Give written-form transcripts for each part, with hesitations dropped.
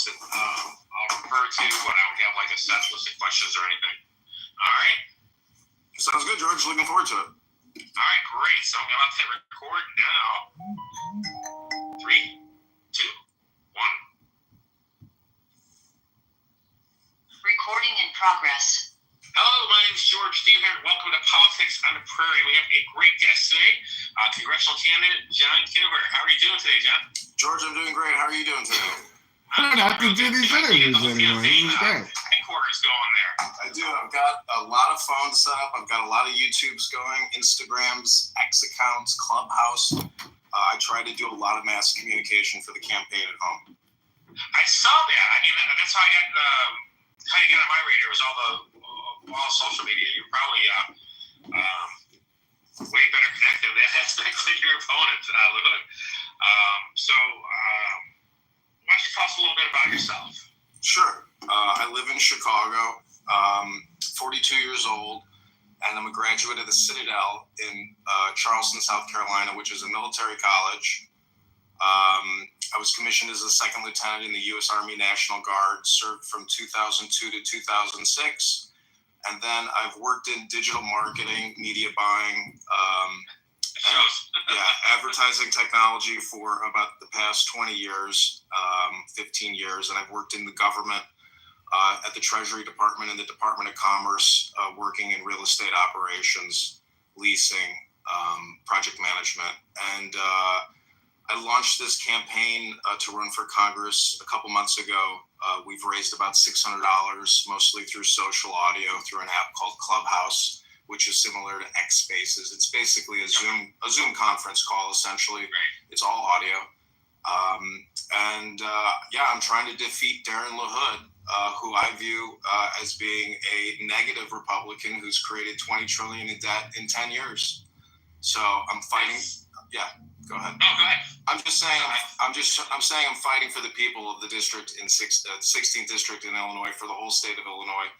that I'll refer to when I don't have like a set list of questions or anything. All right. Sounds good, George. Looking forward to it. All right, great. So I'm going to hit record now. 3, 2, 1. Recording in progress. Hello, my name is George Steven. Welcome to Politics on the Prairie. We have a great guest today, congressional candidate John Kitover. How are you doing today, John? George, I'm doing great. How are you doing today? I don't have to do these interviews anymore. This is great. Headquarters going there. I do. I've got a lot of phones set up. I've got a lot of YouTubes going, Instagrams, X accounts, Clubhouse. I try to do a lot of mass communication for the campaign at home. I saw that. I mean, that's how I got how you get on my radar was all the social media. You're probably way better connected with that aspect than your opponent, Lou. So why don't you tell us a little bit about yourself? Sure. I live in Chicago, 42 years old, and I'm a graduate of the Citadel in Charleston, South Carolina, which is a military college. I was commissioned as a second lieutenant in the U.S. Army National Guard, served from 2002 to 2006. And then I've worked in digital marketing, media buying, advertising technology for about the past 20 years, 15 years. And I've worked in the government at the Treasury Department and the Department of Commerce, working in real estate operations, leasing, project management. And I launched this campaign to run for Congress a couple months ago. We've raised about $600, mostly through social audio, through an app called Clubhouse, which is similar to X Spaces. It's basically a Zoom conference call, essentially. It's all audio. I'm trying to defeat Darren LaHood, who I view as being a negative Republican who's created $20 trillion in debt in 10 years. So I'm fighting. Yeah, go ahead. No, go ahead. I'm saying I'm fighting for the people of the district in 16th district in Illinois, for the whole state of Illinois,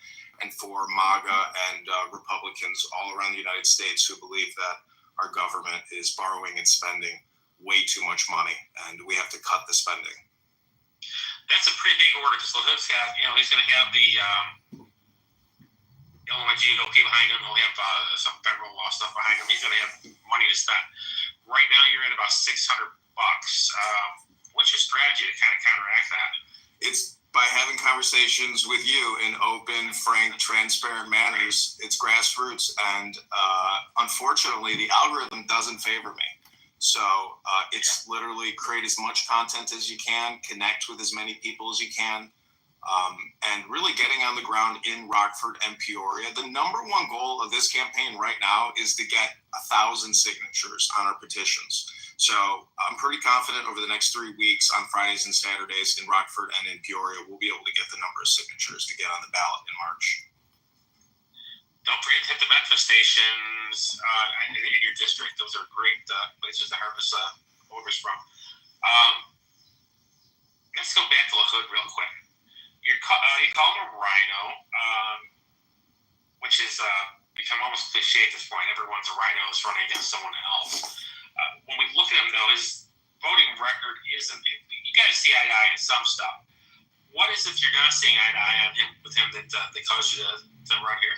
and for MAGA and Republicans all around the United States who believe that our government is borrowing and spending way too much money, and we have to cut the spending. That's a pretty big order because LaHood's got, he's going to have the Illinois GOP behind him. He'll have some federal law stuff behind him. He's going to have money to spend. Right now, you're at about $600. What's your strategy to kind of counteract that? It's by having conversations with you in open, frank, transparent manners. It's grassroots, and unfortunately, the algorithm doesn't favor me. So it's literally create as much content as you can, connect with as many people as you can, and really getting on the ground in Rockford and Peoria. The number one goal of this campaign right now is to get 1,000 signatures on our petitions. So I'm pretty confident over the next 3 weeks on Fridays and Saturdays in Rockford and in Peoria, we'll be able to get the number of signatures to get on the ballot in March. Don't forget to hit the metro stations in your district. Those are great places to harvest voters from. Let's go back to LaHood real quick. You call him a rhino, which is become almost cliche at this point. Everyone's a rhino is running against someone else. When we look at him, though, his voting record isn't. You got to see eye to eye in some stuff. What is it you're not seeing eye to eye with him that caused you to run here?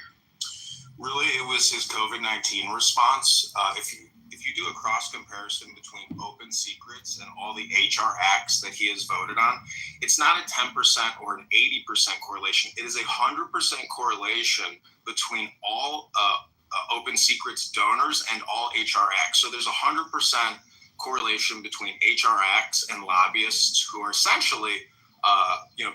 Really, it was his COVID-19 response. If you do a cross comparison between open secrets and all the HR acts that he has voted on, it's not a 10% or an 80% correlation. It is 100% correlation between all open secrets donors and all HR acts. So there's 100% correlation between HR acts and lobbyists who are essentially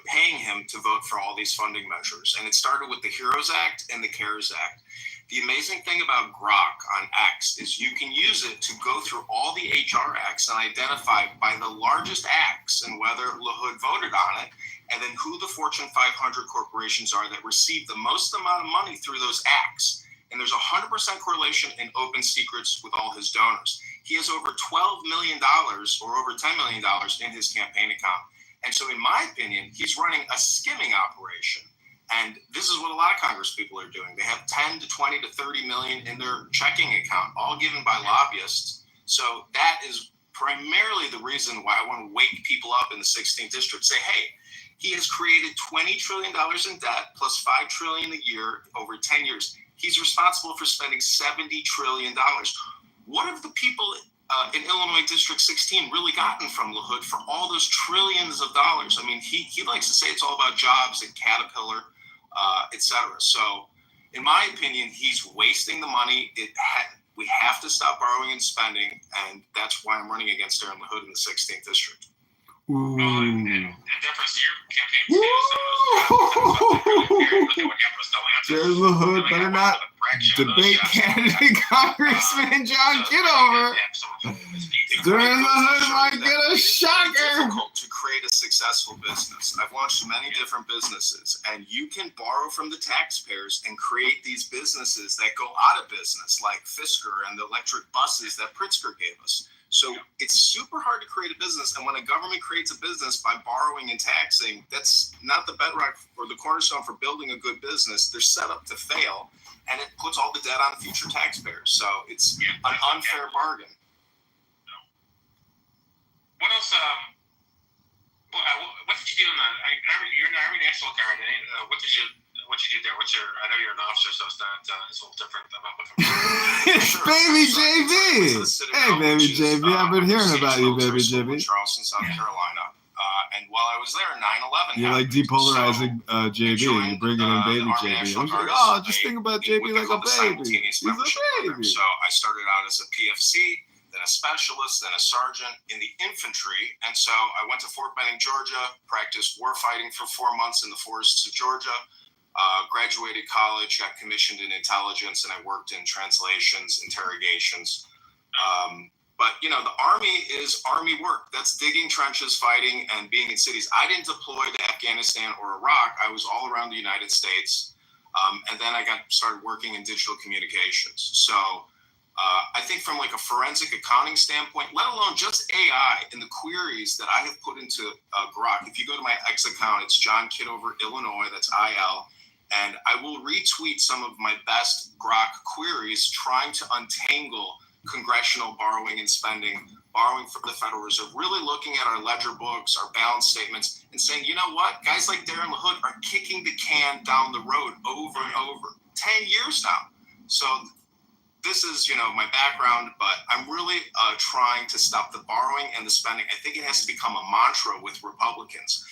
paying him to vote for all these funding measures. And it started with the HEROES Act and the CARES Act. The amazing thing about Grok on X is you can use it to go through all the HR acts and identify by the largest acts and whether LaHood voted on it, and then who the Fortune 500 corporations are that receive the most amount of money through those acts. And there's 100% correlation in open secrets with all his donors. He has over $12 million or over $10 million in his campaign account. And so in my opinion, he's running a skimming operation. And this is what a lot of Congress people are doing. They have 10 to 20 to 30 million in their checking account, all given by lobbyists. So that is primarily the reason why I want to wake people up in the 16th district. Say, hey, He has created $20 trillion in debt plus $5 trillion a year over 10 years. He's responsible for spending $70 trillion. What have the people in Illinois District 16 really gotten from LaHood for all those trillions of dollars? I mean, he likes to say it's all about jobs and Caterpillar, etc. So, in my opinion, he's wasting the money. We have to stop borrowing and spending, and that's why I'm running against Darren LaHood in the 16th District. Ooh. In deference to your campaign too, Darren LaHood better not debate candidate Congressman John Kitover. Darren LaHood might get a shocker. It's difficult to create a successful business. I've launched many different businesses, and you can borrow from the taxpayers and create these businesses that go out of business, like Fisker and the electric buses that Pritzker gave us. So it's super hard to create a business, and when a government creates a business by borrowing and taxing, that's not the bedrock or the cornerstone for building a good business. They're set up to fail, and it puts all the debt on the future taxpayers. So it's an unfair bargain. What else? What did you do in the? You're in the Army National Guard. What did you do there? I know you're an officer, so it's not. It's a little different. Baby JB. Hey, baby JB. I've been hearing about you, baby JB. Charleston, South Carolina. And while I was there, 9/11. You're like depolarizing JB. You're bringing in baby JB. I'm like, oh, just think about JB like a baby. He's a baby. So I started out as a PFC, then a specialist, then a sergeant in the infantry. And so I went to Fort Benning, Georgia, practiced war fighting for 4 months in the forests of Georgia, graduated college, got commissioned in intelligence, and I worked in translations, interrogations. But, you know, the Army is Army work. That's digging trenches, fighting, and being in cities. I didn't deploy to Afghanistan or Iraq. I was all around the United States. And then I started working in digital communications. So I think from like a forensic accounting standpoint, let alone just AI and the queries that I have put into Grok. If you go to my X account, it's John Kitover, Illinois, that's IL. And I will retweet some of my best Grok queries trying to untangle congressional borrowing and spending, borrowing from the Federal Reserve, really looking at our ledger books, our balance statements, and saying, you know what, guys like Darren LaHood are kicking the can down the road over and over. 10 years now. So this is, you know, my background, but I'm really trying to stop the borrowing and the spending. I think it has to become a mantra with Republicans.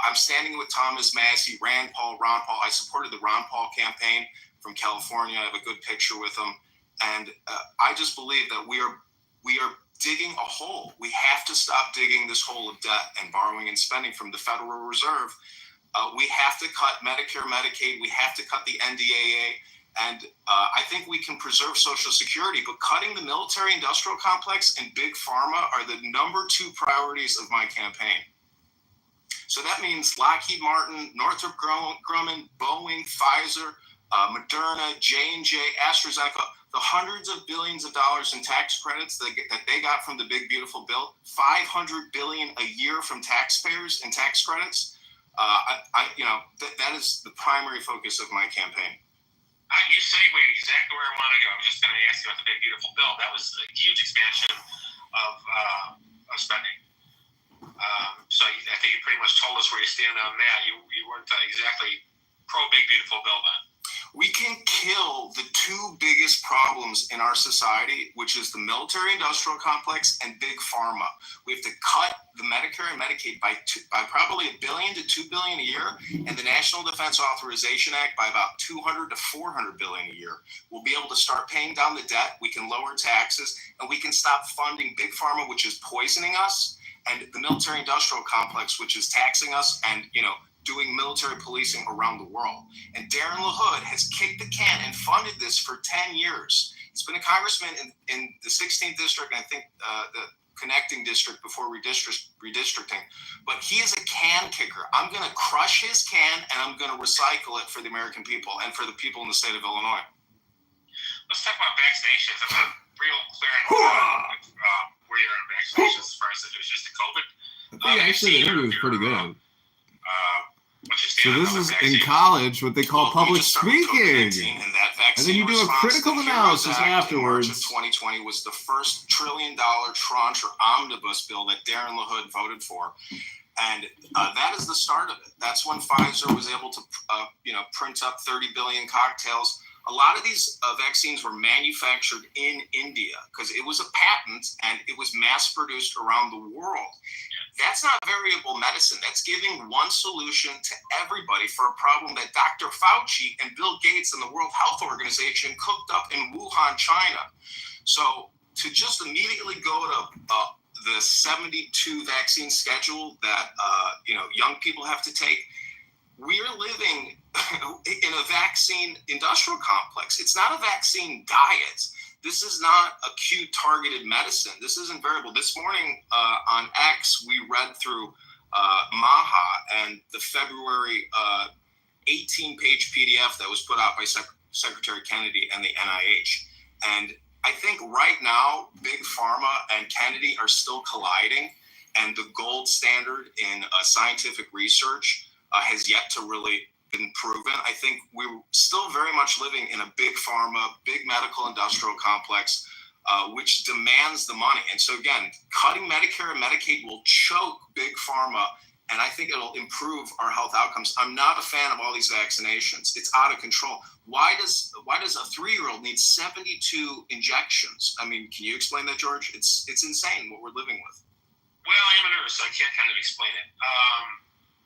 I'm standing with Thomas Massey, Rand Paul, Ron Paul. I supported the Ron Paul campaign from California. I have a good picture with him. And I just believe that we are digging a hole. We have to stop digging this hole of debt and borrowing and spending from the Federal Reserve. We have to cut Medicare, Medicaid. We have to cut the NDAA. And I think we can preserve Social Security, but cutting the military-industrial complex and big pharma are the number 2 priorities of my campaign. So that means Lockheed Martin, Northrop Grumman, Boeing, Pfizer, Moderna, J&J, AstraZeneca, the hundreds of billions of dollars in tax credits that they got from the big, beautiful bill, $500 billion a year from taxpayers in tax credits. That is the primary focus of my campaign. You segued exactly where I want to go. I was just going to ask you about the big, beautiful bill. That was a huge expansion of spending. So I think you pretty much told us where you stand on that. You weren't exactly pro big, beautiful bill then. We can kill the 2 biggest problems in our society, which is the military-industrial complex and big pharma. We have to cut the Medicare and Medicaid by probably $1 billion to $2 billion a year, and the National Defense Authorization Act by about $200 to $400 billion a year. We'll be able to start paying down the debt. We can lower taxes, and we can stop funding big pharma, which is poisoning us, and the military-industrial complex, which is taxing us and, doing military policing around the world. And Darren LaHood has kicked the can and funded this for 10 years. He's been a congressman in the 16th district, and I think the connecting district before redistricting. But he is a can kicker. I'm going to crush his can, and I'm going to recycle it for the American people and for the people in the state of Illinois. Let's talk about vaccinations. I'm not real clear on where you're on vaccinations as far as it was just the COVID. Actually, the interview was pretty good. So this is in college, what they call public speaking. And then you do a critical analysis afterwards. March of 2020 was the first $1 trillion tranche or omnibus bill that Darren LaHood voted for. And that is the start of it. That's when Pfizer was able to, print up 30 billion cocktails. A lot of these vaccines were manufactured in India because it was a patent and it was mass produced around the world. That's not variable medicine. That's giving one solution to everybody for a problem that Dr. Fauci and Bill Gates and the World Health Organization cooked up in Wuhan, China. So to just immediately go to the 72 vaccine schedule that young people have to take, we're living in a vaccine industrial complex. It's not a vaccine diet. This is not acute targeted medicine. This isn't variable. This morning on X, we read through MAHA and the February 18-page PDF that was put out by Secretary Kennedy and the NIH. And I think right now, Big Pharma and Kennedy are still colliding, and the gold standard in scientific research has yet to really been proven. I think we're still very much living in a big pharma, big medical industrial complex, which demands the money. And so again, cutting Medicare and Medicaid will choke big pharma, and I think it'll improve our health outcomes. I'm not a fan of all these vaccinations. It's out of control. Why does a 3-year-old need 72 injections? I mean, can you explain that, George? It's insane what we're living with. Well, I am a nurse, so I can't kind of explain it.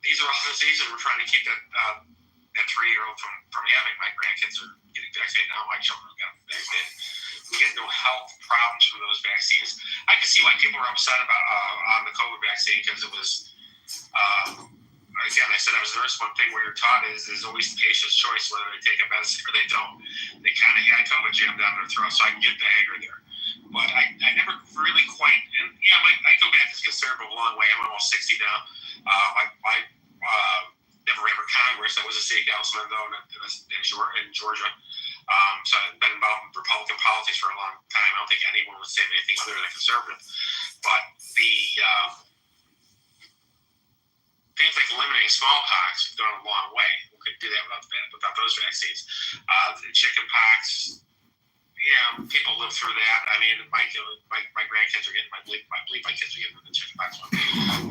These are all diseases we're trying to keep that 3-year-old from having. My grandkids are getting vaccinated now. My children got vaccinated. We get no health problems from those vaccines. I can see why people are upset about on the COVID vaccine because it was. Again, I said I was a nurse. One thing where you're taught is always the patient's choice whether they take a medicine or they don't. They kind of had COVID jammed down their throat, so I can get the anger there. But I never really quite, and yeah, I go back as conservative a long way. I'm almost 60 now. I never ran for Congress. I was a city councilman, though, in Georgia. So I've been involved in Republican politics for a long time. I don't think anyone would say anything other than conservative. But the things like eliminating smallpox have gone a long way. We could do that without those vaccines. The chicken pox, people live through that. I mean, my grandkids are getting, I believe my kids are getting the chicken pox one.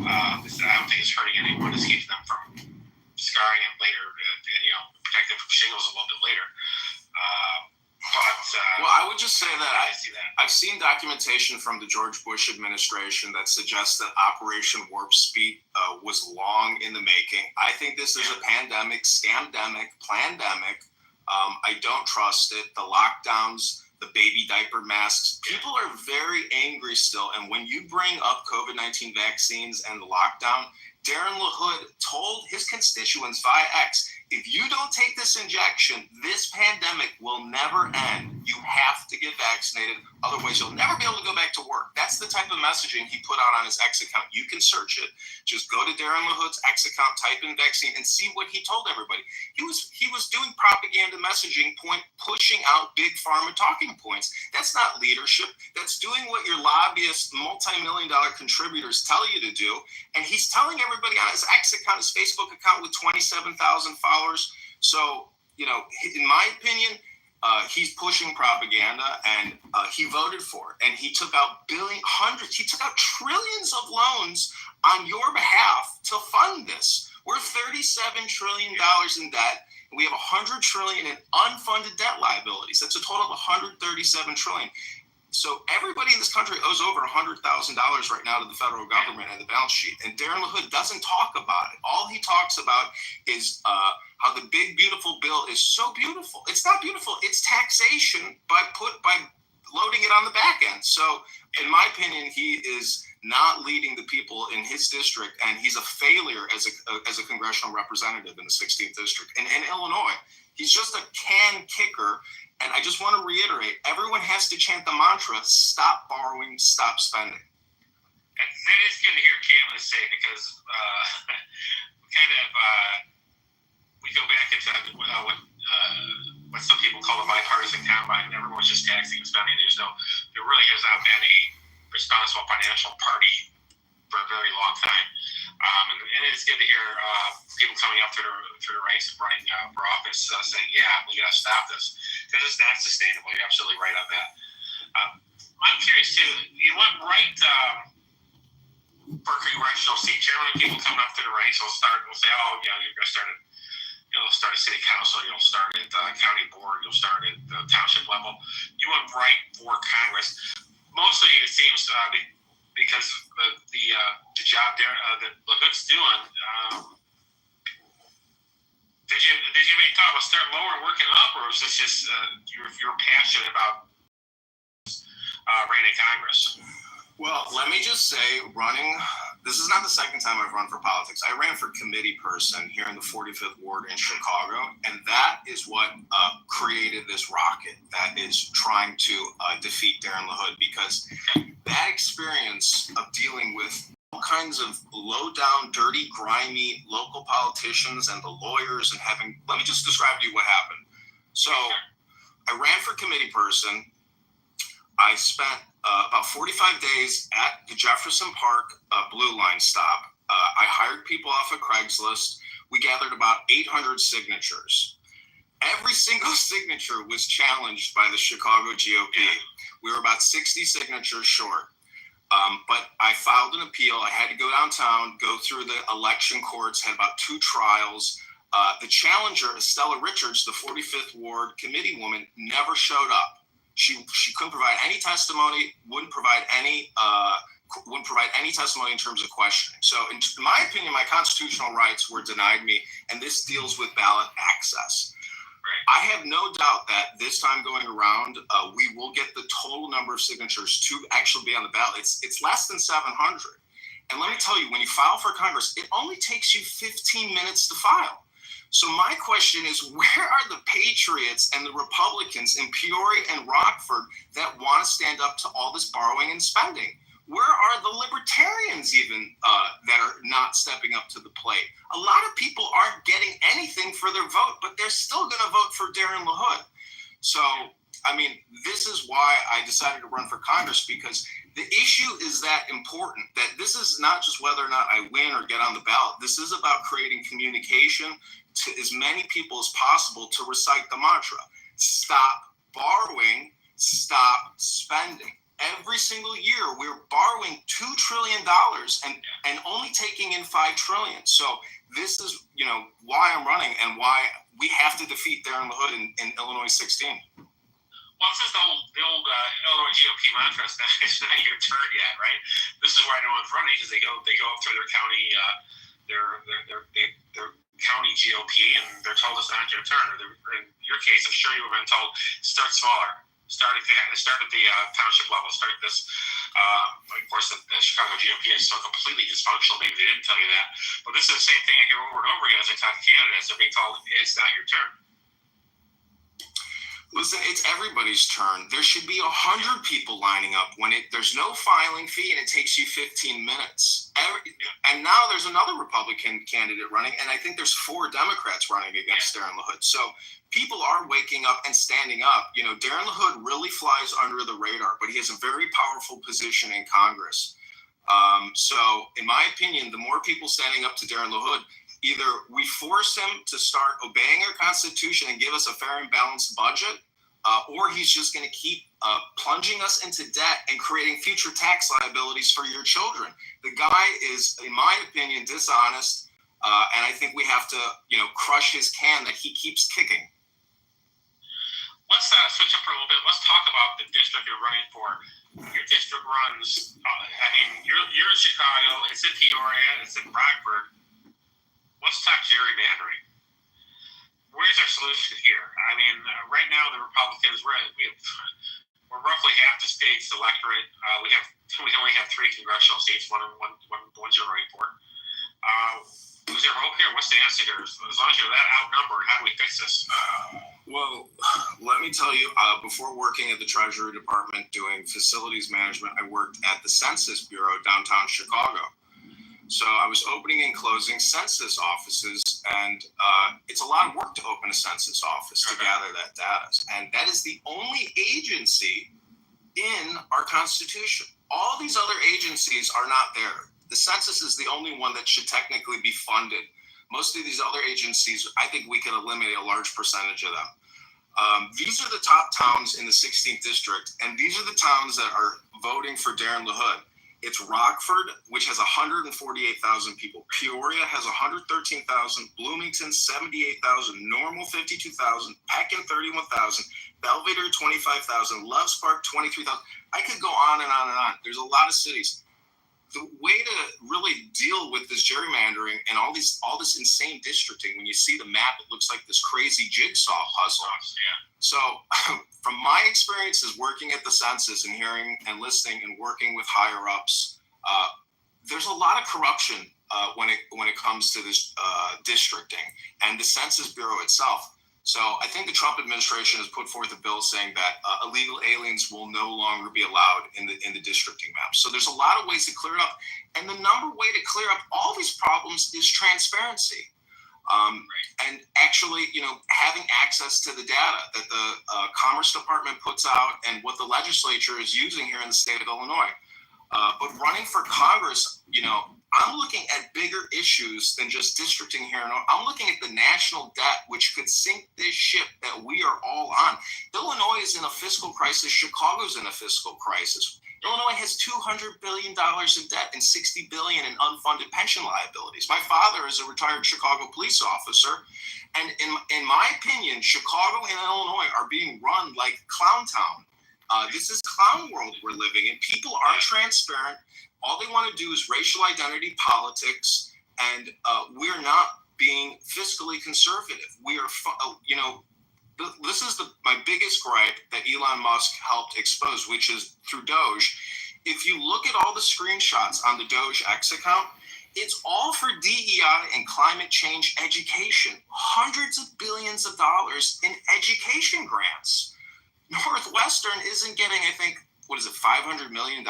I don't think it's hurting anyone. It's keeping them from scarring and later, protect them from shingles a little bit later. Well, I would just say that I've seen documentation from the George Bush administration that suggests that Operation Warp Speed was long in the making. I think this is a pandemic, scamdemic, plandemic. I don't trust it. The lockdowns, the baby diaper masks, people are very angry still. And when you bring up COVID-19 vaccines and the lockdown, Darren LaHood told his constituents via X, if you don't take this injection, this pandemic will never end. You have to get vaccinated. Otherwise, you'll never be able to go back to work. That's the type of messaging he put out on his X account. You can search it. Just go to Darren LaHood's X account, type in vaccine, and see what he told everybody. He was doing propaganda messaging, pushing out big pharma talking points. That's not leadership. That's doing what your lobbyist, multi-million-dollar contributors tell you to do. And he's telling everybody on his X account, his Facebook account with 27,000 followers. So, in my opinion, he's pushing propaganda, and he voted for it. And he took out he took out trillions of loans on your behalf to fund this. We're $37 trillion in debt, and we have $100 trillion in unfunded debt liabilities. That's a total of $137 trillion. So everybody in this country owes over $100,000 right now to the federal government and the balance sheet. And Darren LaHood doesn't talk about it. All he talks about is how the big, beautiful bill is so beautiful. It's not beautiful. It's taxation by loading it on the back end. So in my opinion, he is not leading the people in his district, and he's a failure as a congressional representative in the 16th district. And in Illinois, he's just a can kicker. And I just want to reiterate, everyone has to chant the mantra, stop borrowing, stop spending. And that is good to hear Caitlin say, because we go back into what some people call a bipartisan combine, and everyone's just taxing and spending. There really has not been a responsible financial party for a very long time. And it's good to hear people coming up through the ranks and running for office saying, we got to stop this, because it's not sustainable. You're absolutely right on that. I'm curious, too. You went right for a congressional seat, generally people coming up through the ranks will say, oh, yeah, you're going to start at, you'll start at city council, you'll start at county board, you'll start at the township level. You went right for Congress. Mostly, it seems because the job there that LaHood's doing. Did you have any thought about starting lower and working up, or is this just you're passionate about reigning Congress? Well, let me just say, this is not the second time I've run for politics. I ran for committee person here in the 45th Ward in Chicago, and that is what created this rocket that is trying to defeat Darren LaHood, because that experience of dealing with all kinds of low-down, dirty, grimy local politicians and the lawyers and let me just describe to you what happened. So I ran for committee person. I spent about 45 days at the Jefferson Park Blue Line stop. I hired people off of Craigslist. We gathered about 800 signatures. Every single signature was challenged by the Chicago GOP. We were about 60 signatures short. But I filed an appeal. I had to go downtown, go through the election courts, had about 2 trials. The challenger, Estella Richards, the 45th Ward committee woman, never showed up. She couldn't provide any testimony, wouldn't provide any testimony in terms of questioning. So in my opinion, my constitutional rights were denied me, and this deals with ballot access. I have no doubt that this time going around, we will get the total number of signatures to actually be on the ballot. It's less than 700. And let me tell you, when you file for Congress, it only takes you 15 minutes to file. So my question is, where are the patriots and the Republicans in Peoria and Rockford that want to stand up to all this borrowing and spending? Where are the libertarians even that are not stepping up to the plate? A lot of people aren't getting anything for their vote, but they're still going to vote for Darren LaHood. So, I mean, this is why I decided to run for Congress, because the issue is that important, that this is not just whether or not I win or get on the ballot. This is about creating communication to as many people as possible to recite the mantra: stop borrowing, stop spending. Every single year, we're borrowing $2 trillion and only taking in $5 trillion. So this is, why I'm running and why we have to defeat Darren LaHood in Illinois 16. Well, it's just the old Illinois GOP mantra. It's not your turn yet, right? This is why no one's running, because they go up through their county, their county GOP, and they're told it's not your turn. Or in your case, I'm sure you have been told start smaller. Start at the township level. Start this. Of course, the Chicago GOP is so completely dysfunctional. Maybe they didn't tell you that, but this is the same thing I hear over and over again as I talk to candidates. They're being told it's not your turn. Listen, it's everybody's turn. There should be 100 people lining up when there's no filing fee and it takes you 15 minutes. And now there's another Republican candidate running, and I think there's 4 Democrats running against Darren LaHood. So people are waking up and standing up. Darren LaHood really flies under the radar, but he has a very powerful position in Congress. So in my opinion, the more people standing up to Darren LaHood, either we force him to start obeying our Constitution and give us a fair and balanced budget, or he's just going to keep plunging us into debt and creating future tax liabilities for your children. The guy is, in my opinion, dishonest, and I think we have to, crush his can that he keeps kicking. Let's switch up for a little bit. Let's talk about the district you're running for. Your district runs, you're in Chicago, it's in Peoria, it's in Rockford. Let's talk gerrymandering. Where's our solution here? Right now the Republicans, we're roughly half the state's electorate. We only have 3 congressional seats. One's you're running for. Is there hope here? What's the answer here? As long as you're that outnumbered, how do we fix this? Well, let me tell you, before working at the Treasury Department doing facilities management, I worked at the Census Bureau downtown Chicago. So I was opening and closing census offices, and it's a lot of work to open a census office to gather that data. And that is the only agency in our Constitution. All these other agencies are not there. The census is the only one that should technically be funded. Most of these other agencies, I think we could eliminate a large percentage of them. These are the top towns in the 16th district, and these are the towns that are voting for Darren LaHood. It's Rockford, which has 148,000 people. Peoria has 113,000. Bloomington, 78,000. Normal, 52,000. Pekin, 31,000. Belvedere, 25,000. Loves Park, 23,000. I could go on and on and on. There's a lot of cities. The way to really deal with this gerrymandering and all this insane districting, when you see the map, it looks like this crazy jigsaw puzzle. Yeah. So from my experiences working at the census and hearing and listening and working with higher ups, there's a lot of corruption when it comes to this districting and the Census Bureau itself. So I think the Trump administration has put forth a bill saying that illegal aliens will no longer be allowed in the districting maps. So there's a lot of ways to clear it up. And the number way to clear up all these problems is transparency. And actually, having access to the data that the Commerce Department puts out and what the legislature is using here in the state of Illinois. But running for Congress, I'm looking at bigger issues than just districting here. I'm looking at the national debt, which could sink this ship that we are all on. Illinois is in a fiscal crisis. Chicago's in a fiscal crisis. Illinois has $200 billion in debt and $60 billion in unfunded pension liabilities. My father is a retired Chicago police officer. And in my opinion, Chicago and Illinois are being run like Clown Town. This is clown world we're living in. People aren't transparent. All they want to do is racial identity politics, and we're not being fiscally conservative. We are, this is my biggest gripe that Elon Musk helped expose, which is through Doge. If you look at all the screenshots on the Doge X account, it's all for DEI and climate change education. Hundreds of billions of dollars in education grants. Northwestern isn't getting, I think, $500 million?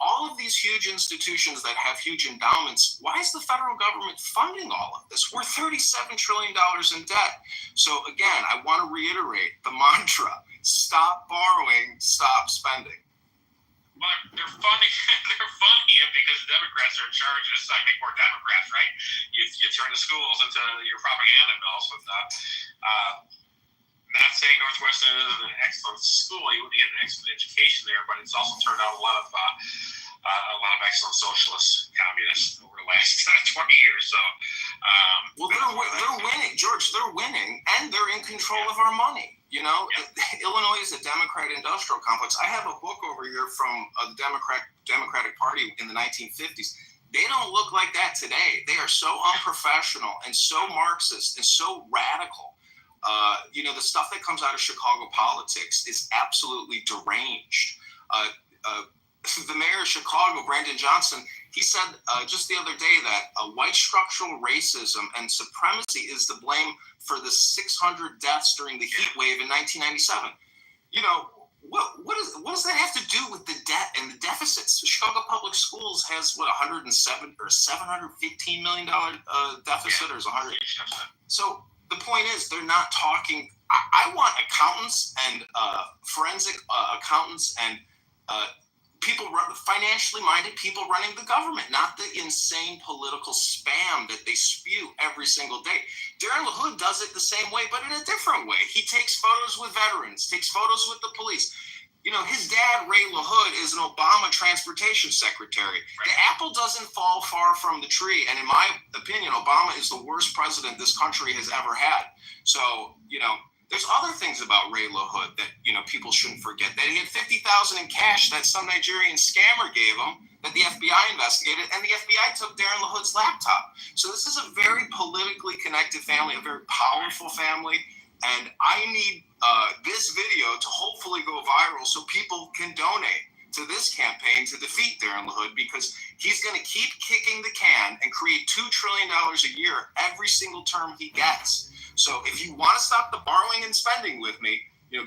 All of these huge institutions that have huge endowments, why is the federal government funding all of this? We're $37 trillion in debt. So again, I want to reiterate the mantra: stop borrowing, stop spending. Well, they're funding because the Democrats are in charge. Just like make more Democrats, right? You turn the schools into your propaganda mills with not saying Northwestern is an excellent school. You wouldn't get an excellent education there, but it's also turned out a lot of excellent socialist communists over the last 20 years. So, they're winning, George. They're winning, and they're in control of our money. Illinois is a Democrat industrial complex. I have a book over here from the Democratic Party in the 1950s. They don't look like that today. They are so unprofessional and so Marxist and so radical. The stuff that comes out of Chicago politics is absolutely deranged. The mayor of Chicago, Brandon Johnson, he said just the other day that white structural racism and supremacy is to blame for the 600 deaths during the heat wave in 1997. What does that have to do with the debt and the deficits? The Chicago Public Schools has $107 or $715 million deficit, or is 100. So the point is, they're not talking. I want accountants and forensic accountants and people, financially minded people running the government, not the insane political spam that they spew every single day. Darren LaHood does it the same way, but in a different way. He takes photos with veterans, takes photos with the police. His dad, Ray LaHood, is an Obama transportation secretary. Right. The apple doesn't fall far from the tree. And in my opinion, Obama is the worst president this country has ever had. So, there's other things about Ray LaHood that, people shouldn't forget. That he had $50,000 in cash that some Nigerian scammer gave him that the FBI investigated, and the FBI took Darren LaHood's laptop. So this is a very politically connected family, a very powerful family. And I need this video to hopefully go viral so people can donate to this campaign to defeat Darren LaHood, because he's going to keep kicking the can and create $2 trillion a year every single term he gets. So if you want to stop the borrowing and spending with me,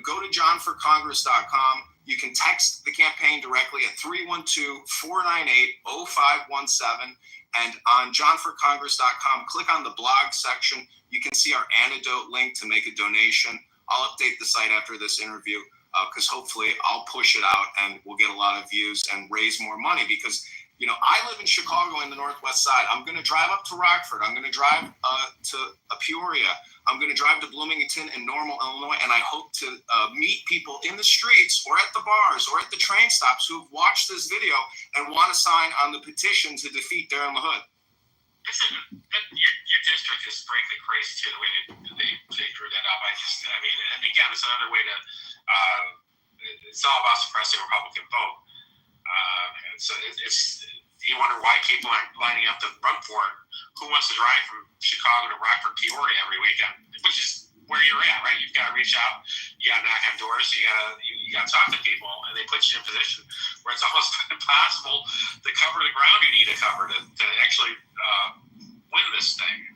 go to johnforcongress.com. You can text the campaign directly at 312-498-0517. And on johnforcongress.com, click on the blog section. You can see our antidote link to make a donation. I'll update the site after this interview because hopefully I'll push it out and we'll get a lot of views and raise more money, because I live in Chicago in the Northwest Side. I'm going to drive up to Rockford. I'm going to drive to Peoria. I'm going to drive to Bloomington and Normal, Illinois, and I hope to meet people in the streets or at the bars or at the train stops who have watched this video and want to sign on the petition to defeat Darren LaHood. Your district is frankly crazy too, the way they drew that up. And again, it's another way to. It's all about suppressing Republican vote. And so you wonder why people aren't lining up to run for it. Who wants to drive from Chicago to Rockford, Peoria every weekend? Which is where you're at, right? You've got to reach out. You got to knock on doors. You got to talk to people, and they put you in a position where it's almost impossible to cover the ground you need to cover to actually win this thing.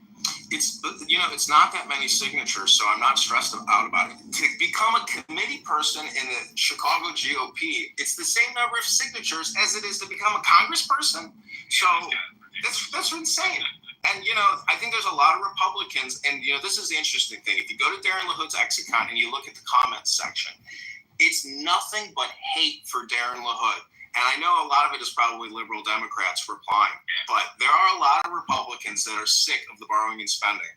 It's not that many signatures, so I'm not stressed out about it. To become a committee person in the Chicago GOP, it's the same number of signatures as it is to become a congressperson. So that's insane. And, I think there's a lot of Republicans, and, this is the interesting thing. If you go to Darren LaHood's X account and you look at the comments section, it's nothing but hate for Darren LaHood. And I know a lot of it is probably liberal Democrats replying, but there are a lot of Republicans that are sick of the borrowing and spending.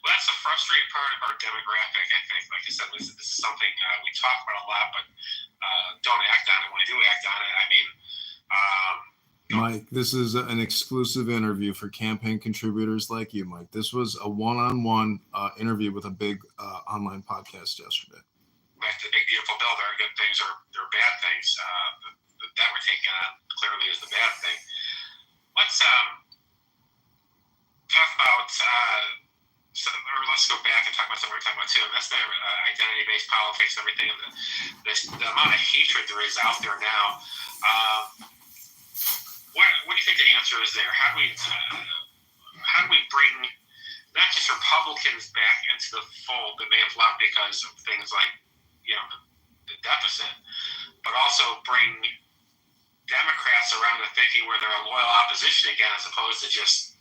Well, that's the frustrating part of our demographic, I think. Like I said, this is something we talk about a lot, but don't act on it. When we do act on it, Mike, this is an exclusive interview for campaign contributors like you, Mike. This was a one-on-one interview with a big online podcast yesterday. Back to the big beautiful bill. There are good things or there are bad things. That we're taking on clearly is the bad thing. Let's talk about, let's go back and talk about something we were talking about too. That's the identity-based politics and everything, and the amount of hatred there is out there now. What do you think the answer is there? How do we bring not just Republicans back into the fold that may have left because of things like the deficit, but also bring Democrats around to thinking where they're a loyal opposition again, as opposed to just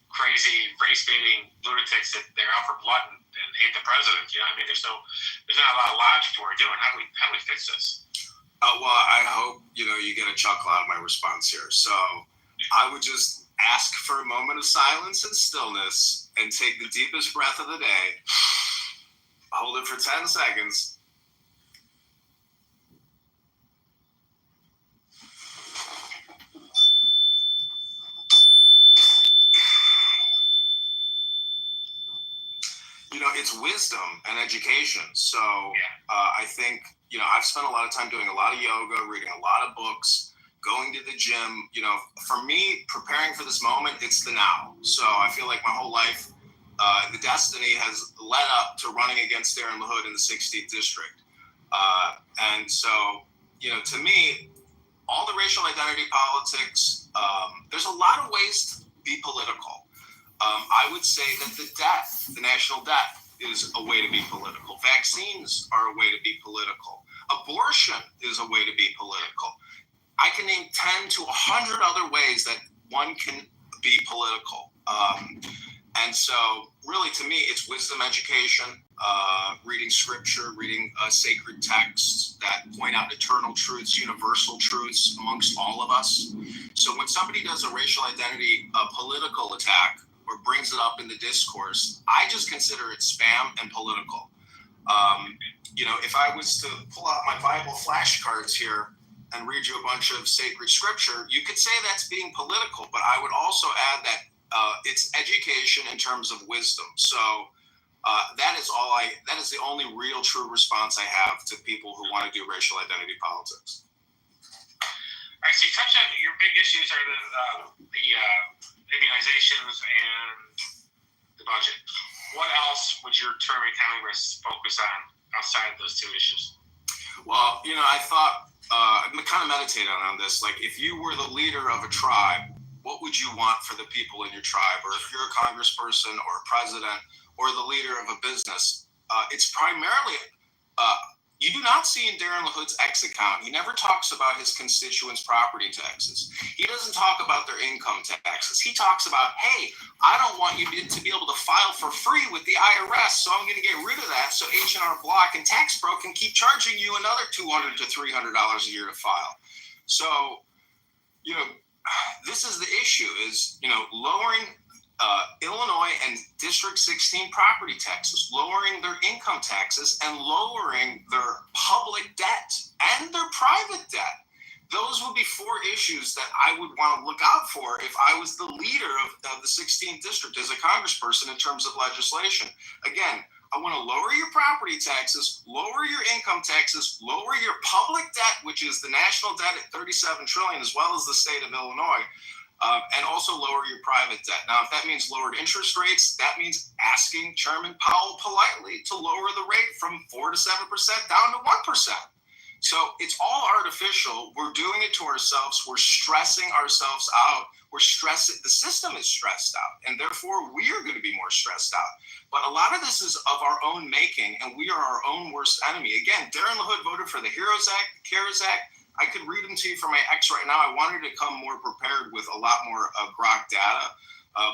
crazy race-baiting lunatics that they're out for blood and hate the president. There's not a lot of logic to what we're doing. How do we fix this? Well, I hope you get a chuckle out of my response here. So I would just ask for a moment of silence and stillness and take the deepest breath of the day. Hold it for 10 seconds. It's wisdom and education. So I think, I've spent a lot of time doing a lot of yoga, reading a lot of books, going to the gym. For me, preparing for this moment, it's the now. So I feel like my whole life, the destiny has led up to running against Darren LaHood in the 16th district. And so, to me, all the racial identity politics, there's a lot of ways to be political. I would say that the national debt is a way to be political. Vaccines are a way to be political. Abortion is a way to be political. I can name 10 to 100 other ways that one can be political. And so really, to me, it's wisdom education, reading scripture, reading sacred texts that point out eternal truths, universal truths amongst all of us. So when somebody does a racial identity political attack or brings it up in the discourse, I just consider it spam and political. If I was to pull out my Bible flashcards here and read you a bunch of sacred scripture, you could say that's being political, but I would also add that it's education in terms of wisdom. So that is the only real true response I have to people who want to do racial identity politics. All right, so you touched on your big issues are the immunizations and the budget. What else would your term in Congress focus on outside of those two issues? Well, I thought I'm kind of meditating on this. Like, if you were the leader of a tribe, what would you want for the people in your tribe? Or if you're a congressperson or a president or the leader of a business, it's primarily, you do not see in Darren LaHood's X account, he never talks about his constituents' property taxes. He doesn't talk about their income taxes. He talks about, hey, I don't want you to be able to file for free with the IRS, so I'm going to get rid of that so H&R Block and Tax Pro can keep charging you another $200 to $300 a year to file. So this is the issue is, lowering Illinois and District 16 property taxes, lowering their income taxes, and lowering their public debt and their private debt. Those would be four issues that I would want to look out for if I was the leader of the 16th district as a congressperson in terms of legislation. Again, I want to lower your property taxes, lower your income taxes, lower your public debt, which is the national debt at $37 trillion, as well as the state of Illinois, and also lower your private debt. Now, if that means lowered interest rates, that means asking Chairman Powell politely to lower the rate from 4 to 7% down to 1%. So it's all artificial. We're doing it to ourselves. We're stressing ourselves out. The system is stressed out, and therefore we are going to be more stressed out. But a lot of this is of our own making, and we are our own worst enemy. Again, Darren LaHood voted for the HEROES Act, the CARES Act. I could read them to you from my ex right now. I wanted to come more prepared with a lot more grok data.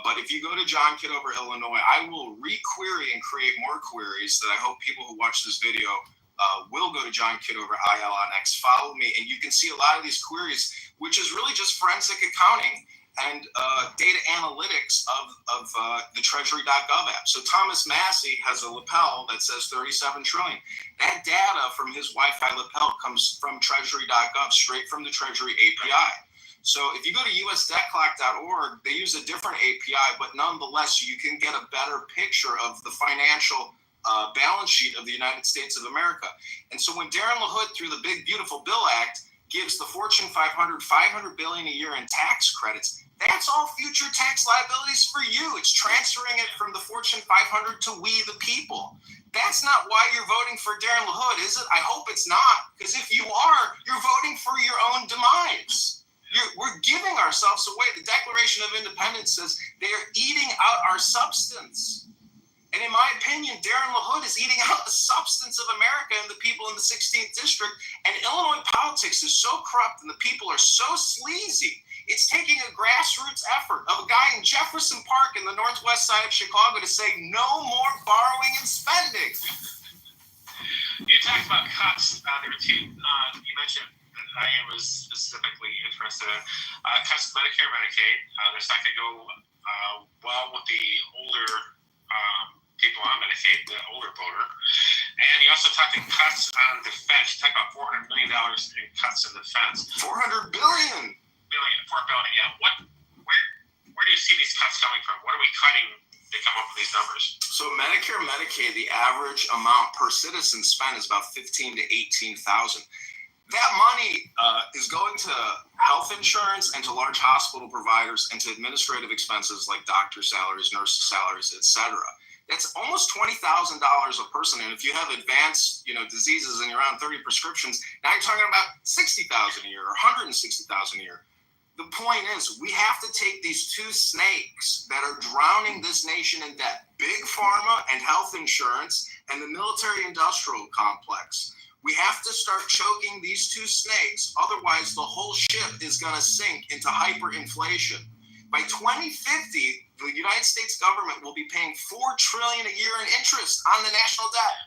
But if you go to John Kitover, Illinois, I will re-query and create more queries that I hope people who watch this video will go to John Kitover IL on X, follow me, and you can see a lot of these queries, which is really just forensic accounting and data analytics of the Treasury.gov app. So Thomas Massey has a lapel that says 37 trillion. That data from his Wi-Fi lapel comes from Treasury.gov, straight from the Treasury API. So if you go to usdebtclock.org, they use a different API, but nonetheless, you can get a better picture of the financial balance sheet of the United States of America. And so when Darren LaHood, through the Big Beautiful Bill Act, gives the Fortune 500 $500 billion a year in tax credits, that's all future tax liabilities for you. It's transferring it from the Fortune 500 to we the people. That's not why you're voting for Darren LaHood, is it? I hope it's not, because if you are, you're voting for your own demise. We're giving ourselves away. The Declaration of Independence says they are eating out our substance. And in my opinion, Darren LaHood is eating out the substance of America and the people in the 16th district. And Illinois politics is so corrupt and the people are so sleazy. It's taking a grassroots effort of a guy in Jefferson Park in the northwest side of Chicago to say no more borrowing and spending. You talked about cuts there too. You mentioned that I was specifically interested in cuts to Medicare and Medicaid. There's not going to go well with the older people on Medicaid, the older voter. And you also talked in cuts on defense. You talked about $400 million in cuts in defense. $400 billion. $4 billion, yeah. Where do you see these cuts coming from? What are we cutting to come up with these numbers? So Medicare, Medicaid, the average amount per citizen spent is about $15,000 to $18,000. That money is going to health insurance and to large hospital providers and to administrative expenses like doctor salaries, nurse salaries, etc. That's almost $20,000 a person. And if you have advanced, diseases and you're on 30 prescriptions, now you're talking about $60,000 a year or $160,000 a year. The point is, we have to take these two snakes that are drowning this nation in debt, big pharma and health insurance and the military-industrial complex. We have to start choking these two snakes. Otherwise, the whole ship is going to sink into hyperinflation. By 2050, the United States government will be paying $4 trillion a year in interest on the national debt.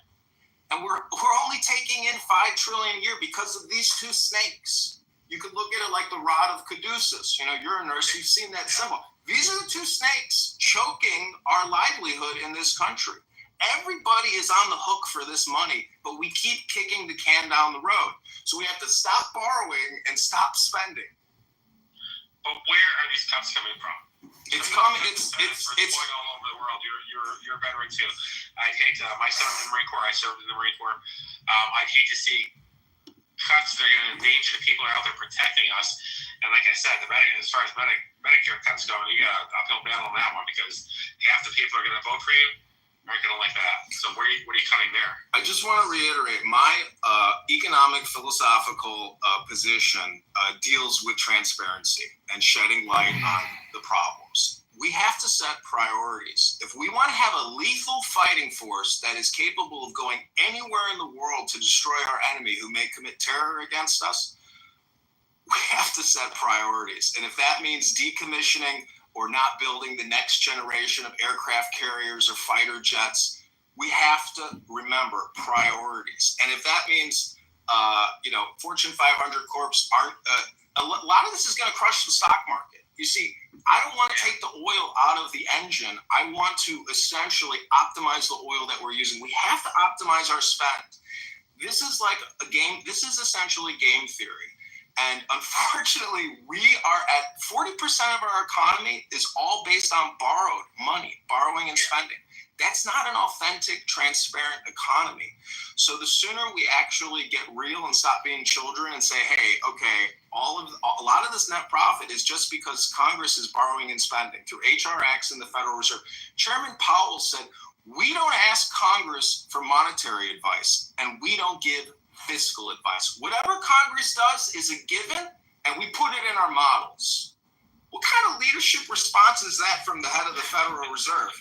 And we're only taking in $5 trillion a year because of these two snakes. You could look at it like the rod of Caduceus. You're a nurse, you've seen that symbol. These are the two snakes choking our livelihood in this country. Everybody is on the hook for this money, but we keep kicking the can down the road. So we have to stop borrowing and stop spending. But where are these cuts coming from? It's coming. It's going all over the world. You're a veteran too. I'd hate my son in the Marine Corps. I served in the Marine Corps. I'd hate to see cuts that are going to endanger the people who are out there protecting us. And like I said, as far as Medicare cuts go, you got an uphill battle on that one because half the people are going to vote for you aren't going to like that. So what are you cutting there? I just want to reiterate my economic philosophical position deals with transparency and shedding light on the problems. We have to set priorities. If we want to have a lethal fighting force that is capable of going anywhere in the world to destroy our enemy who may commit terror against us, we have to set priorities. And if that means decommissioning or not building the next generation of aircraft carriers or fighter jets, we have to remember priorities. And if that means, Fortune 500 corps aren't a lot of this is going to crush the stock market. You see, I don't want to take the oil out of the engine. I want to essentially optimize the oil that we're using. We have to optimize our spend. This is like a game. This is essentially game theory. And unfortunately, we are at 40% of our economy is all based on borrowed money, borrowing and spending. That's not an authentic, transparent economy. So the sooner we actually get real and stop being children and say, hey, okay, a lot of this net profit is just because Congress is borrowing and spending through HR Acts and the Federal Reserve. Chairman Powell said, we don't ask Congress for monetary advice, and we don't give fiscal advice. Whatever Congress does is a given, and we put it in our models. What kind of leadership response is that from the head of the Federal Reserve?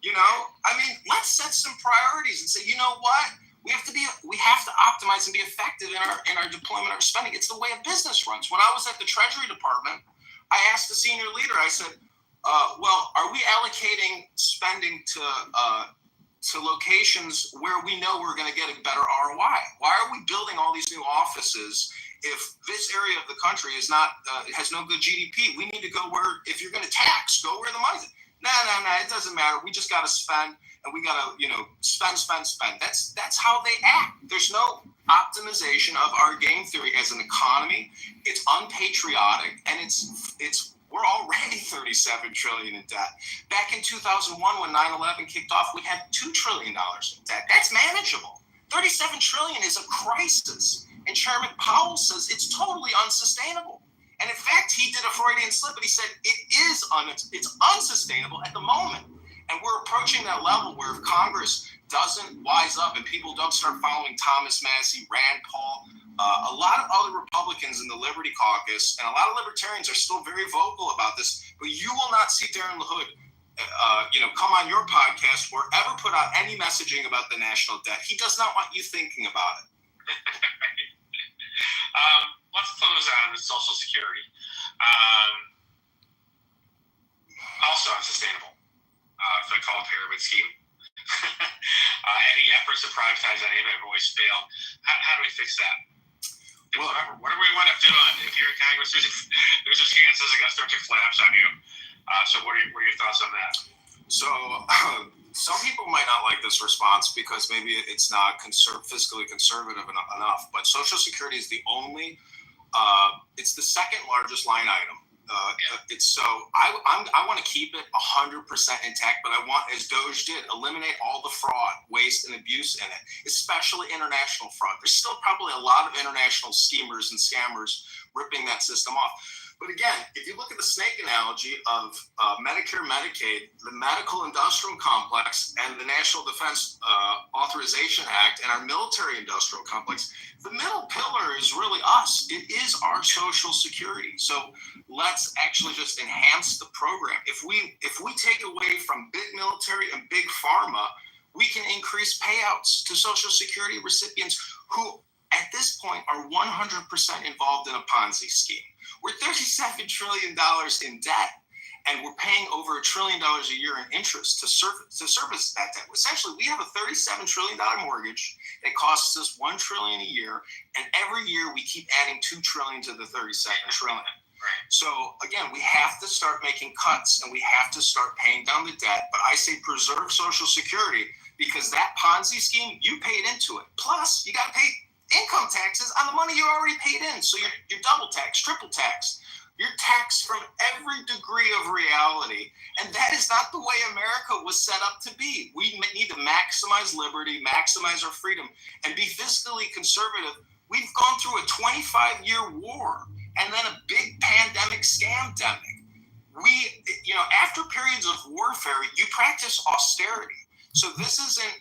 You know, I mean, let's set some priorities and say, you know what? We have to optimize and be effective in our deployment, our spending. It's the way a business runs. When I was at the Treasury Department, I asked the senior leader, I said, well, are we allocating spending to locations where we know we're going to get a better ROI? Why are we building all these new offices if this area of the country is not has no good GDP? We need to go where, if you're going to tax, go where the money's. No, it doesn't matter. We just got to spend, and we got to, spend. That's how they act. There's no optimization of our game theory as an economy. It's unpatriotic, and we're already $37 trillion in debt. Back in 2001, when 9/11 kicked off, we had $2 trillion in debt. That's manageable. $37 trillion is a crisis, and Chairman Powell says it's totally unsustainable. And in fact, he did a Freudian slip, but he said it's unsustainable at the moment. And we're approaching that level where if Congress doesn't wise up and people don't start following Thomas Massey, Rand Paul, a lot of other Republicans in the Liberty Caucus and a lot of libertarians are still very vocal about this, but you will not see Darren LaHood come on your podcast or ever put out any messaging about the national debt. He does not want you thinking about it. Let's close on Social Security. Also unsustainable. If I call it a pyramid scheme. Any efforts to privatize any of it have always failed. How do we fix that? Well, whatever we wind up doing, if you're in Congress, there's a chance this is going to start to collapse on you. So what are your thoughts on that? So some people might not like this response because maybe it's not fiscally conservative enough, but Social Security is the only, it's the second largest line item. I want to keep it 100% intact, but I want, as Doge did, eliminate all the fraud, waste, and abuse in it, especially international fraud. There's still probably a lot of international schemers and scammers ripping that system off. But again, if you look at the snake analogy of Medicare, Medicaid, the medical industrial complex, and the National Defense Authorization Act, and our military industrial complex, the middle pillar is really us. It is our Social Security. So let's actually just enhance the program. If we take away from big military and big pharma, we can increase payouts to Social Security recipients who, at this point, are 100% involved in a Ponzi scheme. We're $37 trillion in debt, and we're paying over $1 trillion a year in interest to service that debt. Essentially, we have a $37 trillion mortgage that costs us $1 trillion a year, and every year we keep adding $2 trillion to the $37 trillion. Right. So again, we have to start making cuts, and we have to start paying down the debt. But I say preserve Social Security, because that Ponzi scheme, you paid into it. Plus, you got to pay income taxes on the money you already paid in. So you're double taxed, triple taxed. You're taxed from every degree of reality. And that is not the way America was set up to be. We need to maximize liberty, maximize our freedom, and be fiscally conservative. We've gone through a 25-year war and then a big pandemic scamdemic. After periods of warfare, you practice austerity. So this isn't,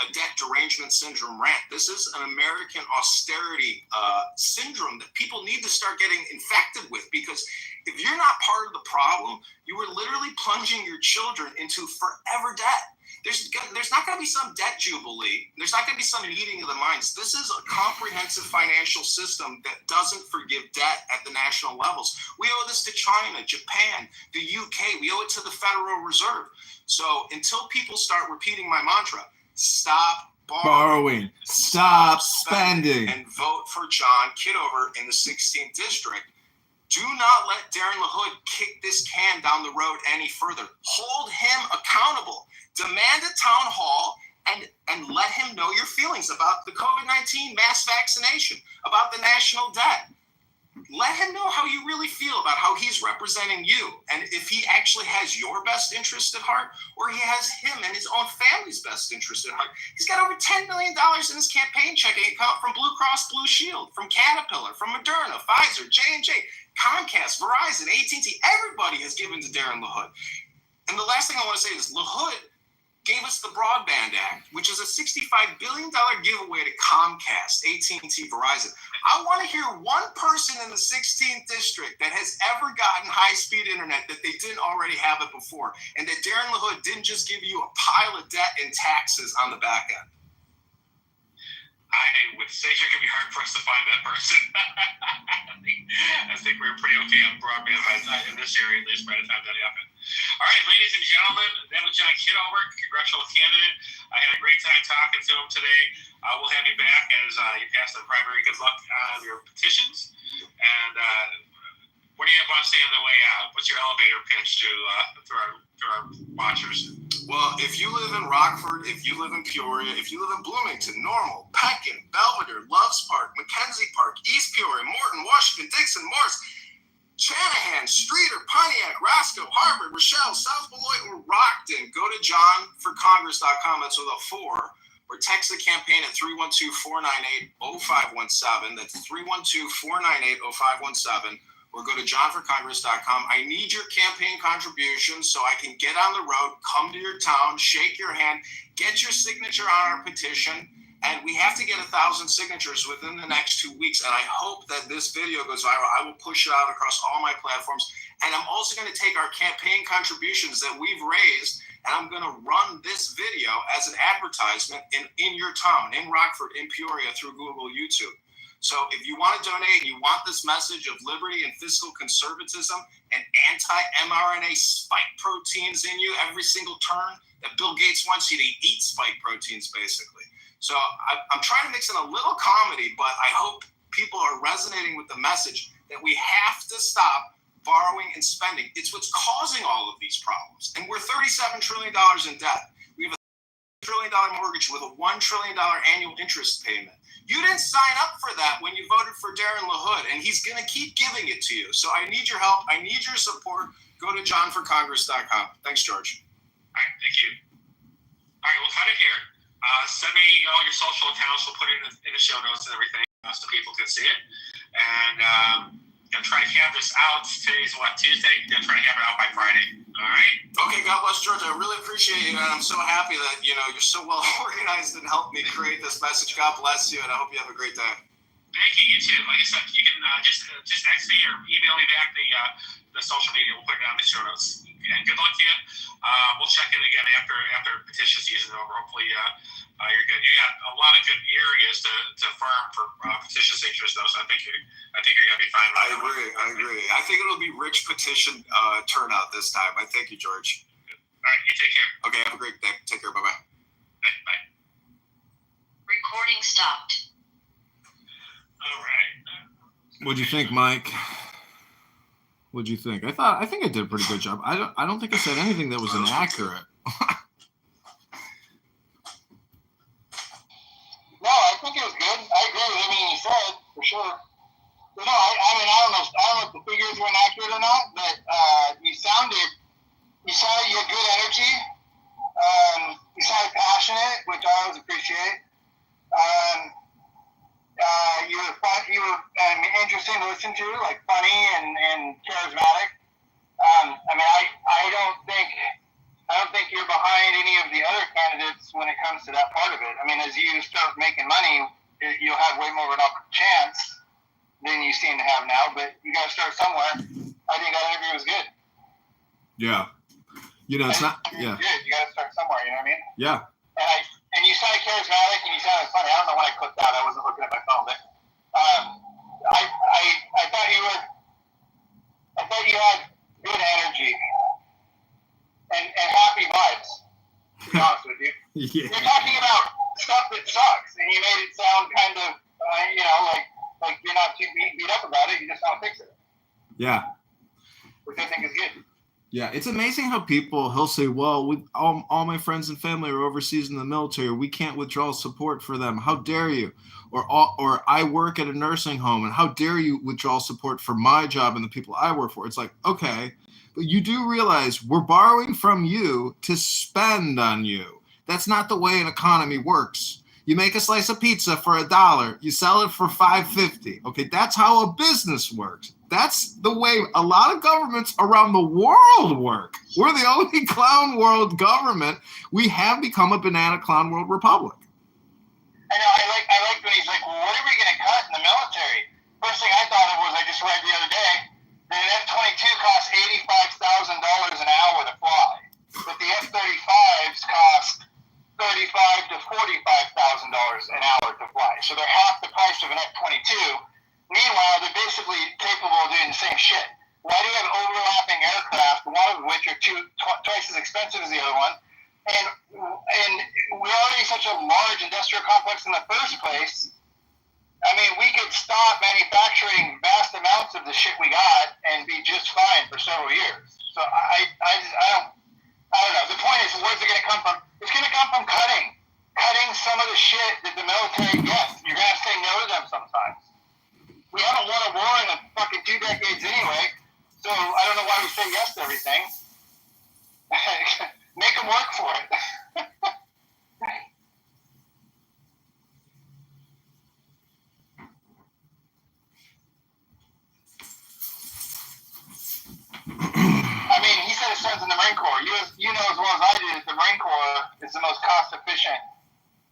a debt derangement syndrome rant. This is an American austerity syndrome that people need to start getting infected with, because if you're not part of the problem, you are literally plunging your children into forever debt. There's not going to be some debt jubilee. There's not going to be some meeting of the minds. This is a comprehensive financial system that doesn't forgive debt at the national levels. We owe this to China, Japan, the UK. We owe it to the Federal Reserve. So until people start repeating my mantra, stop borrowing, stop spending. And vote for John Kitover in the 16th district. Do not let Darren LaHood kick this can down the road any further. Hold him accountable. Demand a town hall and let him know your feelings about the COVID-19 mass vaccination, about the national debt. Let him know how you really feel about how he's representing you, and if he actually has your best interest at heart, or he has him and his own family's best interest at heart. He's got over $10 million in his campaign checking account from Blue Cross Blue Shield, from Caterpillar, from Moderna, Pfizer, J&J, Comcast, Verizon, AT&T. Everybody has given to Darren LaHood. And the last thing I want to say is LaHood gave us the Broadband Act, which is a $65 billion giveaway to Comcast, AT&T, Verizon. I want to hear one person in the 16th district that has ever gotten high-speed internet that they didn't already have it before, and that Darren LaHood didn't just give you a pile of debt and taxes on the back end. I would say you're going to be hard-pressed to find that person. I think we were pretty okay on broadband in this area, at least by the time that happened. All right, ladies and gentlemen, that was John Kitover, congressional candidate. I had a great time talking to him today. We'll have you back as you pass the primary. Good luck on your petitions. And what do you want to say on the way out? What's your elevator pitch to our watchers? Well, if you live in Rockford, if you live in Peoria, if you live in Bloomington, Normal, Pekin, Belvedere, Loves Park, Mackenzie Park, East Peoria, Morton, Washington, Dixon, Morris, Chanahan, Streeter, Pontiac, Roscoe, Harvard, Rochelle, South Beloit, or Rockton, go to johnforcongress.com. That's with a 4. Or text the campaign at 312-498-0517. That's 312-498-0517. Or go to johnforcongress.com. I need your campaign contributions so I can get on the road, come to your town, shake your hand, get your signature on our petition. And we have to get 1,000 signatures within the next 2 weeks. And I hope that this video goes viral. I will push it out across all my platforms. And I'm also going to take our campaign contributions that we've raised, and I'm going to run this video as an advertisement in your town, in Rockford, in Peoria, through Google, YouTube. So if you want to donate and you want this message of liberty and fiscal conservatism and anti-mRNA spike proteins in you every single turn, that Bill Gates wants you to eat spike proteins, basically. So I'm trying to mix in a little comedy, but I hope people are resonating with the message that we have to stop borrowing and spending. It's what's causing all of these problems. And we're $37 trillion in debt. We have a $1 trillion mortgage with a $1 trillion annual interest payment. You didn't sign up for that when you voted for Darren LaHood, and he's going to keep giving it to you. So I need your help. I need your support. Go to johnforcongress.com. Thanks, George. All right, thank you. All right, we'll cut it here. Send me all your social accounts. We'll put it in the show notes and everything so people can see it. And I'm trying to have this out. Today's Tuesday? I'm trying to have it out by Friday. All right? Okay, God bless, George. I really appreciate you, and I'm so happy that, you're so well organized and helped me create this message. God bless you, and I hope you have a great day. Thank you. You too. Like I said, you can just text me or email me back the social media. We'll put it down in the show notes. And good luck to you. We'll check in again after petition season is over. Hopefully, you're good. You got a lot of good areas to farm for petition signatures, though. So I think you're gonna be fine. I agree. I think it'll be rich petition turnout this time. I thank you, George. All right. You take care. Okay. Have a great day. Take care. Bye-bye. Bye. Recording stopped. All right. What'd you think, Mike? What'd you think? I think I did a pretty good job. I don't think I said anything that was inaccurate. No, I think it was good. I agree with everything you said, for sure. But no, I mean, I don't know if the figures were inaccurate or not, but you had good energy. You sounded passionate, which I always appreciate. You were interesting to listen to, like funny and charismatic. I mean, I don't think you're behind any of the other candidates when it comes to that part of it. I mean, as you start making money, you'll have way more of an chance than you seem to have now. But you got to start somewhere. I think that interview was good. Yeah. It's not. Yeah. Good. You got to start somewhere. You know what I mean? Yeah. And you sounded charismatic and you sounded funny. I don't know when I clicked out. I wasn't looking at my phone, but I thought you had good energy and happy vibes. To be honest with you, Yeah. you're talking about stuff that you made it sound kind of, like you're not too beat up about it. You just want to fix it. Yeah. Which I think is good. Yeah, it's amazing how he'll say, well, all my friends and family are overseas in the military. We can't withdraw support for them. How dare you? Or I work at a nursing home, and how dare you withdraw support for my job and the people I work for? It's like, okay, but you do realize we're borrowing from you to spend on you. That's not the way an economy works. You make a slice of pizza for $1, you sell it for $5.50. Okay, that's how a business works. That's the way a lot of governments around the world work. We're the only clown world government. We have become a banana clown world republic. I know. I like when he's like, well, what are we going to cut in the military? First thing I thought of was, I just read the other day that an F-22 costs $85,000 an hour to fly, but the F-35s cost $35,000 to $45,000 an hour to fly. So they're half the price of an F-22. Meanwhile, they're basically capable of doing the same shit. Why do you have overlapping aircraft, one of which are twice as expensive as the other one? And we're already such a large industrial complex in the first place. I mean, we could stop manufacturing vast amounts of the shit we got and be just fine for several years. So I don't know. The point is where's it going to come from? It's going to come from cutting some of the shit that the military gets. You're going to have to say no to them sometimes. We haven't won a war in fucking 2 decades anyway, so I don't know why we say yes to everything. Make them work for it. I mean, he said his son's in the Marine Corps. You know as well as I do that the Marine Corps is the most cost-efficient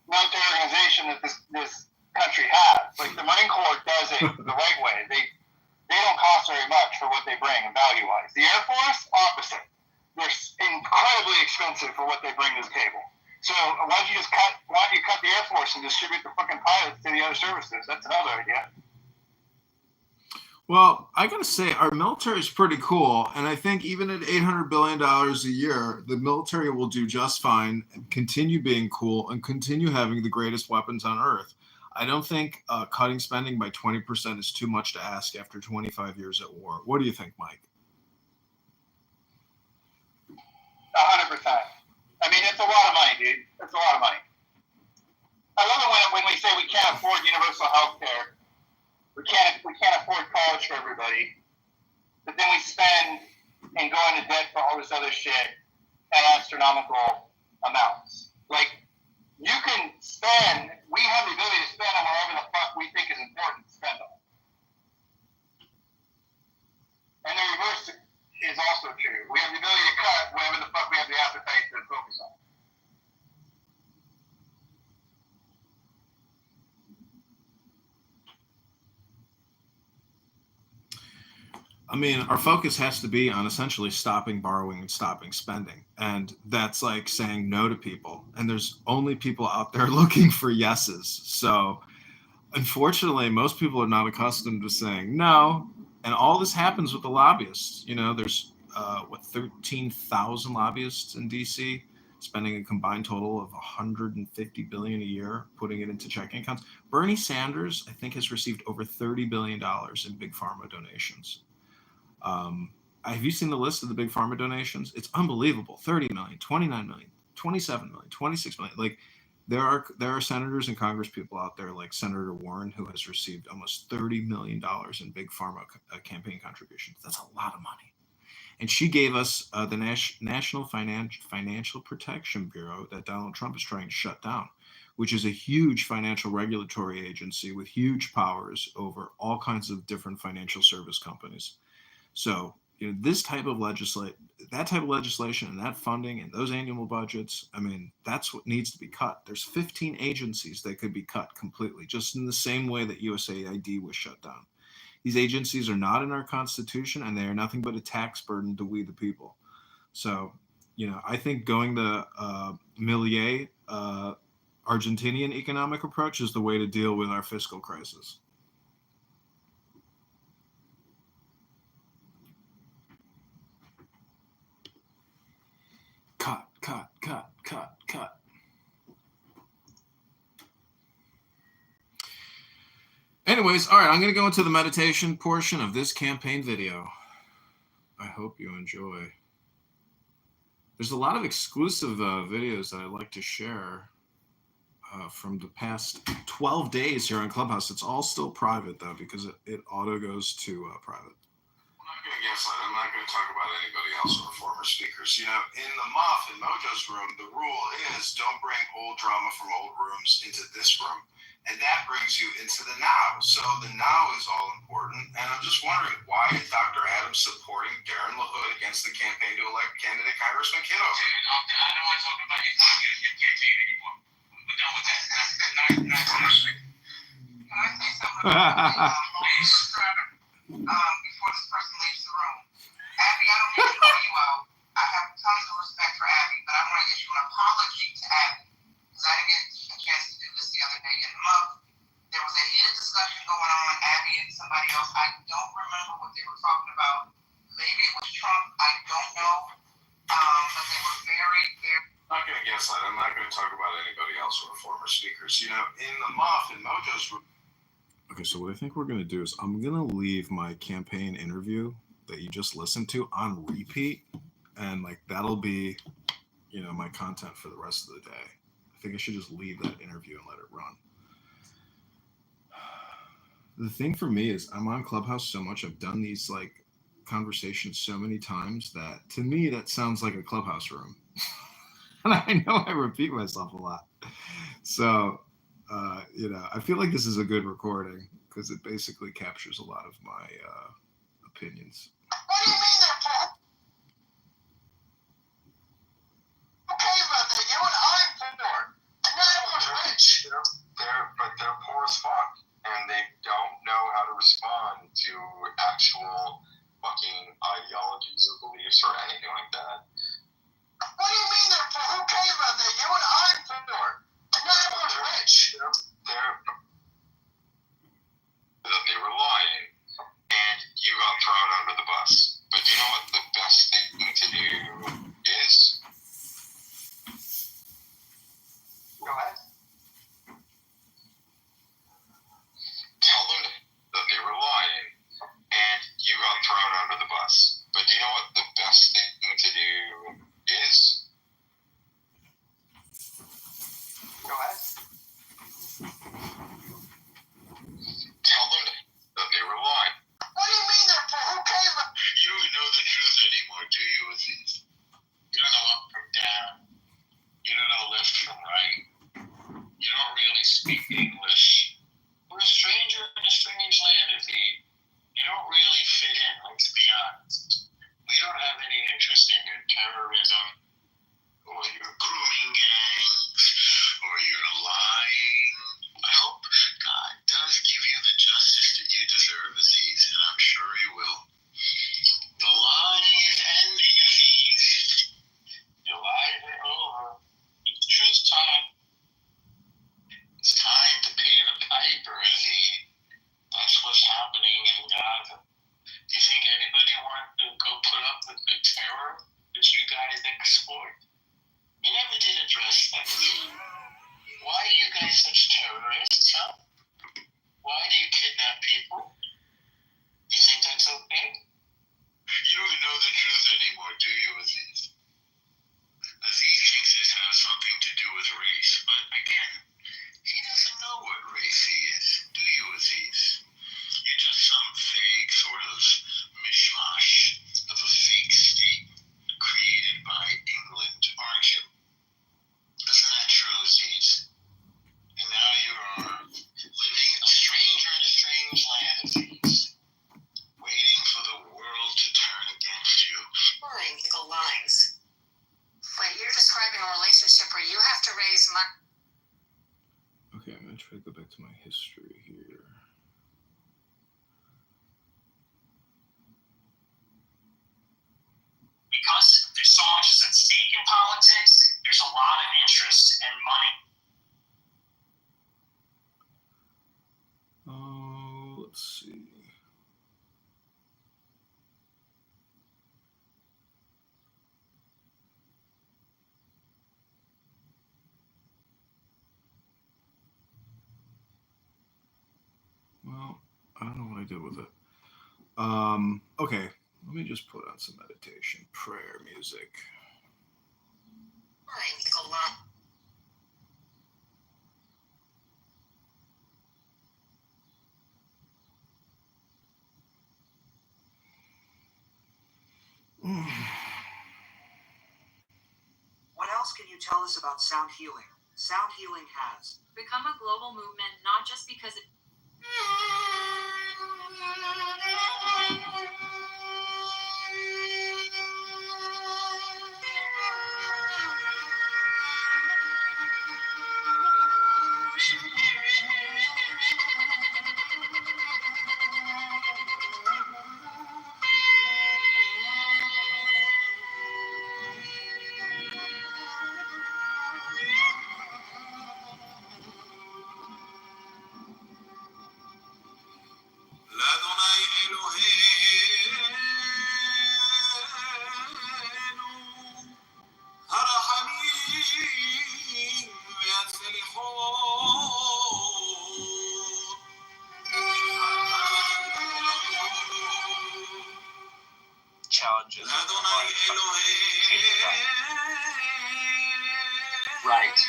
military organization that this country has. Like, the Marine Corps does it the right way. They don't cost very much for what they bring value-wise. The Air Force, opposite. They're incredibly expensive for what they bring to the table. So why don't you cut the Air Force and distribute the fucking pilots to the other services? That's another idea. Well, I got to say, our military is pretty cool. And I think even at $800 billion a year, the military will do just fine and continue being cool and continue having the greatest weapons on earth. I don't think cutting spending by 20% is too much to ask after 25 years at war. What do you think, Mike? 100%. I mean, it's a lot of money, dude. It's a lot of money. I love it when we say we can't afford universal health care. We can't afford college for everybody. But then we spend and go into debt for all this other shit at astronomical amounts. Like, you can spend, we have the ability to spend on whatever the fuck we think is important to spend on. And the reverse is also true. We have the ability to cut whatever the fuck we have the appetite to focus on. I mean, our focus has to be on essentially stopping borrowing and stopping spending. And that's like saying no to people. And there's only people out there looking for yeses. So unfortunately, most people are not accustomed to saying no. And all this happens with the lobbyists. You know, there's 13,000 lobbyists in DC, spending a combined total of $150 billion a year, putting it into checking accounts. Bernie Sanders, I think, has received over $30 billion in big pharma donations. Have you seen the list of the big pharma donations? It's unbelievable. 30 million, 29 million, 27 million, 26 million. Like, there are senators and Congress people out there like Senator Warren, who has received almost $30 million in big pharma campaign contributions. That's a lot of money. And she gave us the National Financial Protection Bureau that Donald Trump is trying to shut down, which is a huge financial regulatory agency with huge powers over all kinds of different financial service companies. So, you know, that type of legislation and that funding and those annual budgets, I mean, that's what needs to be cut. There's 15 agencies that could be cut completely, just in the same way that USAID was shut down. These agencies are not in our Constitution, and they are nothing but a tax burden to we the people. So, you know, I think going the Milei Argentinian economic approach is the way to deal with our fiscal crisis. Cut. anyways, all right, I'm going to go into the meditation portion of this campaign video. I hope you enjoy. There's a lot of exclusive videos that I like to share from the past 12 days here on Clubhouse. It's all still private, though, because it auto goes to private. I'm not going to gaslight. I'm not going to talk about anybody else or former speakers. You know, in the Moth and Mojo's room, the rule is don't bring old drama from old rooms into this room. And that brings you into the now. So the now is all important. And I'm just wondering, why is Dr. Adams supporting Darren LaHood against the campaign to elect candidate Congressman Kitover? I don't want to talk about your campaign anymore. We're done with that. That's not interesting. Can I say something? Before this person leaves the room. Abby, I don't need to call you out. I have tons of respect for Abby, but I want to issue an apology to Abby because I didn't get a chance to do this the other day in the month. There was a heated discussion going on, Abby and somebody else. I don't remember what they were talking about. Maybe it was Trump. I don't know. But they were very, very. I'm not going to gaslight. I'm not going to talk about anybody else or former speakers. You know, in the Moth and Mojo's room. Okay, so what I think we're going to do is I'm going to leave my campaign interview that you just listened to on repeat, and like that'll be, you know, my content for the rest of the day. I think I should just leave that interview and let it run. The thing for me is I'm on Clubhouse so much. I've done these like conversations so many times that to me that sounds like a Clubhouse room. And I know I repeat myself a lot. So, you know, I feel like this is a good recording because it basically captures a lot of my opinions. What do you mean they're poor? Who cares about that? You and I'm poor. And not everyone's rich. They're poor as fuck, and they don't know how to respond to actual fucking ideologies or beliefs or anything like that. What do you mean they're poor? Who cares about that? You and I'm poor. And not everyone's rich. They were lying, and you got thrown under the bus. But do you know what the best thing to do is? Go ahead. Tell them that they were lying, and you got thrown under the bus. But do you know what the best thing to do is? Go ahead. Tell them that they were lying. What do you mean they're poor? Who cares about? You don't even know the truth anymore, do you, Aziz? You don't know up from down. You don't know left from right. You don't really speak English. We're a stranger in a strange land, Aziz. You don't really fit in, let's be honest. We don't have any interest in your terrorism, or your grooming gangs, or your lying. I hope God does give you the justice that you deserve, Aziz, and I'm sure he will. The lying is ending, Aziz. Your lies are over. It's truth time. It's time to pay the piper, Aziz. That's what's happening in Gaza. Do you think anybody wants to go put up with the terror that you guys export? You never did address that. Why are you guys such terrorists, huh? Why do you kidnap people? You think that's okay? You don't even know the truth anymore, do you, Aziz? Aziz thinks this has something to do with race, but again, he doesn't know what race he is, do you, Aziz? You're just some vague sort of mishmash of a fake state created by England, aren't you? Isn't that true, Aziz? And now you are living a stranger in a strange land, Aziz. Waiting for the world to turn against you. Boring equal lines. Wait, you're describing a relationship where you have to raise money. Okay, I'm going to try to go back to my history here. Because there's so much at stake in politics, there's a lot of interest and money. Let's see. Well, I did with it. Okay, let me just put on some meditation, prayer music. A lot. What else can you tell us about sound healing? Sound healing has become a global movement, not just because it challenges in life, change that. Right.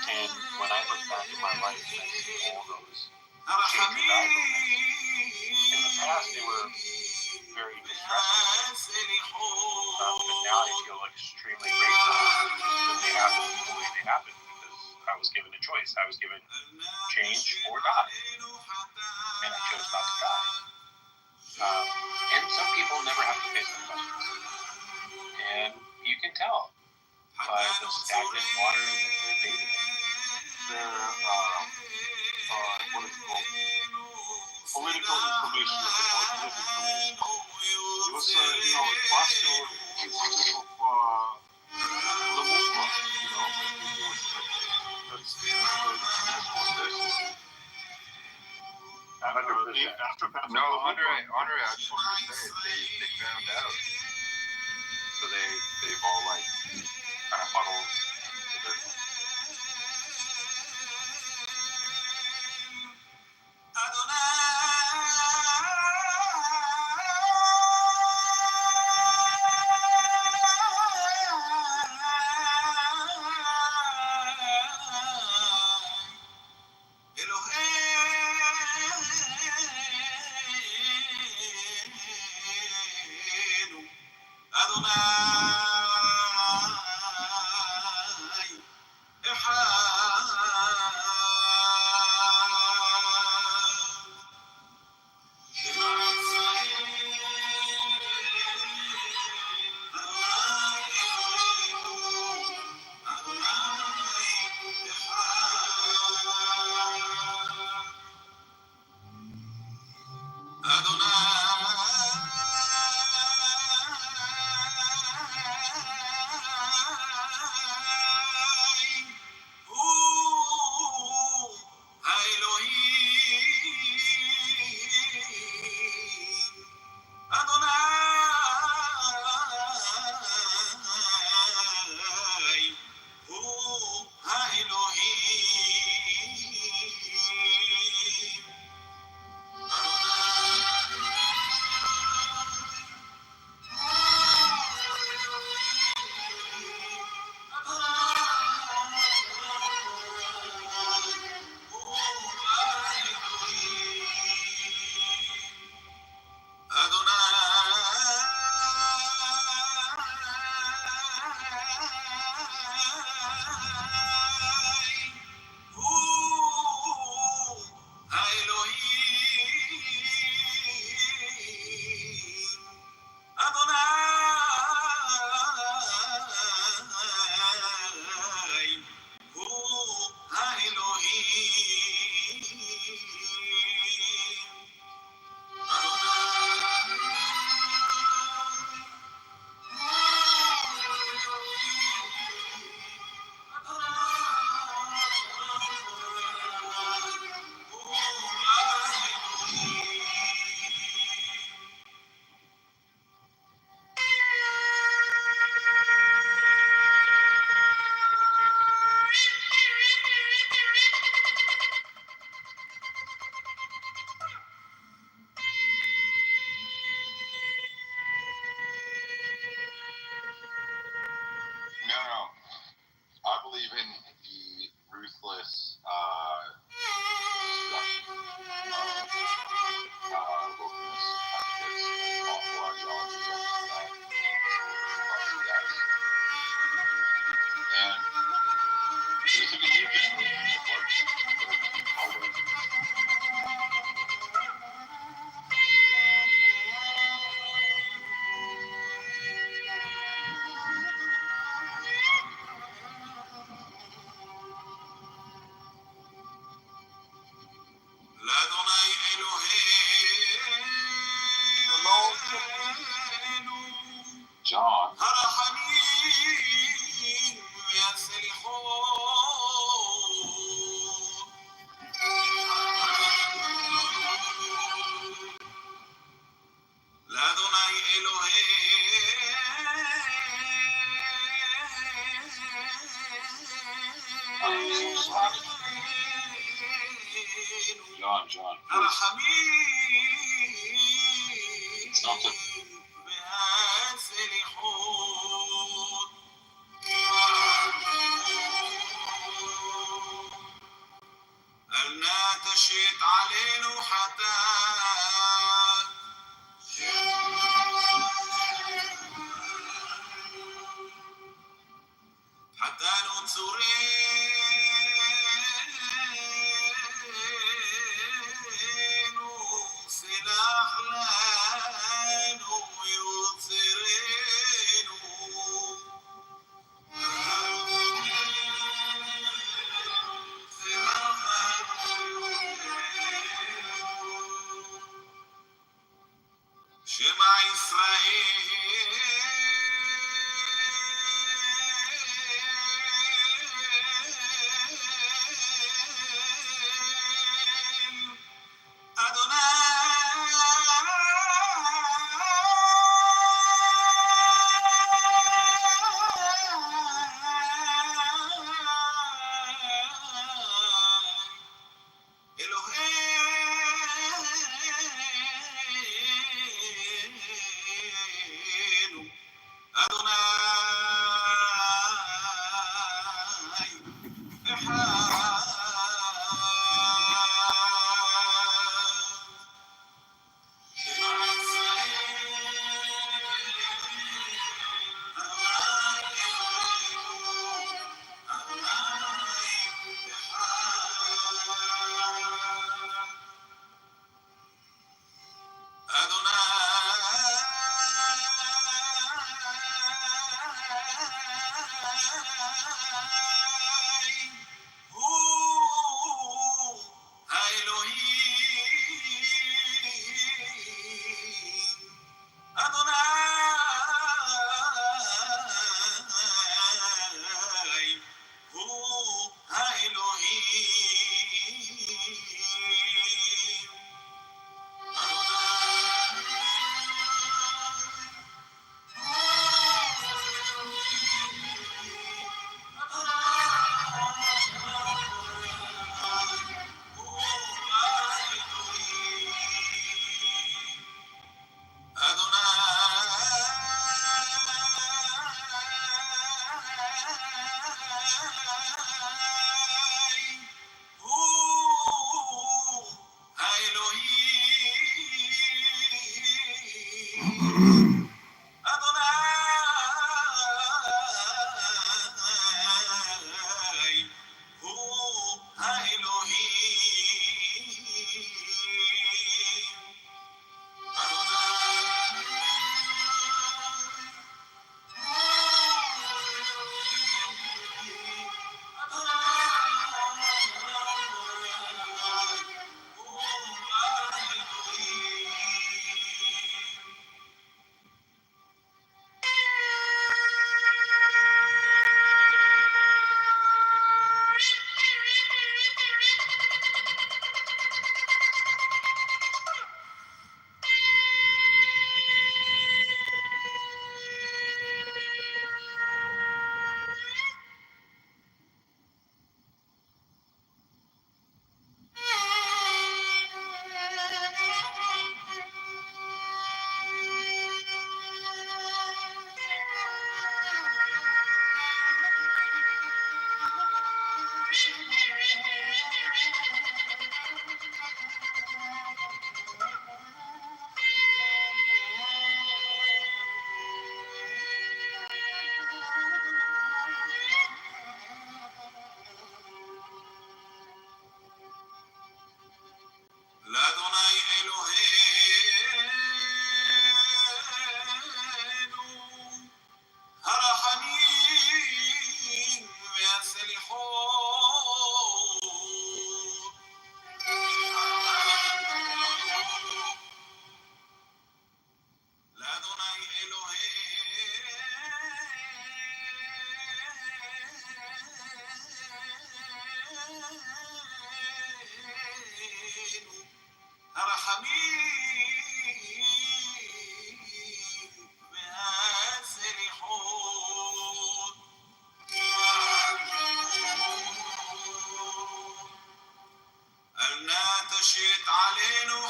And when I look back at my life and I see all those changes I made, in the past they were very distressing. But now I feel extremely grateful that they happened the way they happened because I was given a choice. I was given change or die. And I chose not to die. And some people never have to face that question. And you can tell by the stagnant water that they're bathing in. What is it called? Political information is the most living information. It was, Moscow No, Andre actually said they found out. So they've all like kind of huddled together. John. It's nothing. تشيت علينا حتى ننصرين سلاح لان ويصيرين شمع إسرائيل إلهي أدوناي أدوناي هو إلهي أدوناي هو إلهي أدوناي هو إلهي أدوناي هو إلهي لأدوناي إلهينو הרחמים והסליחות לאדוני אלוהינו הרחמים علينا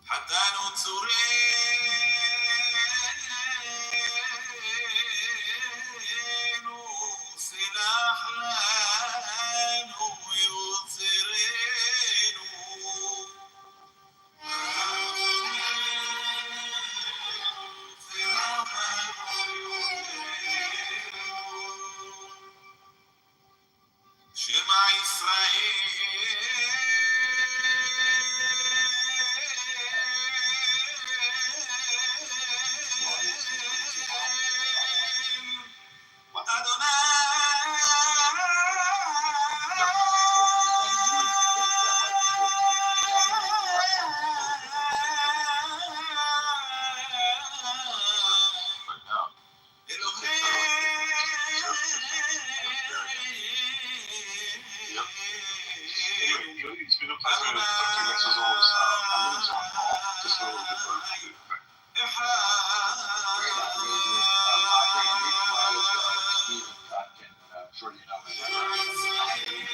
حتى ننصرين سلاحنا ويصيرين شمع إسرائيل He's been a president of Mexico's always limits on Paul, just a little bit of sure you know that.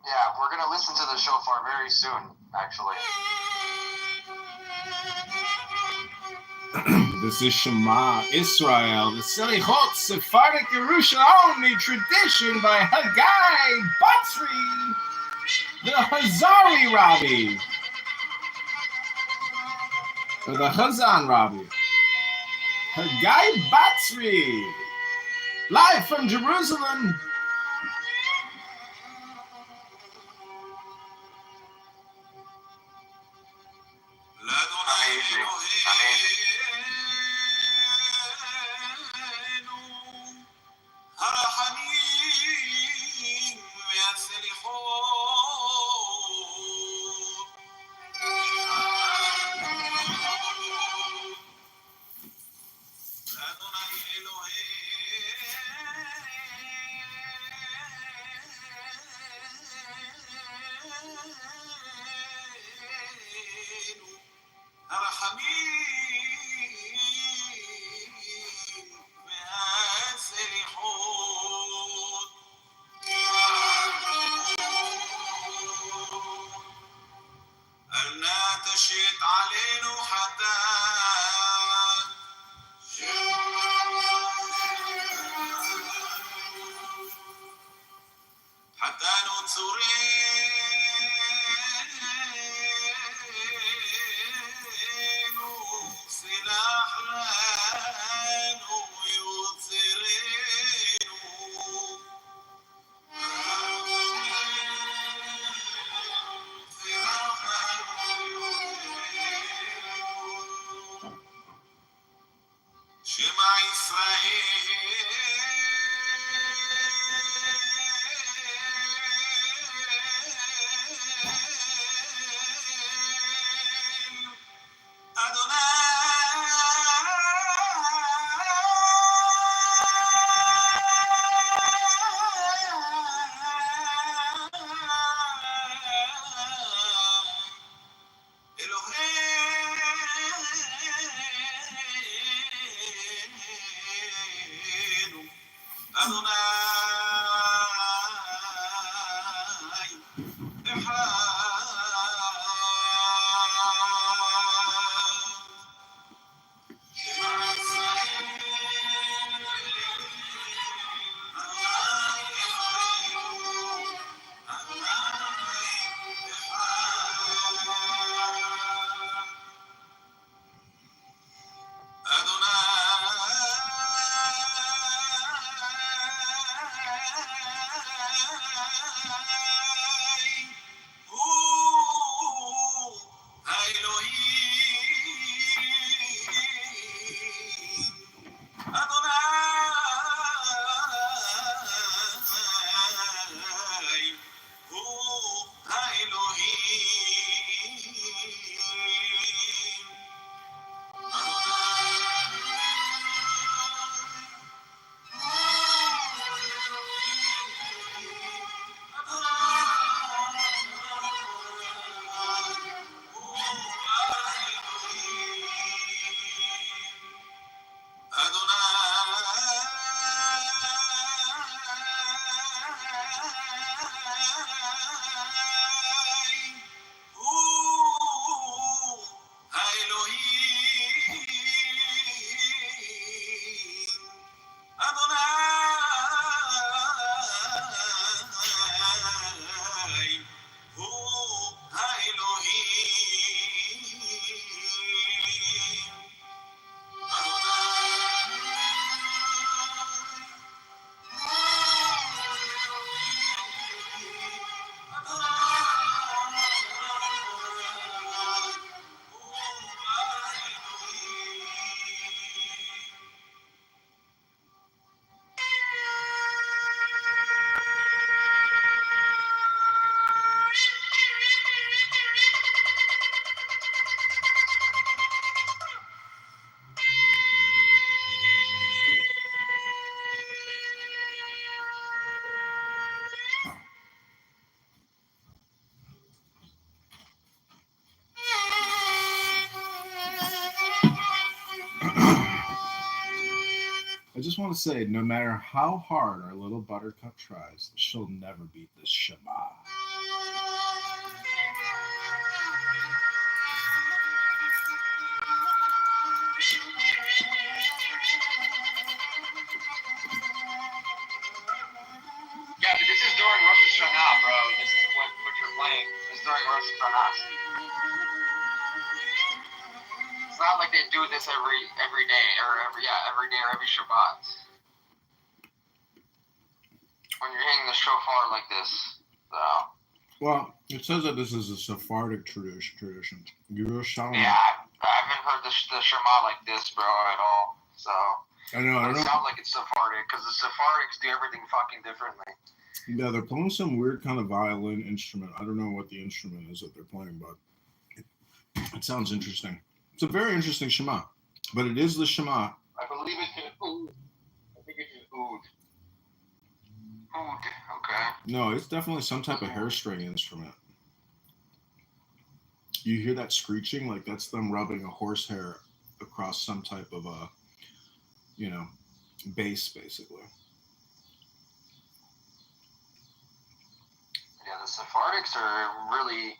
Yeah, we're gonna listen to the shofar very soon, actually. This is Shema Israel, the Selichot Sephardic Yerushalmi tradition by Haggai Batzri, the Hazari Rabbi, or the Hazan Rabbi. Haggai Batzri, live from Jerusalem. Amazing. Amazing. تشيت علينا حتى ننصرين I just want to say, no matter how hard our little buttercup tries, she'll never beat this Shema. Yeah, but this is during Rosh Hashanah, bro. This is what you're playing. This is during Rosh Hashanah. It's not like they do this every day or every day or every Shabbat. When you're hitting the shofar like this, so. Well, it says that this is a Sephardic tradition. Yerushalayim. Yeah, I haven't heard the Shema like this, bro, at all. So. I know. It sounds like it's Sephardic because the Sephardics do everything fucking differently. Yeah, they're playing some weird kind of violin instrument. I don't know what the instrument is that they're playing, but it sounds interesting. It's a very interesting Shema, but it is the Shema. I believe it's an oud. I think it's an oud. Oud, okay. No, it's definitely some type of hairstring instrument. You hear that screeching? Like that's them rubbing a horsehair across some type of bass, basically. Yeah, the Sephardics are really,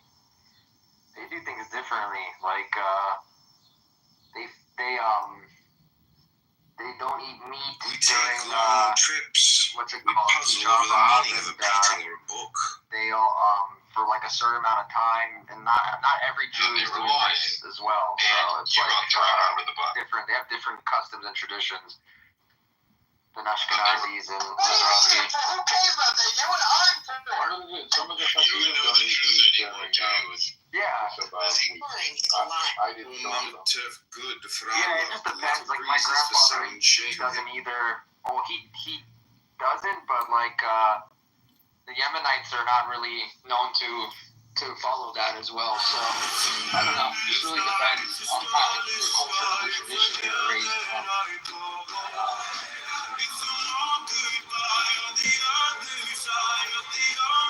they do things differently. Like, they don't eat meat during trips. What's it We called? puzzle over the meaning of a painting or a book. They all for like a certain amount of time, and not every Jew is doing this as well. So it's like different. They have different customs and traditions than Ashkenazis and Mizrahi. Who cares about that? You and I for. Some of the Hasidim don't eat Yeah. Boring is a lie. I didn't know. Yeah, it just depends. Like my grandfather, he doesn't either. Well, he doesn't, but like the Yemenites are not really known to follow that as well. So I don't know. It just really depends on how the culture and the tradition they're raised from.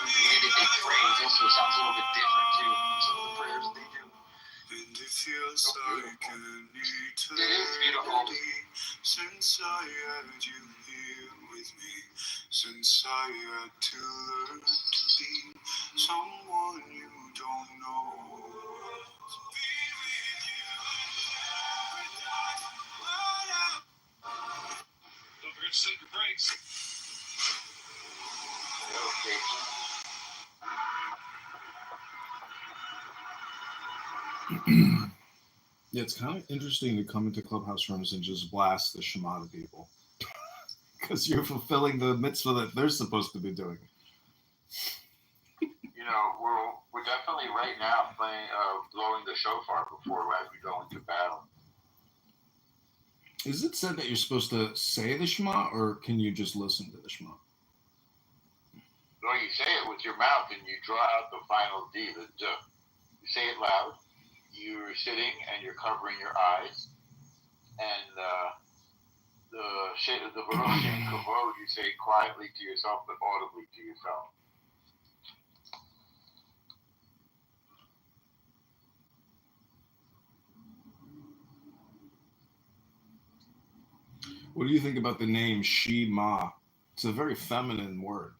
The way that they pray also sounds a little bit different too. Some of the prayers they do. And it feels like an eternity It is beautiful. since I had you here with me, since I had to learn to be someone you don't know. Don't forget to set your brakes. Okay. Yeah, it's kind of interesting to come into clubhouse rooms and just blast the Shema to people. Because you're fulfilling the mitzvah that they're supposed to be doing. You know, we're definitely right now playing, blowing the shofar before as we go into battle. Is it said that you're supposed to say the Shema, or can you just listen to the Shema? No, you say it with your mouth and you draw out the final D, the D. You say it loud. You're sitting and you're covering your eyes, and the Baruch and Kavod you say quietly to yourself but audibly to yourself. What do you think about the name Shema? It's a very feminine word.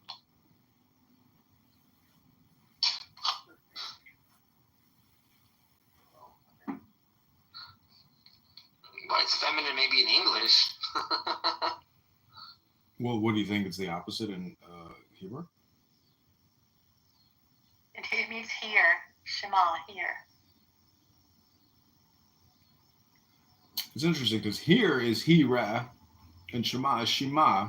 Well, it's feminine maybe in English. Well, what do you think? It's the opposite in Hebrew? It means here, Shema, here. It's interesting because here is Hira and Shema is Shema.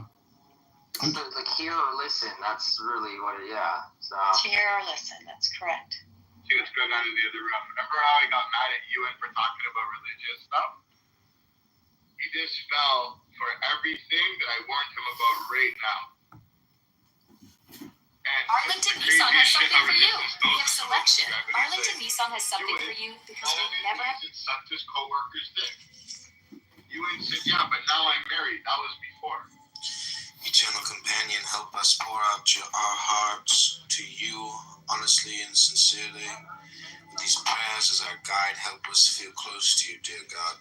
So, like hear or listen, that's really what it, yeah. So. Hear or listen, that's correct. See, let's go down to the other room. Remember how I got mad at you for talking about religious stuff? He just fell for everything that I warned him about right now. And Arlington Nissan has something for you. We have selection. Arlington Nissan has something for you because we never have. Sucked his coworker's dick. You ain't said, yeah, but now I'm married. That was before. Eternal companion, help us pour out our hearts to you honestly and sincerely. With these prayers as our guide, help us feel close to you, dear God.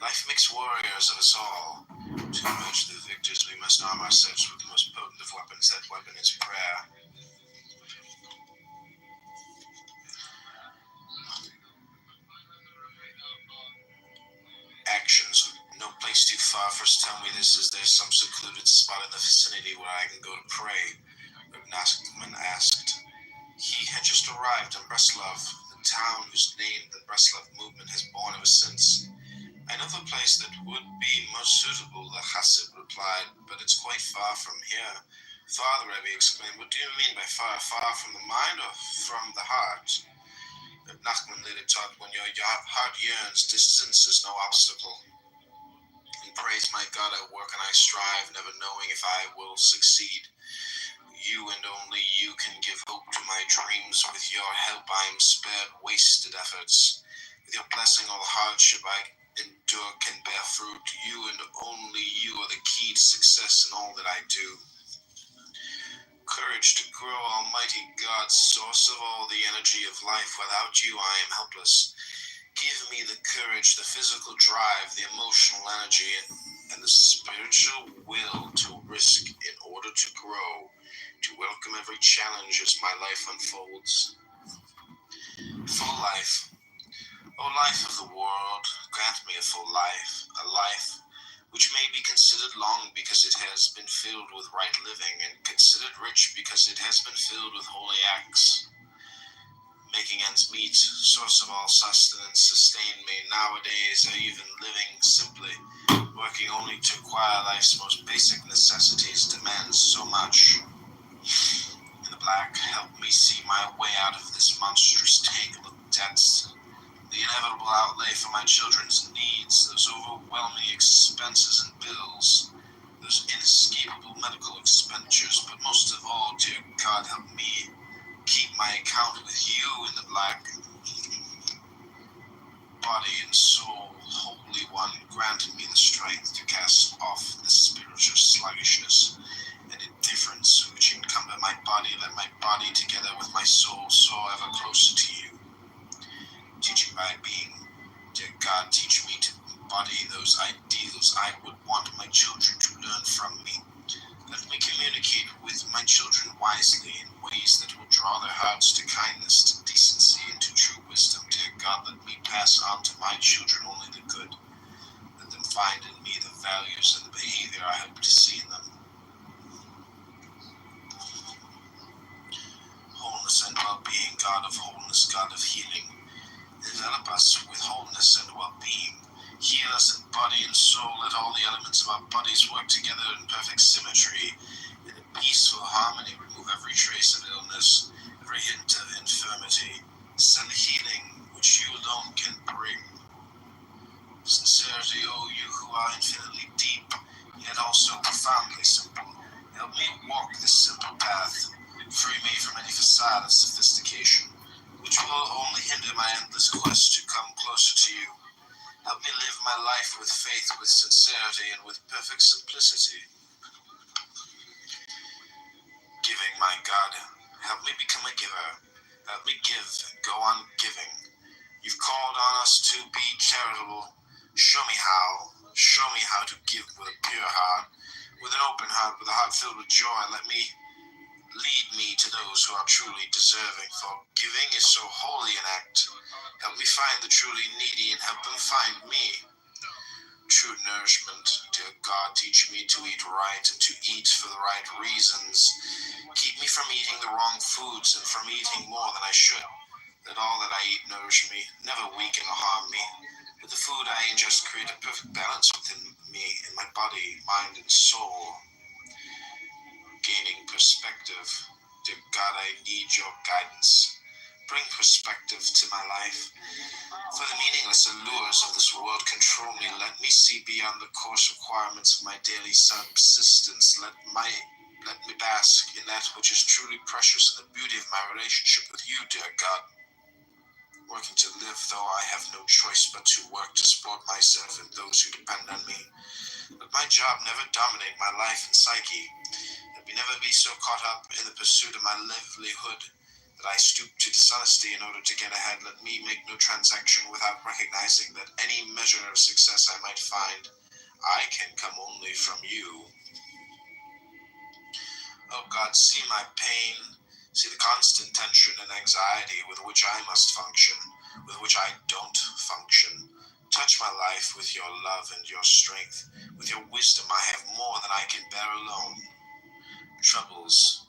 Life makes warriors of us all. To emerge the victors, we must arm ourselves with the most potent of weapons. That weapon is prayer. Actions. No place too far for us. Tell me this. Is there some secluded spot in the vicinity where I can go to pray? Congressman asked. He had just arrived in Breslov, the town whose name the Breslov movement has borne ever since. I know the place that would be most suitable, the Chassid replied, but it's quite far from here. Father, Rebbe exclaimed, what do you mean by far? Far from the mind or from the heart? Nachman later taught, when your heart yearns, distance is no obstacle. And praise my God, I work and I strive, never knowing if I will succeed. You and only you can give hope to my dreams. With your help I am spared wasted efforts. With your blessing all the hardship I endure can bear fruit. You and only you are the key to success in all that I do. Courage to grow, Almighty God, source of all the energy of life. Without you I am helpless. Give me the courage, the physical drive, the emotional energy, and the spiritual will to risk in order to grow, to welcome every challenge as my life unfolds. Full life. O life of the world, grant me a full life, a life which may be considered long because it has been filled with right living, and considered rich because it has been filled with holy acts. Making ends meet, source of all sustenance, sustain me nowadays, or even living simply, working only to acquire life's most basic necessities, demands so much. In the black, help me see my way out of this monstrous tangle of debts, the inevitable outlay for my children's needs, those overwhelming expenses and bills, those inescapable medical expenditures, but most of all, dear God, help me keep my account with you in the black. Body and soul, Holy One, grant me the strength to cast off the spiritual sluggishness and indifference which encumber my body. Let my body, together with my soul, soar ever closer to you. Teaching my being, dear God, teach me to embody those ideals I would want my children to learn from me. Let me communicate with my children wisely in ways that will draw their hearts to kindness, to decency, and to true wisdom. Dear God, let me pass on to my children only the good. Let them find in me the values and the behavior I hope to see in them. Wholeness and well-being, God of wholeness, God of healing. Develop us with wholeness and well-being. Heal us in body and soul. Let all the elements of our bodies work together in perfect symmetry. In a peaceful harmony, remove every trace of illness, every hint of infirmity. Send healing, which you alone can bring. Sincerity, O you who are infinitely deep, yet also profoundly simple. Help me walk this simple path. Free me from any facade of sophistication, which will only hinder my endless quest to come closer to you. Help me live my life with faith, with sincerity, and with perfect simplicity. Giving, my God, help me become a giver. Help me give, go on giving. You've called on us to be charitable. Show me how. Show me how to give with a pure heart, with an open heart, with a heart filled with joy. Let me lead me to those who are truly deserving, for giving is so holy an act. Help me find the truly needy and help them find me. True nourishment, dear God, teach me to eat right and to eat for the right reasons. Keep me from eating the wrong foods and from eating more than I should. Let all that I eat nourish me, never weaken or harm me. Let the food I ingest create a perfect balance within me, in my body, mind, and soul. Gaining perspective. Dear God, I need your guidance. Bring perspective to my life. For the meaningless allures of this world control me. Let me see beyond the coarse requirements of my daily subsistence. Let me bask in that which is truly precious, in the beauty of my relationship with you, dear God. Working to live, though I have no choice but to work to support myself and those who depend on me. Let my job never dominate my life and psyche. Let me never be so caught up in the pursuit of my livelihood that that I stoop to dishonesty in order to get ahead. Let me make no transaction without recognizing that any measure of success I might find, I can come only from you. Oh God, see my pain, see the constant tension and anxiety with which I must function, with which I don't function. Touch my life with your love and your strength. With your wisdom I have more than I can bear alone. Troubles,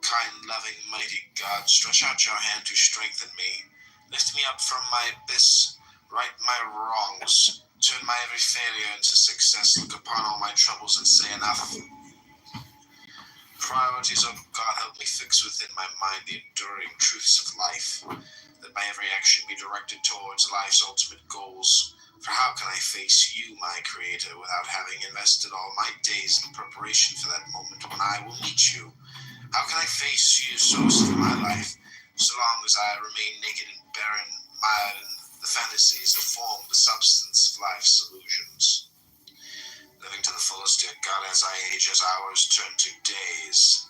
kind, loving, mighty God, stretch out your hand to strengthen me. Lift me up from my abyss, right my wrongs, turn my every failure into success. Look upon all my troubles and say enough. Priorities, oh God, help me fix within my mind the enduring truths of life, that my every action be directed towards life's ultimate goals. For how can I face you, my Creator, without having invested all my days in preparation for that moment when I will meet you? How can I face you, source of my life, so long as I remain naked and barren, mired in the fantasies that form the substance of life's illusions? Living to the fullest, dear God, as I age, as hours turn to days,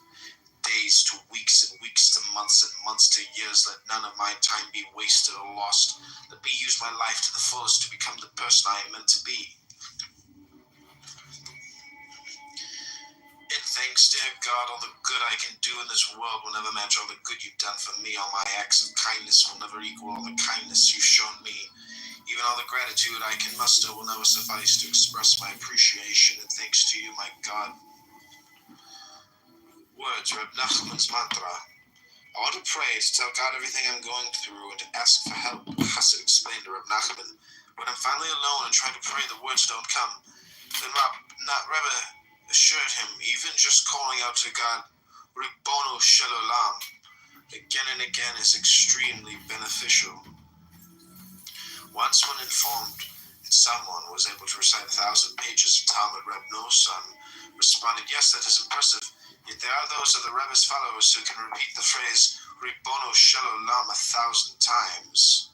days to weeks, and weeks to months, and months to years. Let none of my time be wasted or lost. Let me use my life to the fullest to become the person I am meant to be. And thanks, dear God, all the good I can do in this world will never match all the good you've done for me. All my acts of kindness will never equal all the kindness you've shown me. Even all the gratitude I can muster will never suffice to express my appreciation and thanks to you, my God. Words, Reb Nachman's mantra. I want to pray to tell God everything I'm going through and to ask for help. Chassid explained to Reb Nachman. When I'm finally alone and trying to pray, the words don't come. Then Rebbe assured him, even just calling out to God, Ribono Shel Olam, again and again is extremely beneficial. Once when informed that someone was able to recite 1,000 pages of Talmud, Reb Noson responded, yes, that is impressive, yet there are those of the Rebbe's followers who can repeat the phrase Ribono Shel Olam 1,000 times.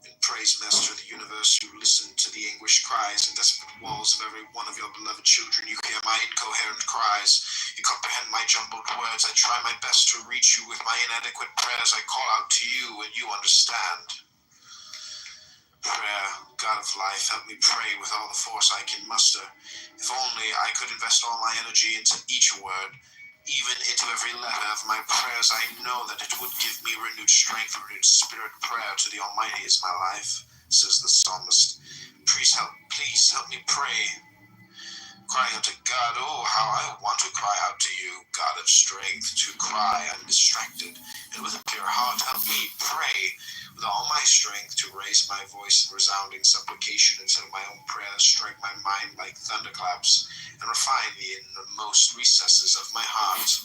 And praise, Master of the universe, you listen to the anguished cries and desperate walls of every one of your beloved children. You hear my incoherent cries. You comprehend my jumbled words. I try my best to reach you with my inadequate prayers. I call out to you and you understand. Prayer, God of life, help me pray with all the force I can muster. If only I could invest all my energy into each word, even into every letter of my prayers. I know that it would give me renewed strength, renewed spirit. Prayer to the Almighty is my life, says the psalmist. Please help me pray. Crying out to God, oh, how I want to cry out to you, God of strength, to cry undistracted, and with a pure heart help me pray with all my strength to raise my voice in resounding supplication until my own prayers strike my mind like thunderclaps and refine me in the most recesses of my heart.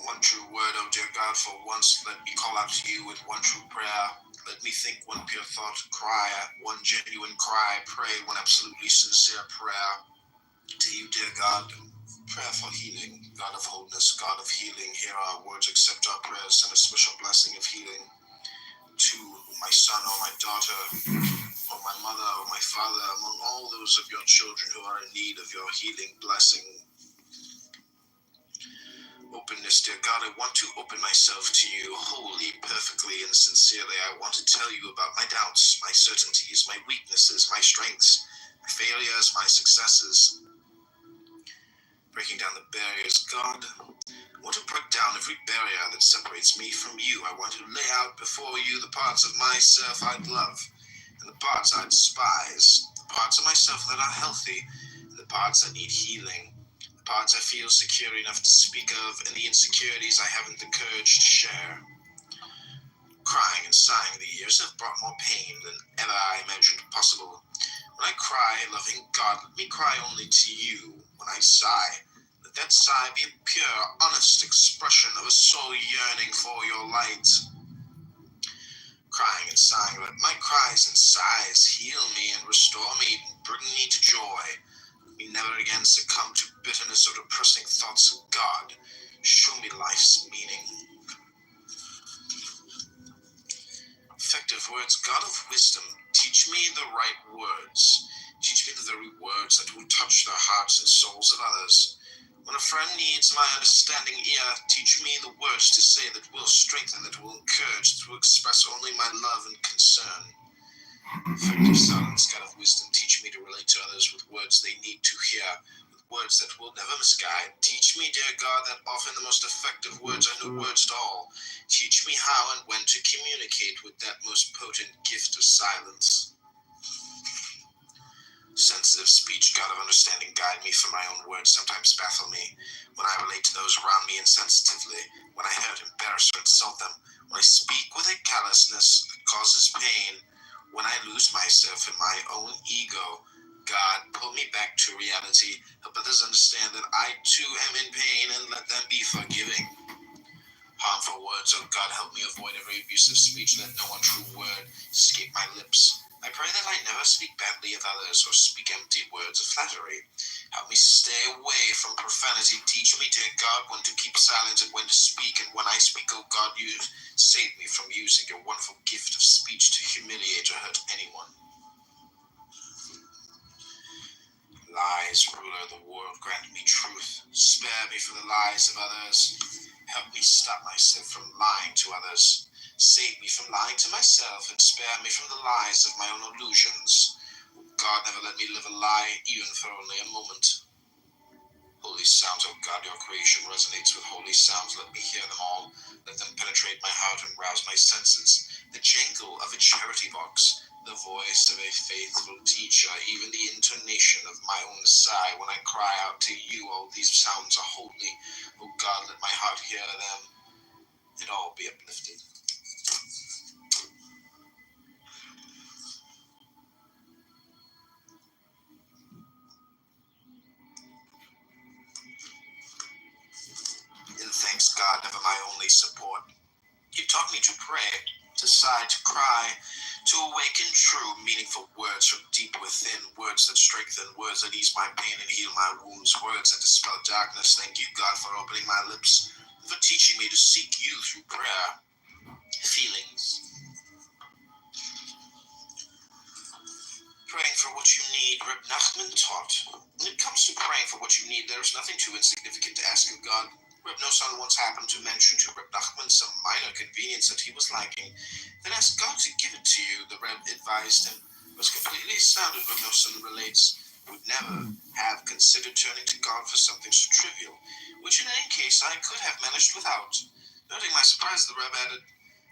One true word, oh dear God, for once let me call out to you with one true prayer. Let me think one pure thought, cry one genuine cry, pray one absolutely sincere prayer. To you, dear God, prayer for healing, God of wholeness, God of healing, hear our words, accept our prayers, send a special blessing of healing to my son or my daughter, or my mother or my father, among all those of your children who are in need of your healing blessing. Openness, dear God, I want to open myself to you wholly, perfectly, and sincerely. I want to tell you about my doubts, my certainties, my weaknesses, my strengths, my failures, my successes. Breaking down the barriers, God, I want to break down every barrier that separates me from you. I want to lay out before you the parts of myself I'd love, and the parts I despise, the parts of myself that are healthy, and the parts that need healing. The parts I feel secure enough to speak of, and the insecurities I haven't the courage to share. Crying and sighing, the years have brought more pain than ever I imagined possible. When I cry, loving God, let me cry only to you. When I sigh, let that sigh be a pure, honest expression of a soul yearning for your light. crying and sighing, let my cries and sighs heal me and restore me and bring me to joy. Let me never again succumb to bitterness or depressing thoughts of God. Show me life's meaning. Effective words, God of wisdom, teach me the right words. Teach me the very words that will touch the hearts and souls of others. When a friend needs my understanding ear, teach me the words to say that will strengthen, that will encourage, that will express only my love and concern. Effective silence, God of wisdom, teach me to relate to others with words they need to hear, with words that will never misguide. Teach me, dear God, that often the most effective words are no words at all. Teach me how and when to communicate with that most potent gift of silence. Sensitive speech, God of understanding, guide me, for my own words sometimes baffle me. When I relate to those around me insensitively, when I hurt, embarrass, or insult them, when I speak with a callousness that causes pain, when I lose myself in my own ego, God, pull me back to reality, help others understand that I too am in pain, and let them be forgiving. Harmful words, oh God, help me avoid every abusive speech, let no untrue word escape my lips. I pray that I never speak badly of others or speak empty words of flattery. Help me stay away from profanity. Teach me, dear God, when to keep silent and when to speak. And when I speak, oh God, you save me from using your wonderful gift of speech to humiliate or hurt anyone. Lies, ruler of the world, grant me truth. Spare me from the lies of others. Help me stop myself from lying to others. Save me from lying to myself and spare me from the lies of my own illusions. God, never let me live a lie, even for only a moment. Holy sounds, oh God, your creation resonates with holy sounds. Let me hear them all. Let them penetrate my heart and rouse my senses. The jangle of a charity box, the voice of a faithful teacher, even the intonation of my own sigh when I cry out to you. All these sounds are holy. Oh God, let my heart hear them and all be uplifted. And thanks God, never my only support. You taught me to pray, to sigh, to cry, to awaken true, meaningful words from deep within, words that strengthen, words that ease my pain and heal my wounds, words that dispel darkness. Thank you, God, for opening my lips, for teaching me to seek you through prayer. Feelings. Praying for what you need, Reb Nachman taught. When it comes to praying for what you need, there is nothing too insignificant to ask of God. Reb Nosson once happened to mention to Reb Nachman some minor convenience that he was lacking. Then ask God to give it to you, the Reb advised him. It was completely sounded, Reb Nosson relates. Would never have considered turning to God for something so trivial, which in any case I could have managed without. Noting my surprise, the Reb added,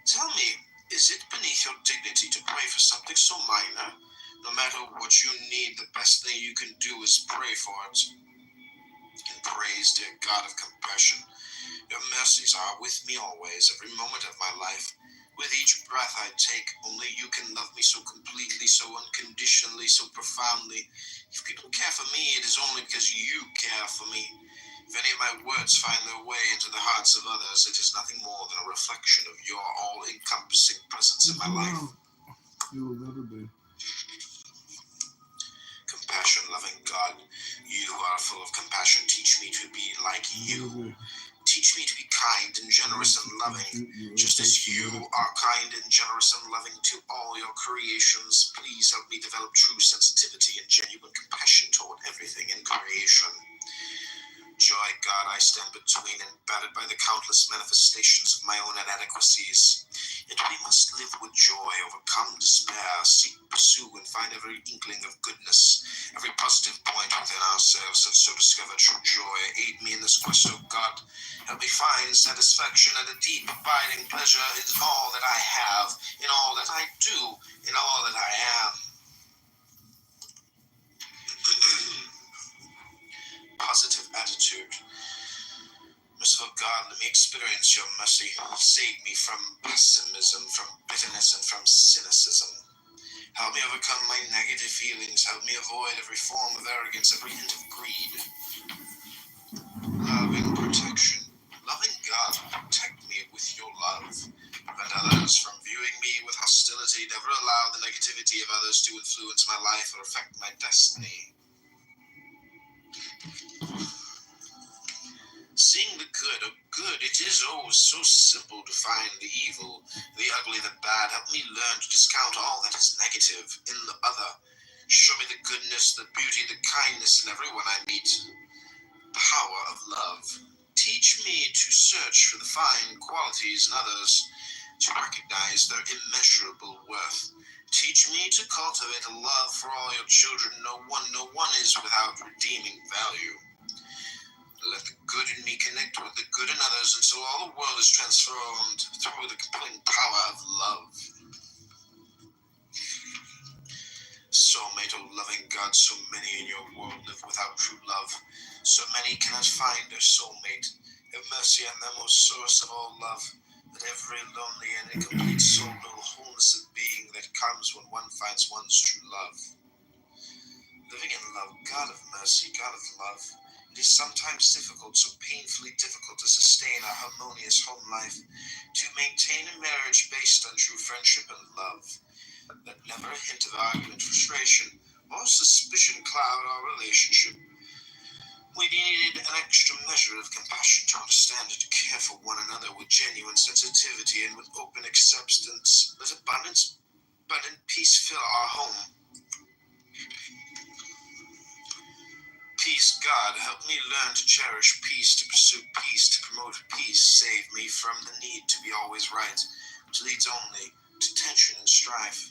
"Tell me, is it beneath your dignity to pray for something so minor? No matter what you need, the best thing you can do is pray for it. And praise, dear God of compassion. Your mercies are with me always, every moment of my life. With each breath I take, only you can love me so completely, so unconditionally, so profoundly. If people care for me, it is only because you care for me. If any of my words find their way into the hearts of others, it is nothing more than a reflection of your all-encompassing presence in my life." You will never be. Compassion, loving God, you who are full of compassion, teach me to be like you. Teach me to be kind and generous and loving, just as you are kind and generous and loving to all your creations. Please help me develop true sensitivity and genuine compassion toward everything in creation. Joy, God, I stand between and battered by the countless manifestations of my own inadequacies. Yet we must live with joy, overcome despair, seek, pursue, and find every inkling of goodness, every positive point within ourselves, and so discover true joy. Aid me in this quest, O God. Help me find satisfaction and a deep, abiding pleasure in all that I have, in all that I do, in all that I am. Positive attitude. Merciful God, let me experience your mercy. Save me from pessimism, from bitterness, and from cynicism. Help me overcome my negative feelings. Help me avoid every form of arrogance, every hint of greed. Loving protection. Loving God, protect me with your love. Prevent others from viewing me with hostility. good. It is always so simple to find the evil, the ugly, the bad. Help me learn to discount all that is negative in the other. Show me the goodness, the beauty, the kindness in everyone I meet. Power of love. Teach me to search for the fine qualities in others, to recognize their immeasurable worth. Teach me to cultivate a love for all your children. No one is without redeeming value. Let the good in me connect with the good in others until all the world is transformed through the compelling power of love. Soulmate, O loving God, so many in your world live without true love. So many cannot find their soulmate. Have mercy on them, O source of all love, that every lonely and incomplete soul know wholeness of being that comes when one finds one's true love. Living in love, God of mercy, God of love, it is sometimes difficult, so painfully difficult to sustain a harmonious home life, to maintain a marriage based on true friendship and love. Let never a hint of argument, frustration, or suspicion cloud our relationship. We needed an extra measure of compassion to understand and to care for one another with genuine sensitivity and with open acceptance. Let abundant peace fill our home. Peace, God, help me learn to cherish peace, to pursue peace, to promote peace. Save me from the need to be always right, which leads only to tension and strife.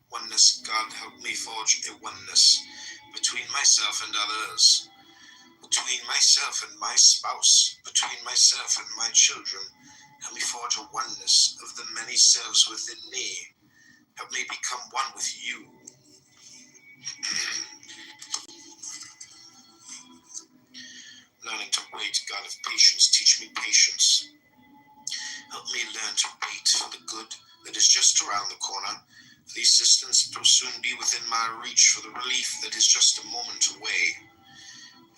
Oneness, God, help me forge a oneness between myself and others, between myself and my spouse, between myself and my children. Help me forge a oneness of the many selves within me. Help me become one with you. Learning to wait, God of patience, teach me patience. Help me learn to wait for the good that is just around the corner, for the assistance that will soon be within my reach, for the relief that is just a moment away.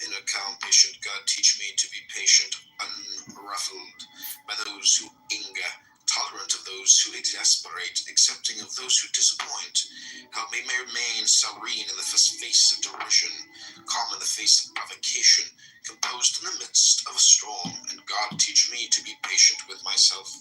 Inner calm, patient God, teach me to be patient, unruffled by those who anger, tolerant of those who exasperate, accepting of those who disappoint. Help me remain serene in the face of derision, calm in the face of provocation, composed in the midst of a storm. And God, teach me to be patient with myself.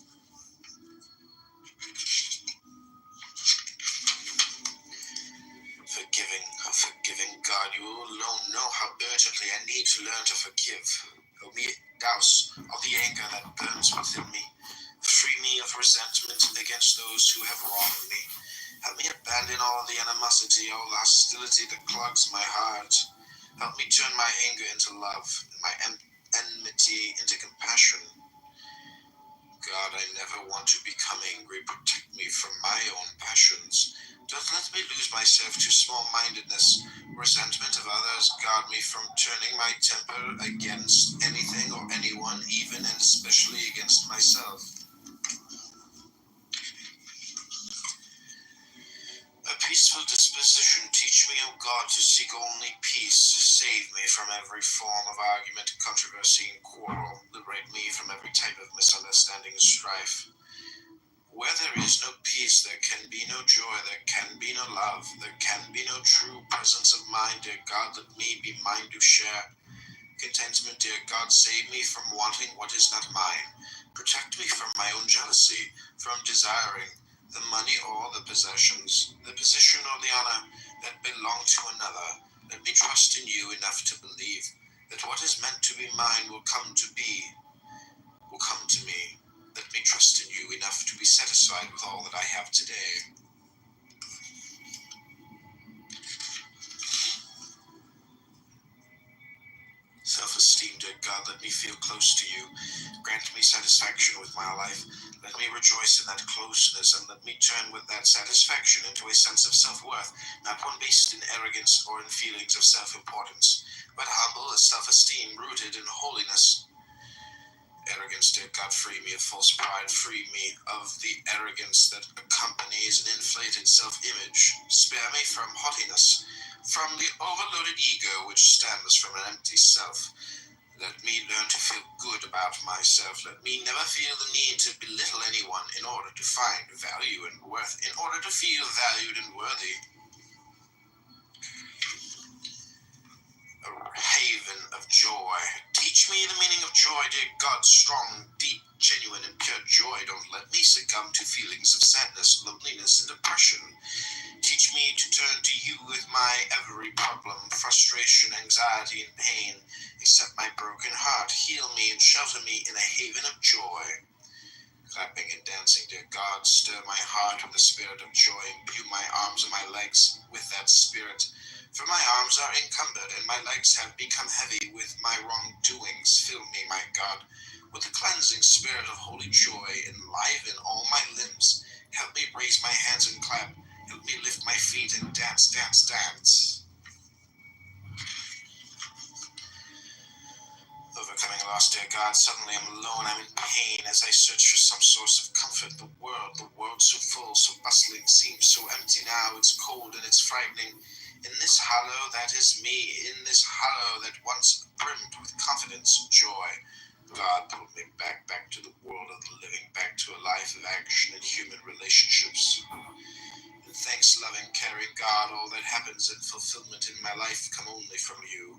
Forgiving God, you alone know how urgently I need to learn to forgive. Help me douse all the anger that burns within me. Free me of resentment against those who have wronged me. Help me abandon all the animosity, all the hostility that clogs my heart. Help me turn my anger into love, and my enmity into compassion. God, I never want to become angry. Protect me from my own passions. Don't let me lose myself to small-mindedness, resentment of others. Guard me from turning my temper against anything or anyone, even and especially against myself. A peaceful disposition, teach me, O God, to seek only peace. Save me from every form of argument, controversy, and quarrel. Liberate me from every type of misunderstanding and strife. Where there is no peace, there can be no joy, there can be no love, there can be no true presence of mind. Dear God, let me be mine to share. Contentment, dear God, save me from wanting what is not mine. Protect me from my own jealousy, from desiring the money or the possessions, the position or the honor that belong to another. Let me trust in you enough to believe that what is meant to be mine will come to me. Let me trust in you enough to be satisfied with all that I have today. Self-esteem, dear God, let me feel close to you. Grant me satisfaction with my life. Let me rejoice in that closeness, and let me turn with that satisfaction into a sense of self-worth, not one based in arrogance or in feelings of self-importance, but humble self-esteem rooted in holiness. Arrogance, dear God, free me of false pride. Free me of the arrogance that accompanies an inflated self-image. Spare me from haughtiness, from the overloaded ego which stems from an empty self. Let me learn to feel good about myself. Let me never feel the need to belittle anyone in order to find value and worth, in order to feel valued and worthy. A haven of joy. Teach me the meaning of Joy, dear God, strong, deep, genuine, and pure joy. Don't let me succumb to feelings of sadness, loneliness, and depression. Teach me to turn to you with my every problem, frustration, anxiety, and pain. Accept my broken heart, heal me, and shelter me in a haven of joy. Clapping and dancing, dear God, stir my heart with the spirit of joy. Imbue my arms and my legs with that spirit. For my arms are encumbered, and my legs have become heavy with my wrongdoings. Fill me, my God, with the cleansing spirit of holy joy. Enliven all my limbs. Help me raise my hands and clap. Help me lift my feet and dance, dance, dance. Overcoming loss, dear God, suddenly I'm alone, I'm in pain as I search for some source of comfort. The world so full, so bustling, seems so empty now. It's cold and it's frightening. In this hollow that is me, in this hollow that once brimmed with confidence and joy. God pulled me back to the world of the living, back to a life of action and human relationships. And thanks, loving, caring God, all that happens and fulfillment in my life come only from you.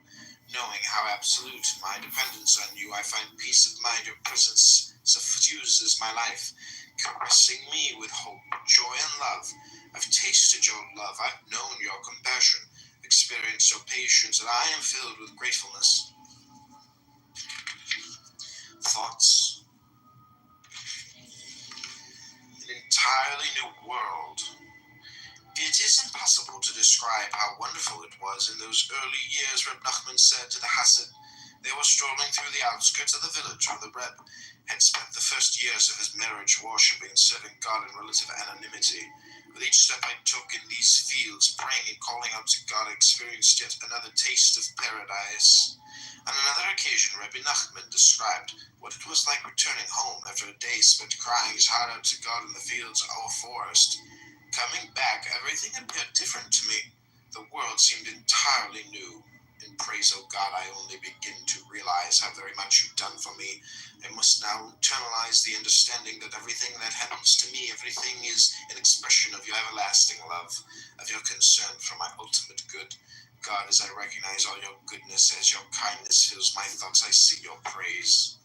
Knowing how absolute my dependence on you, I find peace of mind. Your presence suffuses my life, caressing me with hope, joy, and love. I've tasted your love, I've known your compassion, experienced your patience, and I am filled with gratefulness. Thoughts. An entirely new world. It is impossible to describe how wonderful it was in those early years, Reb Nachman said to the Hasid. They were strolling through the outskirts of the village where the Reb had spent the first years of his marriage worshipping and serving God in relative anonymity. With each step I took in these fields, praying and calling out to God, I experienced yet another taste of paradise. On another occasion, Rabbi Nachman described what it was like returning home after a day spent crying his heart out to God in the fields or forest. Coming back, everything appeared different to me. The world seemed entirely new. In praise, O God, I only begin to realize how very much you've done for me. I must now internalize the understanding that everything that happens to me, everything is an expression of your everlasting love, of your concern for my ultimate good. God, as I recognize all your goodness, as your kindness fills my thoughts, I sing your praise.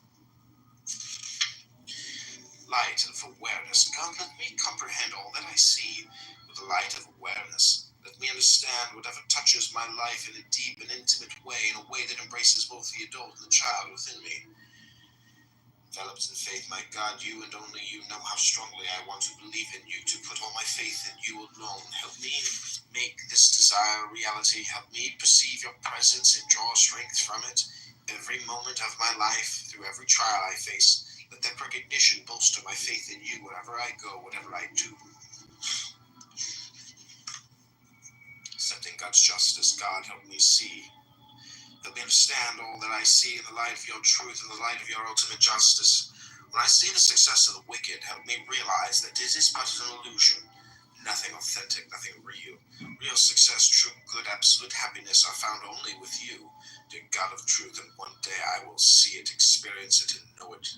Light of awareness. God, let me comprehend all that I see with the light of awareness. Let me understand whatever touches my life in a deep and intimate way, in a way that embraces both the adult and the child within me. Enveloped in faith, my God, you and only you know how strongly I want to believe in you, to put all my faith in you alone. Help me make this desire a reality. Help me perceive your presence and draw strength from it. Every moment of my life, through every trial I face, let that recognition bolster my faith in you wherever I go, whatever I do. Accepting God's justice, God, help me see. Help me understand all that I see in the light of your truth, in the light of your ultimate justice. When I see the success of the wicked, help me realize that it is but an illusion. Nothing authentic, nothing real. Real success, true good, absolute happiness are found only with you, dear God of truth, and one day I will see it, experience it, and know it.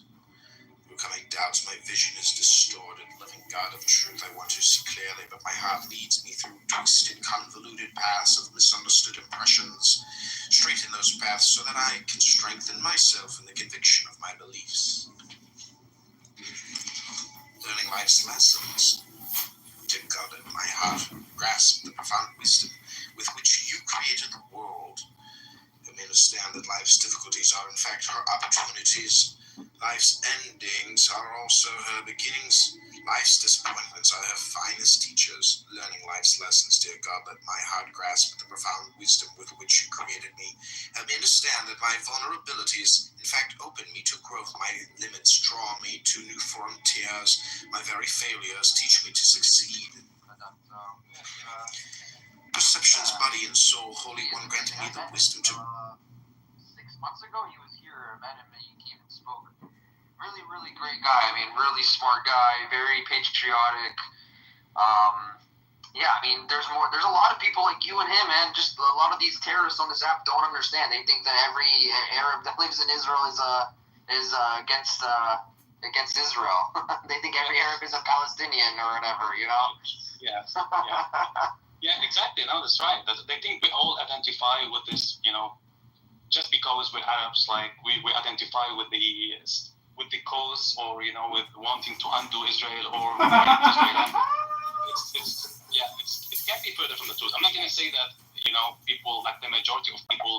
Overcoming doubts, my vision is distorted. Living God of truth, I want to see clearly, but my heart leads me through twisted, convoluted paths of misunderstood impressions. Straighten those paths so that I can strengthen myself in the conviction of my beliefs. Learning life's lessons. Dear God, in my heart, grasp the profound wisdom with which you created the world. Let me understand that life's difficulties are in fact her opportunities. Life's endings are also her beginnings. Life's disappointments are her finest teachers. Learning life's lessons, dear God, let my heart grasp the profound wisdom with which you created me. Help me understand that my vulnerabilities, in fact, open me to growth. My limits draw me to new frontiers. My very failures teach me to succeed. Perceptions, body, and soul, Holy One, grant me the wisdom to... 6 months ago, he was here, met him, and he came and spoke. Really, really great guy. I mean, really smart guy, very patriotic. Yeah, I mean, there's a lot of people like you and him, man. Just a lot of these terrorists on this app don't understand. They think that every Arab that lives in Israel is against Israel. They think every Arab is a Palestinian or whatever, you know? Yeah. Yeah, exactly. No, that's right. They think we all identify with this, just because we're Arabs, like we identify with the cause, or with wanting to undo Israel or Israel. It can't be further from the truth. I'm not gonna say that people, like the majority of people,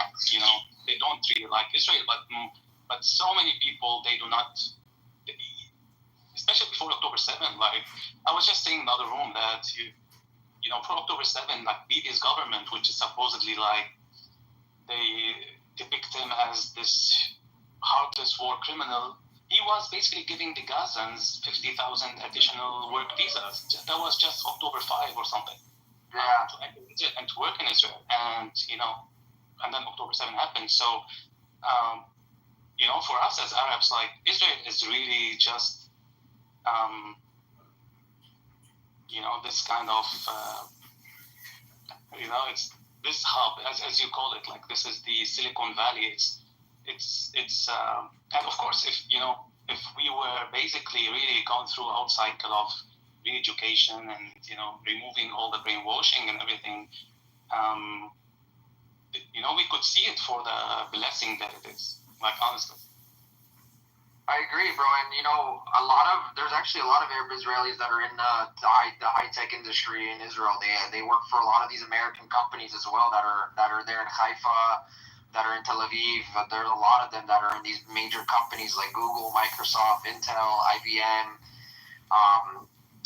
they don't really like Israel, but so many people, they do not. Especially before October 7, like I was just saying in the other room that for October 7, like Bibi's government, which is supposedly like they depict him as this heartless war criminal, he was basically giving the Gazans 50,000 additional work visas. That was just October 5 or something. Yeah. To enter Israel and to work in Israel, and and then October 7 happened. So, for us as Arabs, like Israel is really just this kind of, it's this hub, as you call it, like this is the Silicon Valley. It's and of course, if we were basically really going through a whole cycle of re-education and, removing all the brainwashing and everything, we could see it for the blessing that it is, like, honestly. I agree, bro. And there's actually a lot of Arab Israelis that are in the high tech industry in Israel. They work for a lot of these American companies as well that are there in Haifa, that are in Tel Aviv. There's a lot of them that are in these major companies like Google, Microsoft, Intel, IBM.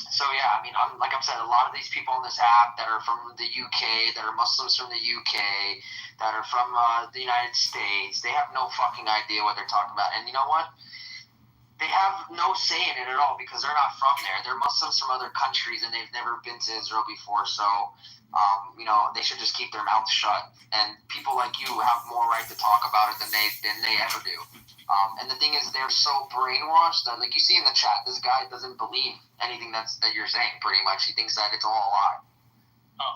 So yeah, I mean, like I said, a lot of these people on this app that are from the UK, that are Muslims from the UK, that are from the United States, they have no fucking idea what they're talking about. And you know what? They have no say in it at all because they're not from there. They're Muslims from other countries and they've never been to Israel before. So, they should just keep their mouths shut. And people like you have more right to talk about it than they ever do. And the thing is, they're so brainwashed that, like you see in the chat, this guy doesn't believe anything that you're saying. Pretty much, he thinks that it's all a lie.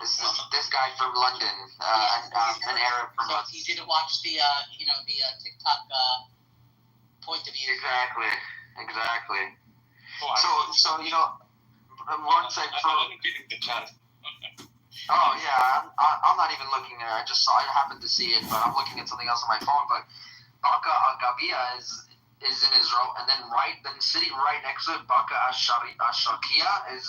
This guy from London, an Arab from. So he didn't watch the TikTok point of view. Exactly. Oh, So once I reading the chat. Oh yeah, I'm not even looking at it. I happened to see it, but I'm looking at something else on my phone. But Baka al-Gabia is in Israel, and then the city right next to it, Baka al-Shakia, is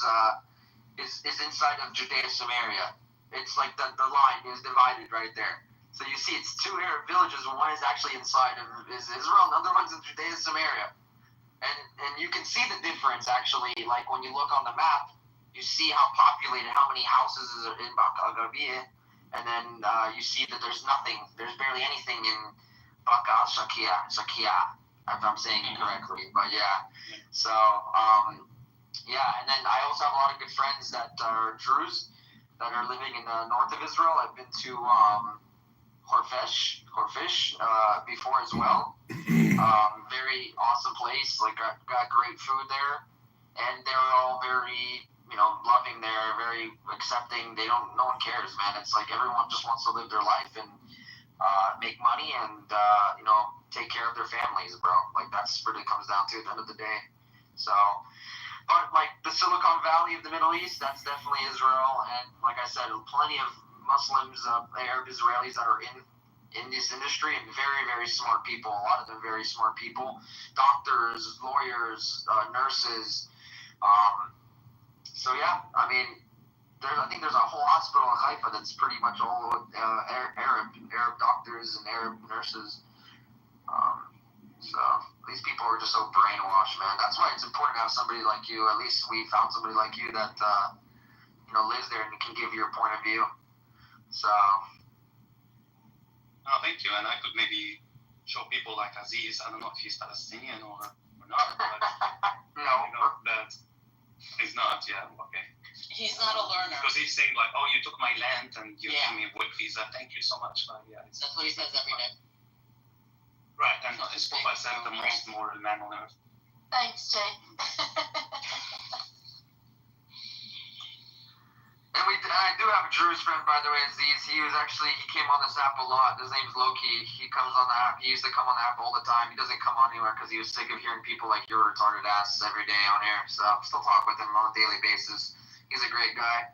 inside of Judea Samaria. It's like the line is divided right there. So you see, it's two Arab villages. One is actually inside of Israel, and the other one's in Judea Samaria. And you can see the difference actually. Like when you look on the map, you see how populated, how many houses are in Baka al-Gabia, and then you see that there's nothing. There's barely anything in Baka al-Shakia, if I'm saying it correctly. But yeah, so and then I also have a lot of good friends that are Druze that are living in the north of Israel. I've been to Horfish before as well. Very awesome place. Like got great food there, and they're all very loving. They're very accepting. No one cares, man. It's like everyone just wants to live their life and make money and take care of their families, bro. Like that's what it comes down to at the end of the day. So, but like the Silicon Valley of the Middle East, that's definitely Israel. And like I said, plenty of Muslims, Arab Israelis that are in this industry, and very, very smart people. A lot of them very smart people. Doctors, lawyers, nurses. So yeah, I mean, I think there's a whole hospital in Haifa that's pretty much all Arab doctors and Arab nurses. So these people are just so brainwashed, man. That's why it's important to have somebody like you. At least we found somebody like you that lives there and can give your point of view. So. Oh, thank you. And I could maybe show people like Aziz. I don't know if he's Palestinian or not, but no, that he's not. Yeah, okay. He's not a learner. Because he's saying like, "Oh, you took my land and you gave me a work visa. Thank you so much." But yeah, that's what he says every day. Right, and his profile said the most moral man on earth. Thanks, Jay. And I do have a Druze friend, by the way, Aziz. He came on this app a lot. His name's Loki. He comes on the app. He used to come on the app all the time. He doesn't come on anywhere because he was sick of hearing people like your retarded ass every day on air. So I still talk with him on a daily basis. He's a great guy.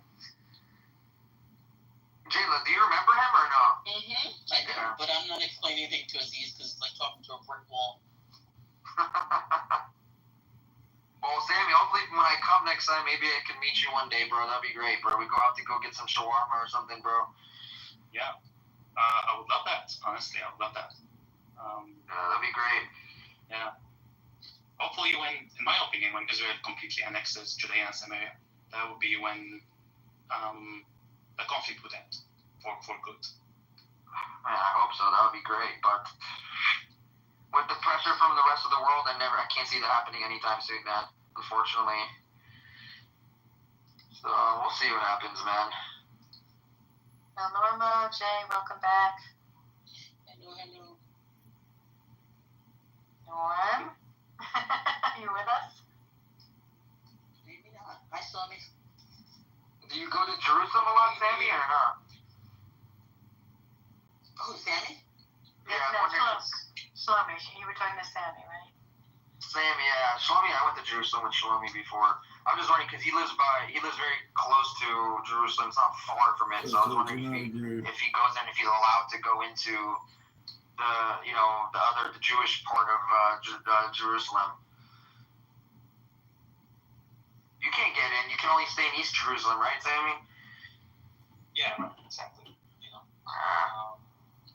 Jayla, do you remember him or no? I do, but I'm not explaining anything to Aziz because it's like talking to a brick wall. Well, Sammy, hopefully when I come next time, maybe I can meet you one day, bro. That'd be great, bro. We go out to go get some shawarma or something, bro. Yeah. I would love that. Honestly, I would love that. That'd be great. Yeah. Hopefully, in my opinion, when Israel completely annexes Judea and Samaria, that would be when the conflict would end for good. Man, I hope so. That would be great. But with the pressure from the rest of the world, I can't see that happening anytime soon, man. Unfortunately. So we'll see what happens, man. Now, Norma, Jay, welcome back. Hello. Norm, you with us? Maybe not. Hi, Sammy. Do you go to Jerusalem a lot, Sammy, or not? Oh, Sammy? Yeah, No, Shlomi. You were talking to Sammy, right? Sammy, yeah. Shlomi, I went to Jerusalem with Shlomi before. I'm just wondering because he lives very close to Jerusalem. It's not far from it, so I was wondering if he goes in, if he's allowed to go into the Jewish part of Jerusalem. You can't get in. You can only stay in East Jerusalem, right, Sammy? Yeah, right, exactly.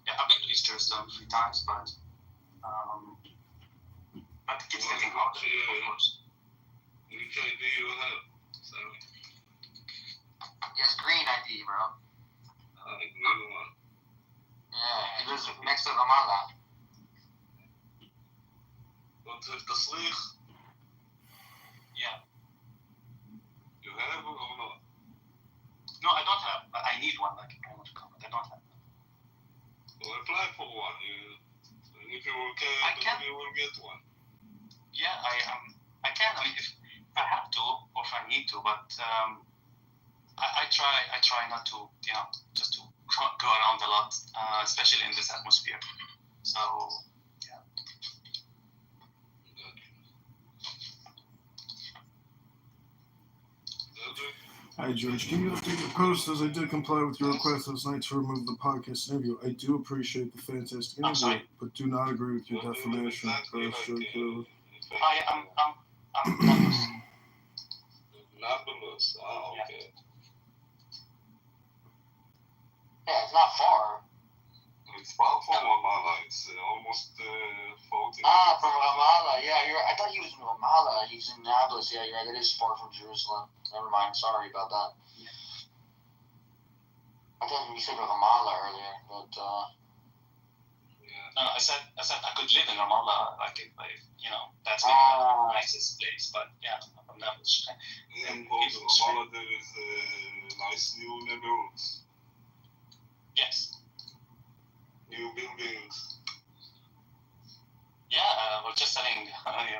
I've been to East Jerusalem 3 times, but it keeps getting harder, of course. Yes, green ID, bro. Yeah, he lives next to Ramallah. Yeah. You have or not? No, I don't have, but I need one. Like, I want to come, but I don't have one. Well, apply for one. If you can, you will get one. Yeah, I can. I mean, if I have to, or if I need to, but I try not to, just to go around a lot, especially in this atmosphere. So, yeah. Hi, George. Can you update your post as I did comply with your request last night to remove the podcast interview? I do appreciate the fantastic interview, but do not agree with your defamation. I'm Nablus. Okay. Yeah, it's not far. It's far from Ramallah. It's almost 40 from Ramallah. Yeah, I thought he was in Ramallah. He's in Nablus. Yeah, you're right. It is far from Jerusalem. Never mind. Sorry about that. Yeah. I thought you said Ramallah earlier, but No, I said I could live in Ramallah, that's maybe not the nicest place, but yeah, from Nablus. In Ramallah, there is nice new neighborhoods. Yes. New buildings. Yeah, we're just telling Harry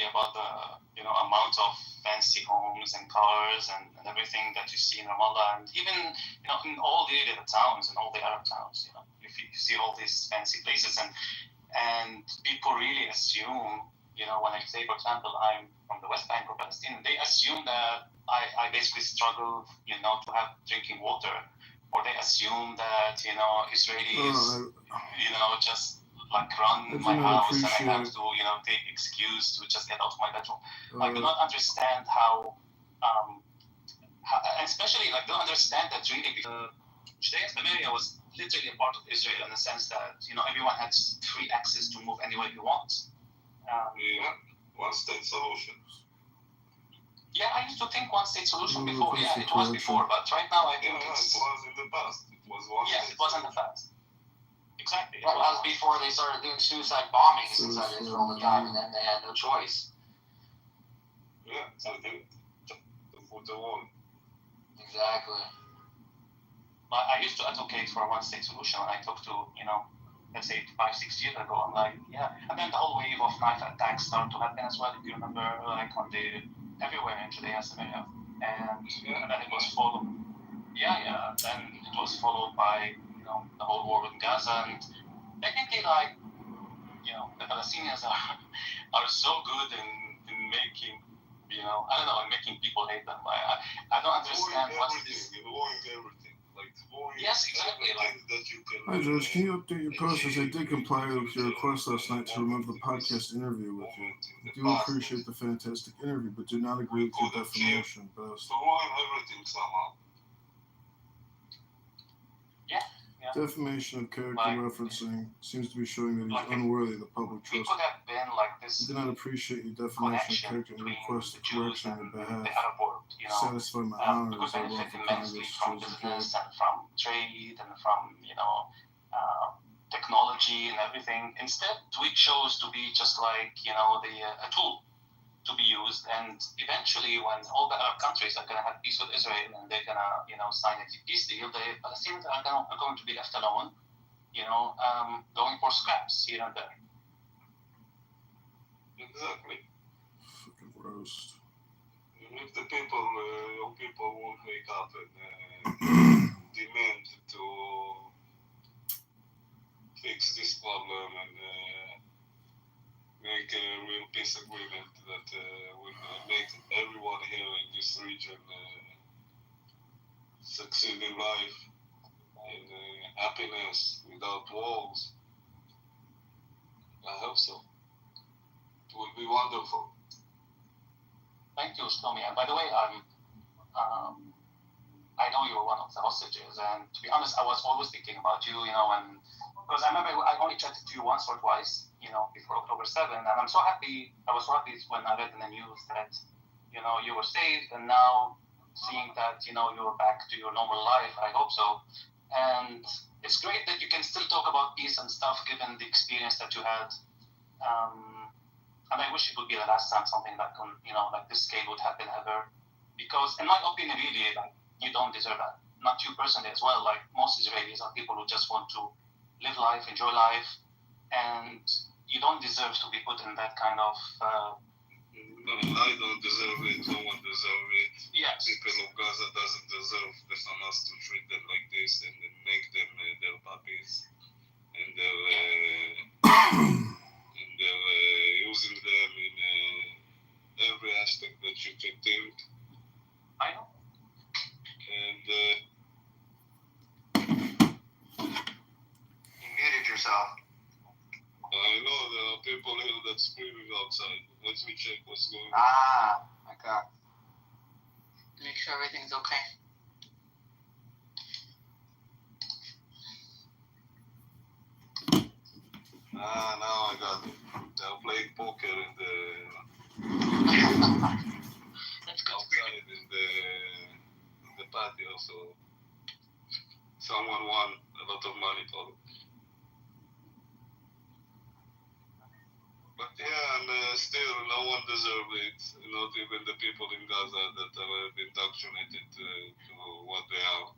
about the amount of fancy homes and cars and everything that you see in Ramallah, and even in all the towns and all the Arab towns, you see all these fancy places, and people really assume, when I say, for example, I'm from the West Bank of Palestine, they assume that I basically struggle, to have drinking water, or they assume that Israelis, just like run my house and I have to, take excuse to just get out of my bedroom. I do not understand how and especially don't understand that really Judea and Samaria was literally a part of Israel in the sense that everyone had free access to move anywhere you want. One-state solution. Yeah, I used to think one-state solution before. Yeah, it was before, but right now I think it was in the past. It was one. Yeah, it was in the past. Exactly. That was before they started doing suicide bombings inside Israel all the time, and then they had no choice. Yeah, something to put the wall. Exactly. But I used to advocate for a one-state solution when I talked to, let's say 5-6 years ago. I'm like, yeah. And then the whole wave of knife attacks started to happen as well. If you remember, everywhere in Judea and Samaria. And then it was followed. Yeah. Then it was followed by, the whole war with Gaza. And technically, the Palestinians are so good in making, I don't know, and making people hate them. I don't understand what's this. Avoid everything. Yes, exactly. That you can, Hi, George. Can you update your post as I did comply with your request last night to remove the podcast interview with you? I do appreciate the fantastic interview, but do not agree with your defamation post. avoid everything somehow. Defamation of character referencing seems to be showing that he's unworthy of the public trust. Could have been like this. I do not appreciate your defamation of character and request correction on your behalf. Satisfy my honor as I run for Congress. From business and from trade and from technology and everything. Instead, we chose to be just like a tool to be used. And eventually, when all the Arab countries are going to have peace with Israel and they're going to sign a peace deal, the Palestinians are going to be left alone, going for scraps here and there. Exactly. Fucking roast. If the young people won't wake up and demand to fix this problem and make a real peace agreement that will make everyone here in this region succeed in life and happiness without wars. I hope so. It will be wonderful. Thank you, Shlomi. And by the way, I know you were one of the hostages, and to be honest, I was always thinking about you, and because I remember I only chatted to you once or twice, before October 7th, and I was so happy when I read in the news that, you were safe, and now seeing that, you're back to your normal life, I hope so. And it's great that you can still talk about peace and stuff, given the experience that you had. And I wish it would be the last time something like this scale would happen ever. Because in my opinion, really, you don't deserve that. Not you personally as well. Like most Israelis are people who just want to live life, enjoy life, and you don't deserve to be put in that kind of. No, I don't deserve it. No one deserves it. Yes. People of Gaza doesn't deserve the Hamas to treat them like this and then make them their puppies and they're using them in every aspect that you can think. I know. And You muted yourself. I know there are people here that's screaming outside. Let me check what's going on. Okay. Make sure everything's okay. Now I got it. They're playing poker in the outside in the patio, so someone won a lot of money probably. But yeah, and still no one deserves it, not even the people in Gaza that have been indoctrinated to what they are.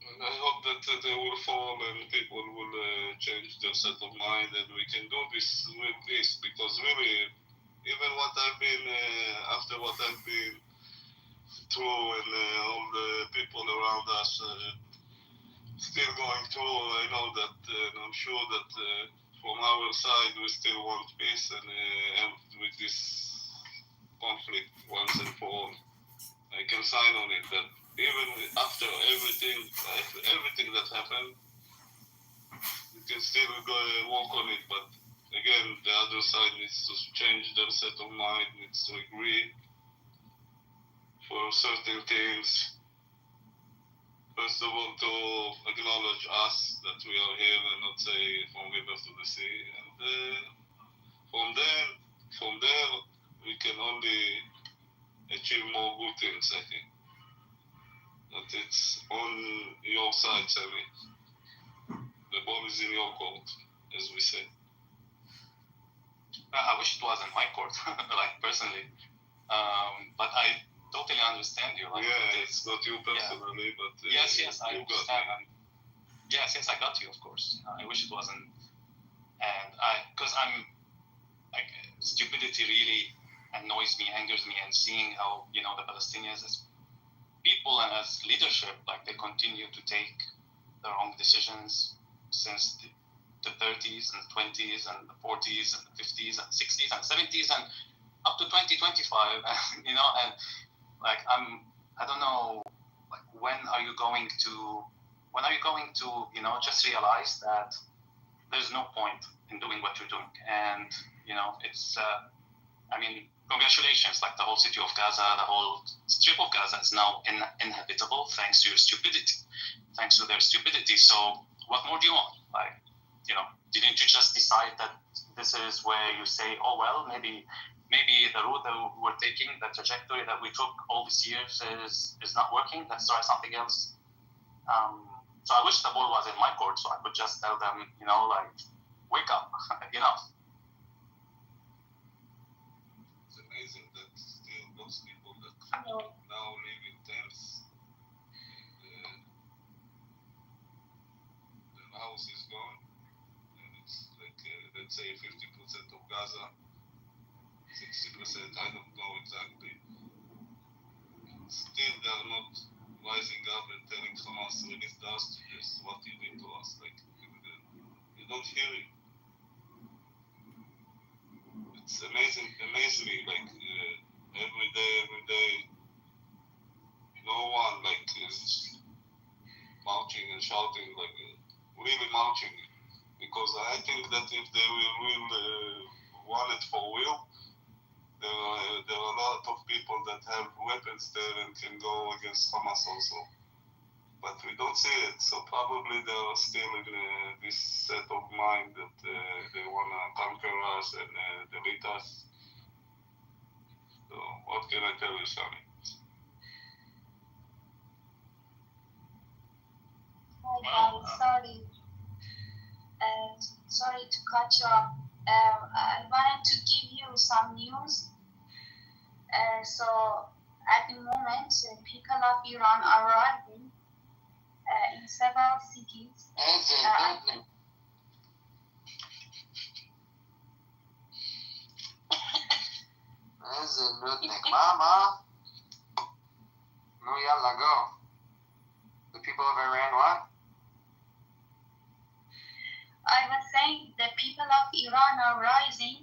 And I hope that they will fall and people will change their set of mind and we can do this with peace, because really, even what I've been, after what I've been through and all the people around us still going through, I know that, and I'm sure that from our side we still want peace and end with this conflict once and for all. I can sign on it that even after everything that happened, we can still go work on it, but again, the other side needs to change their set of mind, needs to agree for certain things. First of all, to acknowledge us that we are here and not say from river to the sea. And from there, we can only achieve more good things, I think. But it's on your side, Sammy. The ball is in your court, as we say. I wish it was in my court, like personally. But I totally understand you. Like, it's not you personally, but yes, I understand. Yes, I got you, of course. I wish it wasn't, and because I'm like, stupidity really annoys me, angers me, and seeing how the Palestinians as people and as leadership, like they continue to take the wrong decisions since the 30s and the 20s and the 40s and the 50s and the 60s and the 70s, and up to 2025, you know, and like I don't know, like when are you going to, you know, just realize that there's no point in doing what you're doing, and you know, it's, I mean, congratulations, like the whole city of Gaza, the whole strip of Gaza is now inhabitable thanks to your stupidity, thanks to their stupidity. So what more do you want? Like, you know, didn't you just decide that this is where you say, oh well, maybe the route that we're taking, the trajectory that we took all these years is not working, let's try something else. So I wish the ball was in my court so I could just tell them, you know, like, wake up, you know. It's amazing that still those people that now live in tents, the house is gone, and it's like, let's say 50% of Gaza, 60%, I don't know exactly. Still, they are not rising up and telling Hamas, release the hostages, what you did to us. Like, you don't hear it. It's amazing me, like, every day, no one, like, is marching and shouting, like, really marching. Because I think that if they will want it for real, there are a lot of people that have weapons there and can go against Hamas also. But we don't see it, so probably they are still in this set of mind that they want to conquer us and delete us. So what can I tell you, Sami? Hi guys, sorry to cut you off. I wanted to give you some news. So at the moment, people of Iran are arriving in several cities. Mama, no, yalla, go. The people of Iran, what? I was saying the people of Iran are rising.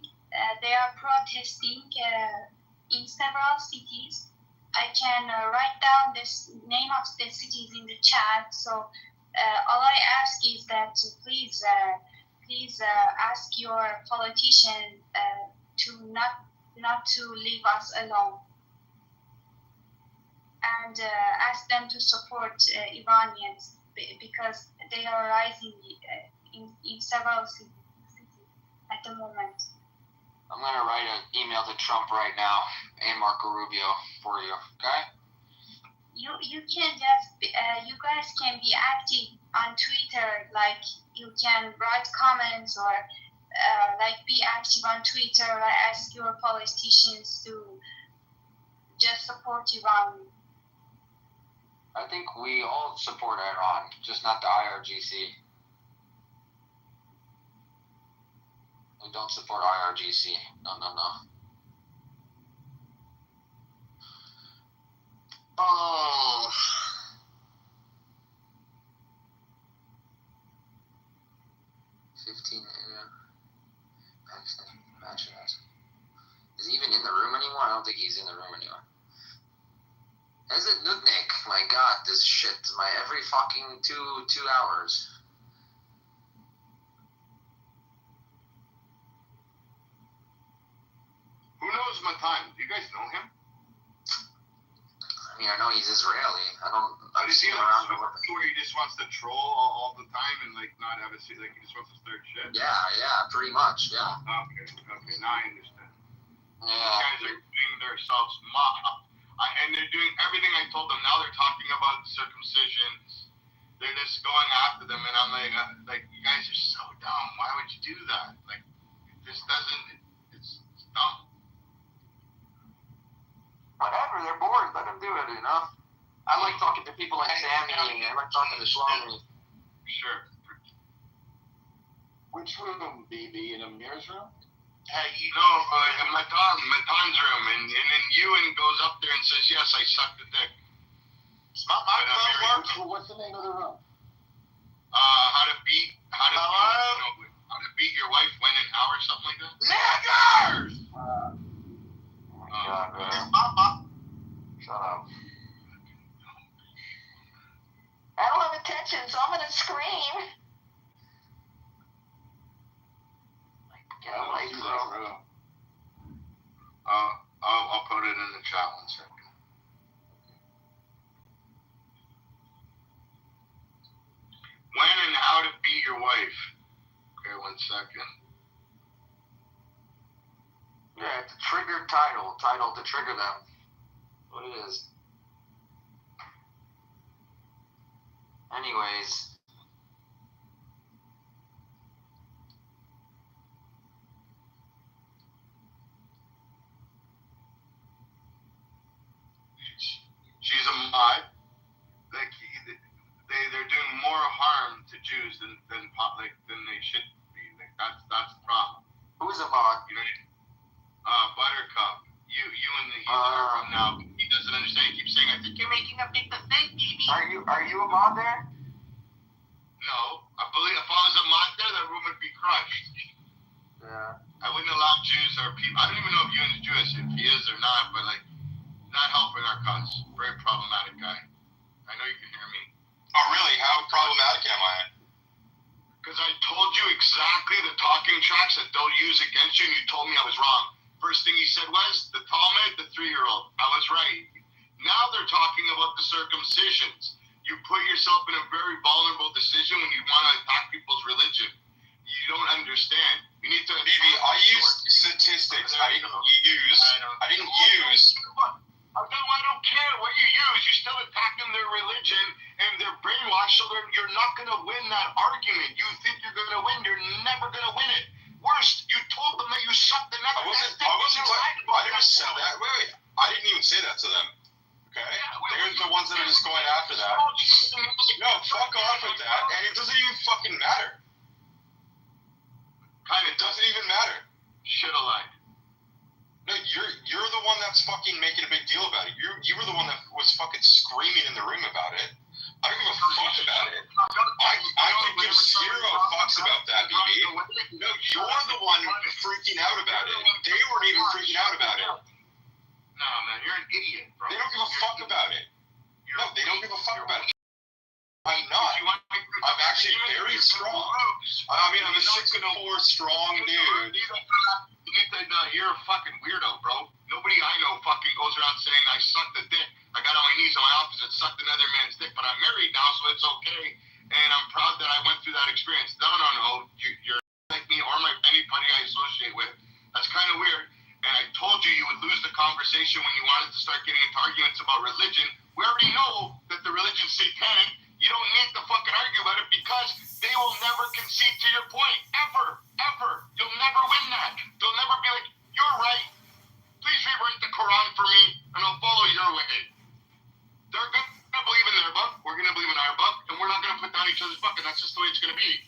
They are protesting in several cities. I can write down the name of the cities in the chat. So all I ask is that please ask your politician to not to leave us alone, and ask them to support Iranians because they are rising in several cities at the moment. I'm going to write an email to Trump right now and Marco Rubio for you, okay? You can just you guys can be active on Twitter, like you can write comments or like be active on Twitter. I ask your politicians to just support Iran. I think we all support Iran, just not the IRGC. We don't support IRGC. No. Oh. Is he even in the room anymore? I don't think he's in the room anymore. Is it Nutnik? My God, this shit. My every fucking two hours. Who knows Matan? Do you guys know him? I mean, I know he's Israeli. I've Is he seen him like around the super world. where he just wants to troll all the time and like not have a seat, like he just wants to start shit? Yeah, pretty much, yeah. Okay, now I understand. Yeah. These guys are doing themselves mock, and they're doing everything I told them. Now they're talking about circumcision. They're just going after them, and I'm like, you guys are so dumb. Why would you do that? Like, this doesn't. It's dumb. Whatever, they're bored. Let them do it, you know? I like talking to people like Sammy. I like talking to Shlomi. Sure. Which room, BB? In Amir's room? In Matan's room, and then Ewan goes up there and says, yes, I sucked the dick. It's not my room. What's the name of the room? How to beat your wife when an hour or something like that. Niggers! Shut up. I don't have attention, so I'm gonna scream. Get away, bro. I'll put it in the chat 1 second. When and how to beat your wife. Okay, 1 second. Yeah, it's a triggered title. Title to trigger them. What it is. Anyways. She's a mod. Like they're doing more harm to Jews than they should be. Like that's the problem. Who's a mod? You know, Buttercup. You and the user now. He doesn't understand. He keeps saying, "I think you're making a big mistake, baby." Are you a mod there? No, I believe if I was a mod there, that room would be crushed. Yeah. I wouldn't allow Jews or people. I don't even know if Ewan's Jewish, if he is or not, but like, not helping our cause. Very problematic guy. I know you can hear me. Oh, really? How problematic am I? Because I told you exactly the talking tracks that they'll use against you, and you told me I was wrong. First thing he said was, the Talmud, the 3-year-old. I was right. Now they're talking about the circumcisions. You put yourself in a very vulnerable decision when you want to attack people's religion. You don't understand. You need to... BB, I used statistics. I didn't use... I don't care what you use. You're still attacking their religion and they're brainwashed, so you're not going to win that argument. You think you're going to win. You're never going to win it. Worst, you told them that you sucked the neck. I never said that. Wait. I didn't even say that to them. Okay? They're the ones that are just going after that. No, fuck off with that. And it doesn't even fucking matter. It doesn't even matter. Shit alike. No, you're the one that's fucking making a big deal about it. You were the one that was fucking screaming in the room about it. I don't give a fuck about it. I could give 0 fucks about that, BB. No, you're the one freaking out about it. They weren't even freaking out about it. No, man, you're an idiot, bro. They don't give a fuck about it. No, they don't give a fuck about it. I'm not. I'm actually very strong. I mean, I'm a 6'4" strong dude. You're a fucking weirdo, bro. Nobody I know fucking goes around saying I sucked a dick. I got on my knees on my opposite, sucked another man's dick, but I'm married now, so it's okay. And I'm proud that I went through that experience. No. You're like me or anybody I associate with. That's kind of weird. And I told you would lose the conversation when you wanted to start getting into arguments about religion. We already know that the religion's satanic. You don't need to fucking argue about it because they will never concede to your point. Ever. You'll never win that. They'll never be like, you're right. Please rewrite the Quran for me and I'll follow your way. They're going to believe in their book. We're going to believe in our book. And we're not going to put down each other's book. And that's just the way it's going to be.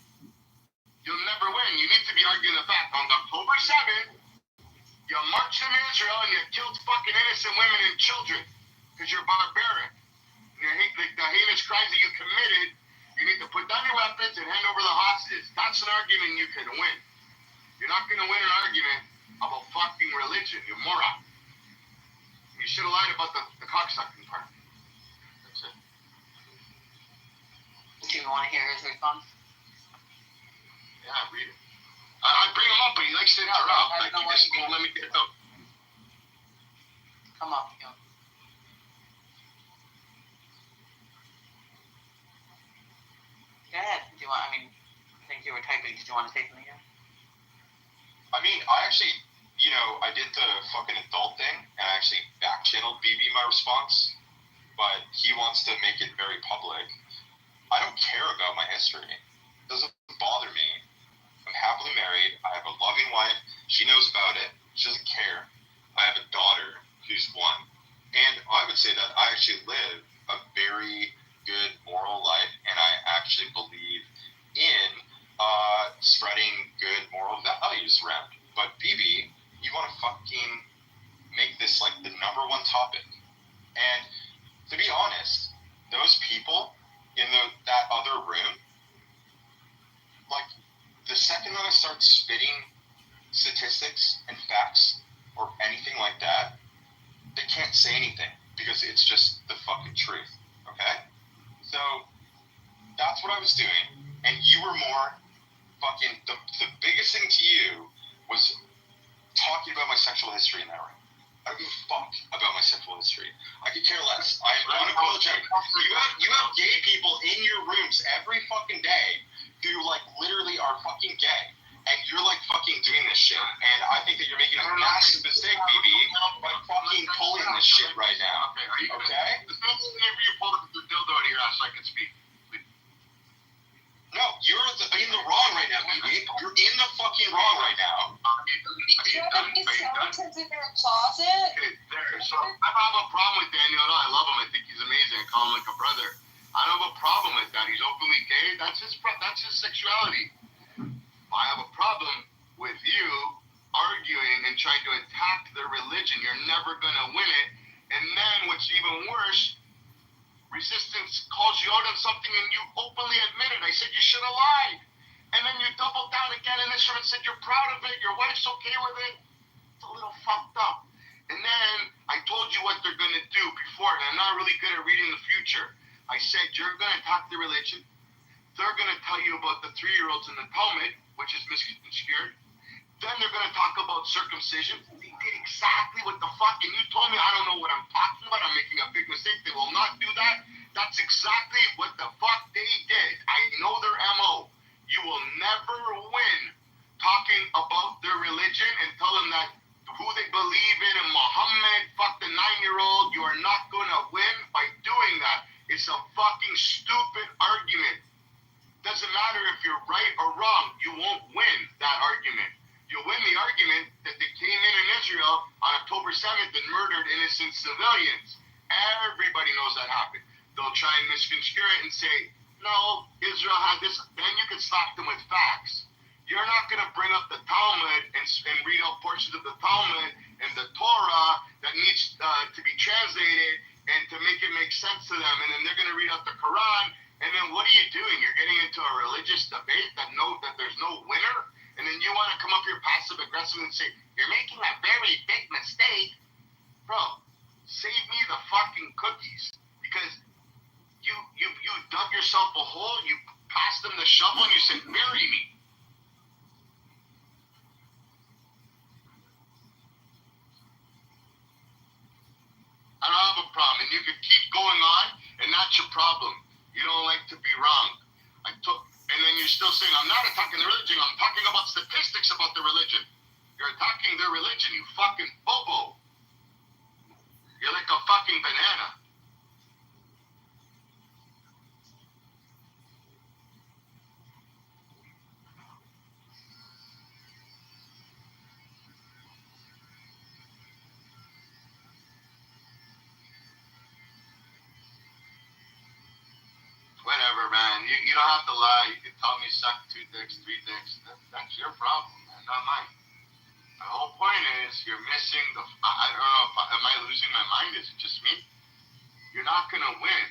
You'll never win. You need to be arguing the fact. On October 7th, you marched in Israel and you killed fucking innocent women and children because you're barbaric. The heinous crimes that you committed, you need to put down your weapons and hand over the hostages. That's an argument you can win. You're not going to win an argument about fucking religion, you moron. You should have lied about the cocksucking part. That's it. Do you want to hear his response? Yeah, read it. I bring him up, but he likes to interrupt. Like, he just won't let me get it out. Come up, yo. Go ahead. Do you want? I think you were typing. Did you want to say something here? I mean, I actually, I did the fucking adult thing, and I actually back-channeled BB my response, but he wants to make it very public. I don't care about my history. It doesn't bother me. I'm happily married. I have a loving wife. She knows about it. She doesn't care. I have a daughter who's 1. And I would say that I actually live a very good moral life, and I actually believe in spreading good moral values around. But BB, you want to fucking make this like the #1 topic. And to be honest, those people in that other room, like the second that I start children. You have gay people in your rooms every fucking day who like literally are fucking gay, and you're like fucking doing this shit. And I think that you're making a massive mistake, BB, by fucking pulling this shit right now. Okay? This means you pulled up the dildo out of your ass so I can speak. No, you're in the wrong right now, BB. You're in the fucking wrong right now. Skeletons in their closet. Okay, there. So I don't have a problem with Daniel at all. I love him. I think he's amazing. I call him like a brother. I don't have a problem with that. He's openly gay. That's his sexuality. I have a problem with you arguing and trying to attack their religion. You're never gonna win it. And then what's even worse, resistance calls you out on something and you openly admit it. I said you should have lied. And then you doubled down again in this room and said you're proud of it, your wife's okay with it. It's a little fucked up. And then I told you what they're gonna do before, and I'm not really good at reading the future. I said you're gonna attack the religion. They're gonna tell you about the 3-year-olds in the Talmud, which is misconstrued. Then they're gonna talk about circumcision. They did exactly what the fuck, and you told me I don't know what I'm talking about. I'm making a big mistake. They will not do that. That's exactly what the fuck they did. I know their MO. You will never win talking about their religion and tell them that who they believe in and Muhammad, fuck the 9-year-old. You are not gonna win by doing that. It's a fucking stupid argument. Doesn't matter if you're right or wrong. You won't win that argument. You'll win the argument that they came in Israel on October 7th and murdered innocent civilians. Everybody knows that happened. They'll try and misconstrue it and say, no, Israel had this. Then you can slap them with facts. You're not going to bring up the Talmud and read out portions of the Talmud and the Torah that needs to be translated and to make it make sense to them. And then they're going to read out the Quran. And then what are you doing? You're getting into a religious debate that there's no winner. And then you want to come up here passive aggressive and say, you're making a very big mistake. Bro, save me the fucking cookies. Because you dug yourself a hole, you passed them the shovel, and you said, bury me. I don't have a problem. And you can keep going on, and that's your problem. You don't like to be wrong. And then you're still saying, I'm not attacking the religion. I'm talking about statistics about the religion. You're attacking their religion, you fucking bobo. You're like a fucking banana. Whatever, man. You don't have to lie. You can tell me suck 2 dicks, 3 dicks. That's your problem, man, not mine. The whole point is you're missing I don't know am I losing my mind? Is it just me? You're not going to win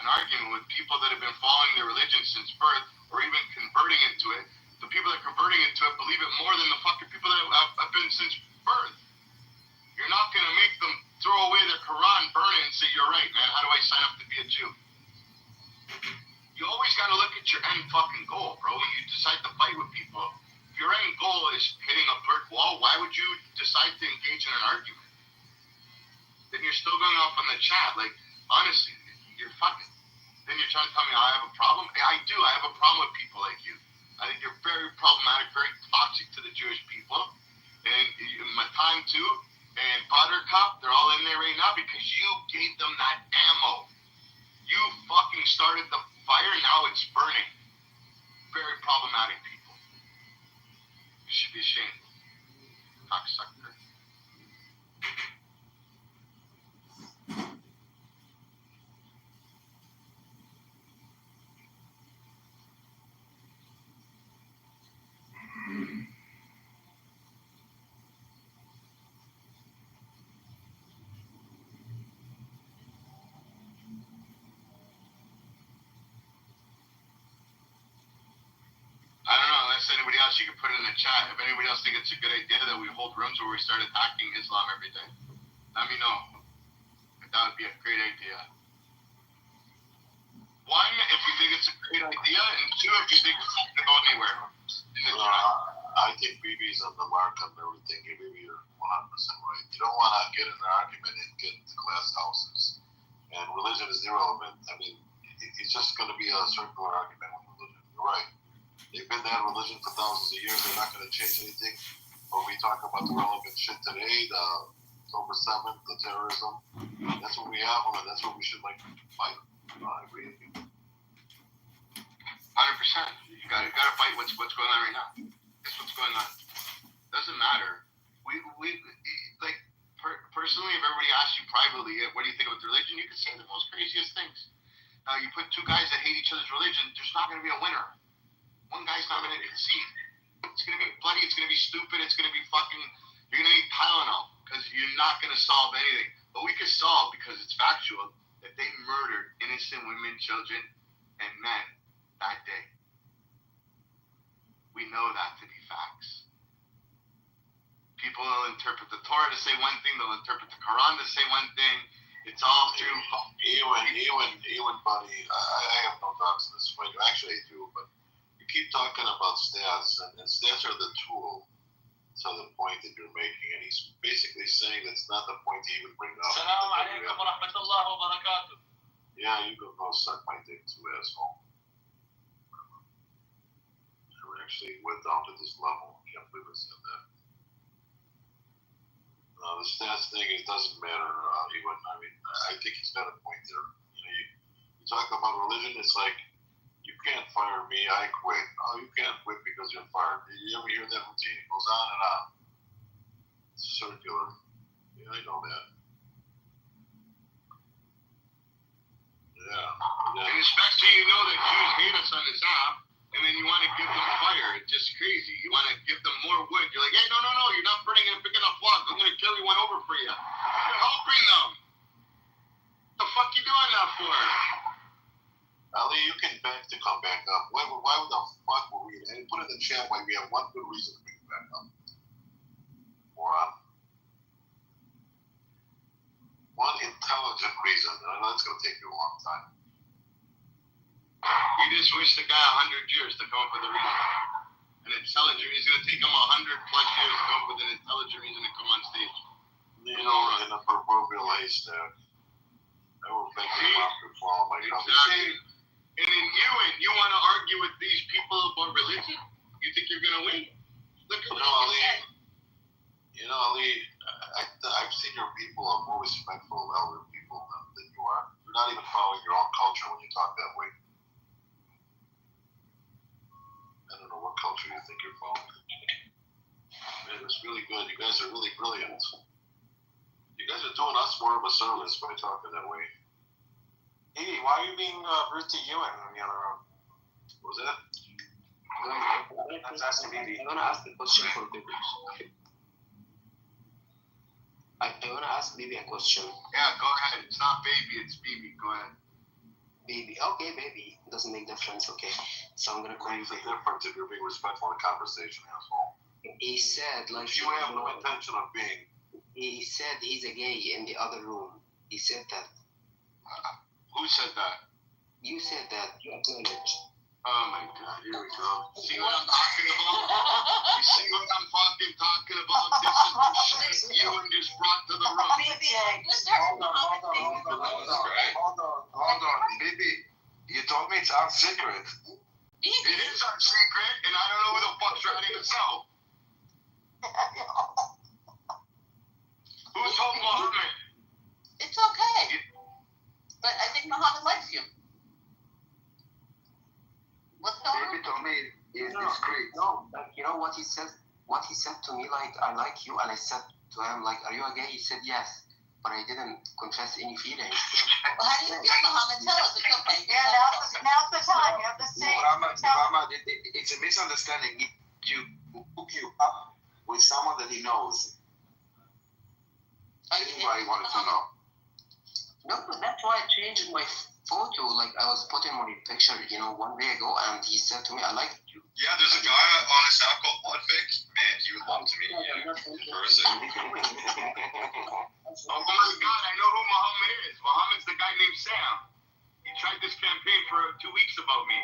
an argument with people that have been following their religion since birth or even converting into it. The people that are converting into it believe it more than the fucking people that have been since birth. You're not going to make them throw away their Quran, burn it, and say, you're right, man. How do I sign up to be a Jew? You always got to look at your end fucking goal, bro. When you decide to fight with people, if your end goal is hitting a brick wall, why would you decide to engage in an argument? Then you're still going off on the chat. Like, honestly, you're fucking. Then you're trying to tell me I have a problem? I do. I have a problem with people like you. I think you're very problematic, very toxic to the Jewish people. And Matan too, and Buttercup, they're all in there right now because you gave them that ammo. You fucking started the fire, now it's burning. Very problematic people. You should be ashamed. Cocksucker. I don't know, unless anybody else, you can put it in the chat. If anybody else think it's a good idea that we hold rooms where we start attacking Islam every day, let me know. That would be a great idea. One, if you think it's a great idea, and two, if you think it's not going to go anywhere. I think BB's on the mark on everything. BB, you're 100% right. You don't want to get in an argument and get into glass houses. and religion is irrelevant. I mean, it's just going to be a circular argument with religion. You're right. They've been that religion for thousands of years. They're not going to change anything. But we talk about the relevant shit today, the October 7th, the terrorism. That's what we have, and that's what we should fight. I agree with you. 100%. You gotta fight what's going on right now. That's what's going on. Doesn't matter. Personally, if everybody asks you privately, what do you think about the religion? You can say the most craziest things. You put two guys that hate each other's religion, there's not going to be a winner. One guy's not going to concede. It's going to be bloody, it's going to be stupid, it's going to be fucking, you're going to need Tylenol, because you're not going to solve anything. But we can solve, because it's factual, that they murdered innocent women, children, and men that day. We know that to be facts. People will interpret the Torah to say one thing, they'll interpret the Quran to say one thing. It's all true. Ewan, buddy, I have no doubts in this point. Actually, I do, but you keep talking about stats, and stats are the tool to the point that you're making, and he's basically saying that's not the point to even bring up. Assalamu alaikum wa rahmatullahi wa barakatuh. Yeah, you go suck my dick too, asshole. We actually went down to this level. I can't believe I said that. The stats thing, it doesn't matter. I mean, I think he's got a point there. You talk about religion, it's like, you can't fire me, I quit. Oh, you can't quit because you're fired. You ever hear that routine? It goes on and on. It's circular. Yeah, I know that. Yeah. And especially, you know that Jews hate us on this app, and then you want to give them fire. It's just crazy. You want to give them more wood. You're like, hey, no, you're not burning and picking up logs. I'm going to kill you one over for you. You're helping them. What the fuck you doing that for? Ali, you can beg to come back up. Why the fuck were we? And put in the chat why we have one good reason to bring you back up. Moron. One intelligent reason. I know it's going to take you a long time. You just wish the guy 100 years to come up with a reason. An intelligent reason. It's going to take him 100+ years to come up with an intelligent reason to come on stage. You know, in a proverbial haystack. I will thank you for following my conversation. And then you want to argue with these people about religion? You think you're going to win? Look at Ali. Ali, I've seen your people are more respectful of elder people than you are. You're not even following your own culture when you talk that way. I don't know what culture you think you're following. Man, it's really good. You guys are really brilliant. You guys are doing us more of a service by talking that way. Hey, why are you being rude to Ewan in the other room? What was that? That's asking me. I want to ask the question for Bibi. I want to ask Bibi a question. Yeah, go ahead. It's not baby, it's Bibi. Go ahead. Baby. Okay, baby. Doesn't make difference. Okay. So I'm going to call you Baby. It's a difference if you're being respectful in conversation, asshole. He said, like... If you have no intention of being... He said he's a gay in the other room. He said that. Who said that? You said that. You acknowledged. Oh my God, here we go. See what I'm talking about? You see what I'm fucking talking about? This is the shit you just brought to the room. Hold on. Baby, you told me it's our secret. It is our secret, and I don't know who the fuck's writing this out. Who told Muhammad? It's okay. But I think Muhammad likes you. What's going on? Baby told me it's discreet. No, like, you know what he says? What he said to me, like, I like you, and I said to him, like, are you a gay? He said yes, but I didn't confess any feelings. Well, how do you feel, Muhammad? Tell us. It's okay. Yeah, now's the time. You have to say. It's a misunderstanding. If you hook you up with someone that he knows, anybody wanted to know. No, but that's why I changed my photo. Like, I was putting my picture, 1 day ago, and he said to me, I like you. Yeah, there's a guy on this app called Bloodfake. Man, he would love to meet you in person. Oh my God, I know who Muhammad is. Muhammad's the guy named Sam. He tried this campaign for 2 weeks about me.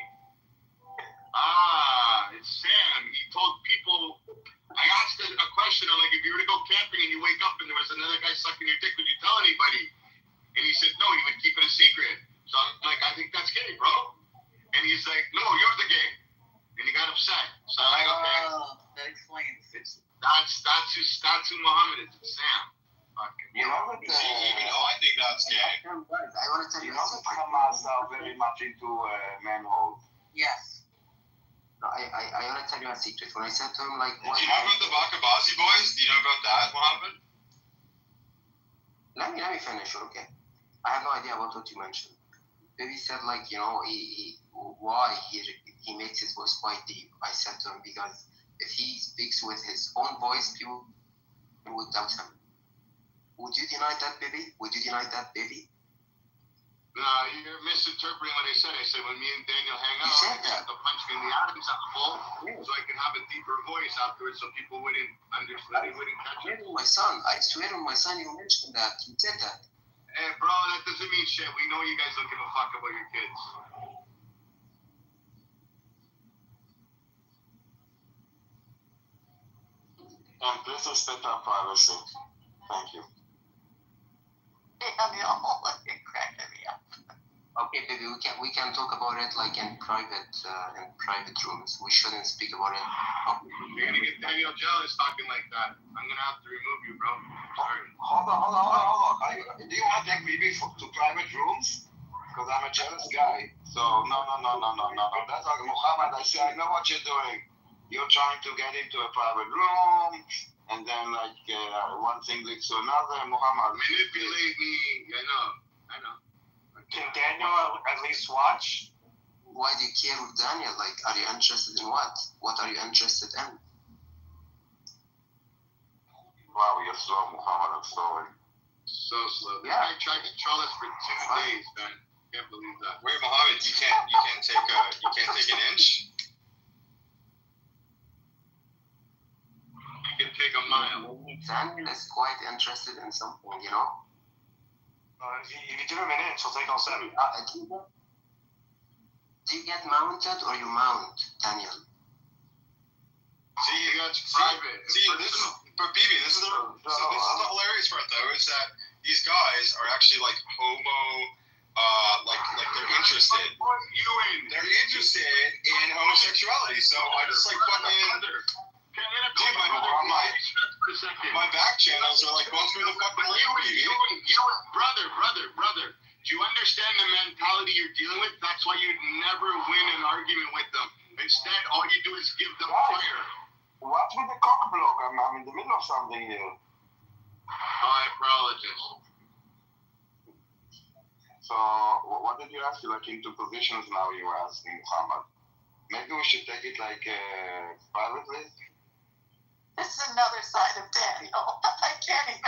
It's Sam. He told people, I asked a question, I'm like, if you were to go camping and you wake up and there was another guy sucking your dick, would you tell anybody? And he said, no, he would keep it That's who Muhammad is. It's Sam. You know that. Even though I think that's gay. I want to tell You you know that Hamas are very much into manholes. Yes. No, I want to tell you a secret. When I said to him, like, Do you know about the Bakabazi boys? Do you know about that, Mohammed? let me finish, okay? I have no idea about what you mentioned. Baby said, like, you know, why he makes his voice quite deep. I said to him, because if he speaks with his own voice, people would doubt him. Would you deny that, baby? Would you deny that, baby? No, you're misinterpreting what I said. I said when me and Daniel hang out, said I have to punch me in the Adam's apple so I can have a deeper voice afterwards so people wouldn't understand, they wouldn't catch it. My son, I swear on my son, you mentioned that. You said that. Hey, bro, that doesn't mean shit. We know you guys don't give a fuck about your kids. And please respect our privacy. Thank you. Okay, baby, we can talk about it like in private rooms. We shouldn't speak about it. You're gonna get Daniel jealous talking like that. I'm gonna have to remove you, bro. Sorry. Hold on. Do you want to take Bibi to private rooms? Because I'm a jealous guy. So no. That's like Muhammad. I know what you're doing. You're trying to get into a private room, and then like one thing leads to another. Muhammad, manipulate me. I know. Can Daniel at least watch? Why do you care with Daniel? Like, are you interested in what? What are you interested in? Wow, you're slow, Muhammad. I'm sorry. So slow. Yeah. I tried to control us for 2 days, man. Can't believe that. Wait, Mohammed, you can't take an inch. You can take a mile. Daniel is quite interested in something, you know? If you give him an inch, he'll take all 7. Do you get mounted or you mount, Daniel? See, that's private. See, this is, but Bibi, this is the hilarious part though, is that these guys are actually like homo, like they're interested. They're interested in homosexuality. So I just like fucking. Dude, my back channels are like going through the fucking link, Bibi. Brother. Do you understand the mentality you're dealing with? That's why you'd never win an argument with them. Instead, all you do is give them fire. What's with the cock block? I'm in the middle of something here. I apologize. So, what did you ask? You like into positions now? You were asking Muhammad. Maybe we should take it like privately. This is another side of Daniel. I can't even.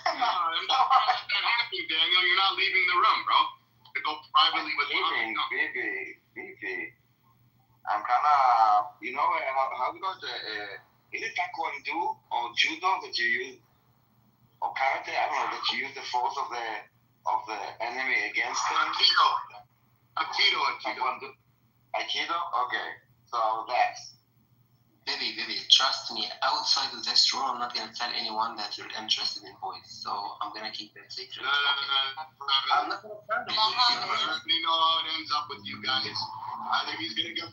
I'm not happy, Daniel. You're not leaving the room, bro. To go privately with Bibi. I'm kind of, you know, how goes is it taekwondo or judo that you use, or karate? I don't know, that you use the force of the enemy against them. Aikido. Aikido. Okay, so that's. Baby, trust me, outside of this room, I'm not going to tell anyone that you're interested in boys. So I'm going to keep it secret. No. I'm not going to tell them. You know how it ends up with you guys. Either he's going to go.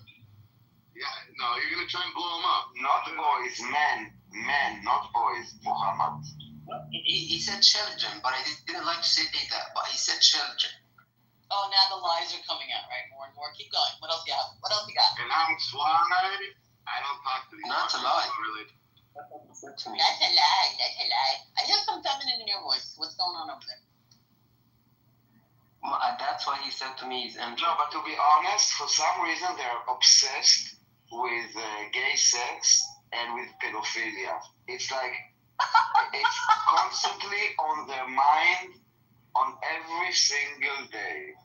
Yeah, no, you're going to try and blow him up. Not boys, men, not boys, Muhammad. He said children, but I didn't like to say that, but he said children. Oh, now the lies are coming out, right? More and more. Keep going. What else you have? What else you got? And I'm flying. I don't talk to these Not a lie. Really. That's a lie. I hear some feminine in your voice. What's going on over there? That's why he said to me he's interested. No, but to be honest, for some reason they're obsessed with gay sex and with pedophilia. It's like it's constantly on their mind on every single day.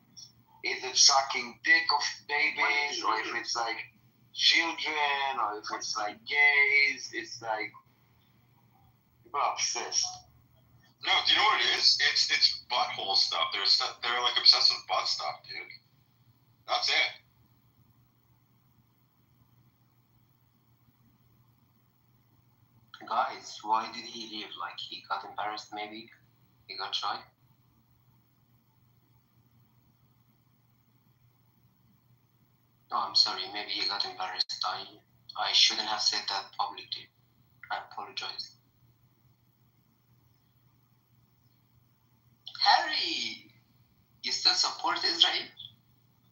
Is it sucking dick of babies, or if it's like children, or if it's like gays? It's like people are obsessed. No, do you know what it is? It's butthole stuff. They're like obsessed with butt stuff, dude. That's it. Guys, why did he leave? Like, he got embarrassed maybe? He got shy? No, I'm sorry, maybe he got embarrassed. I shouldn't have said that publicly. support Israel?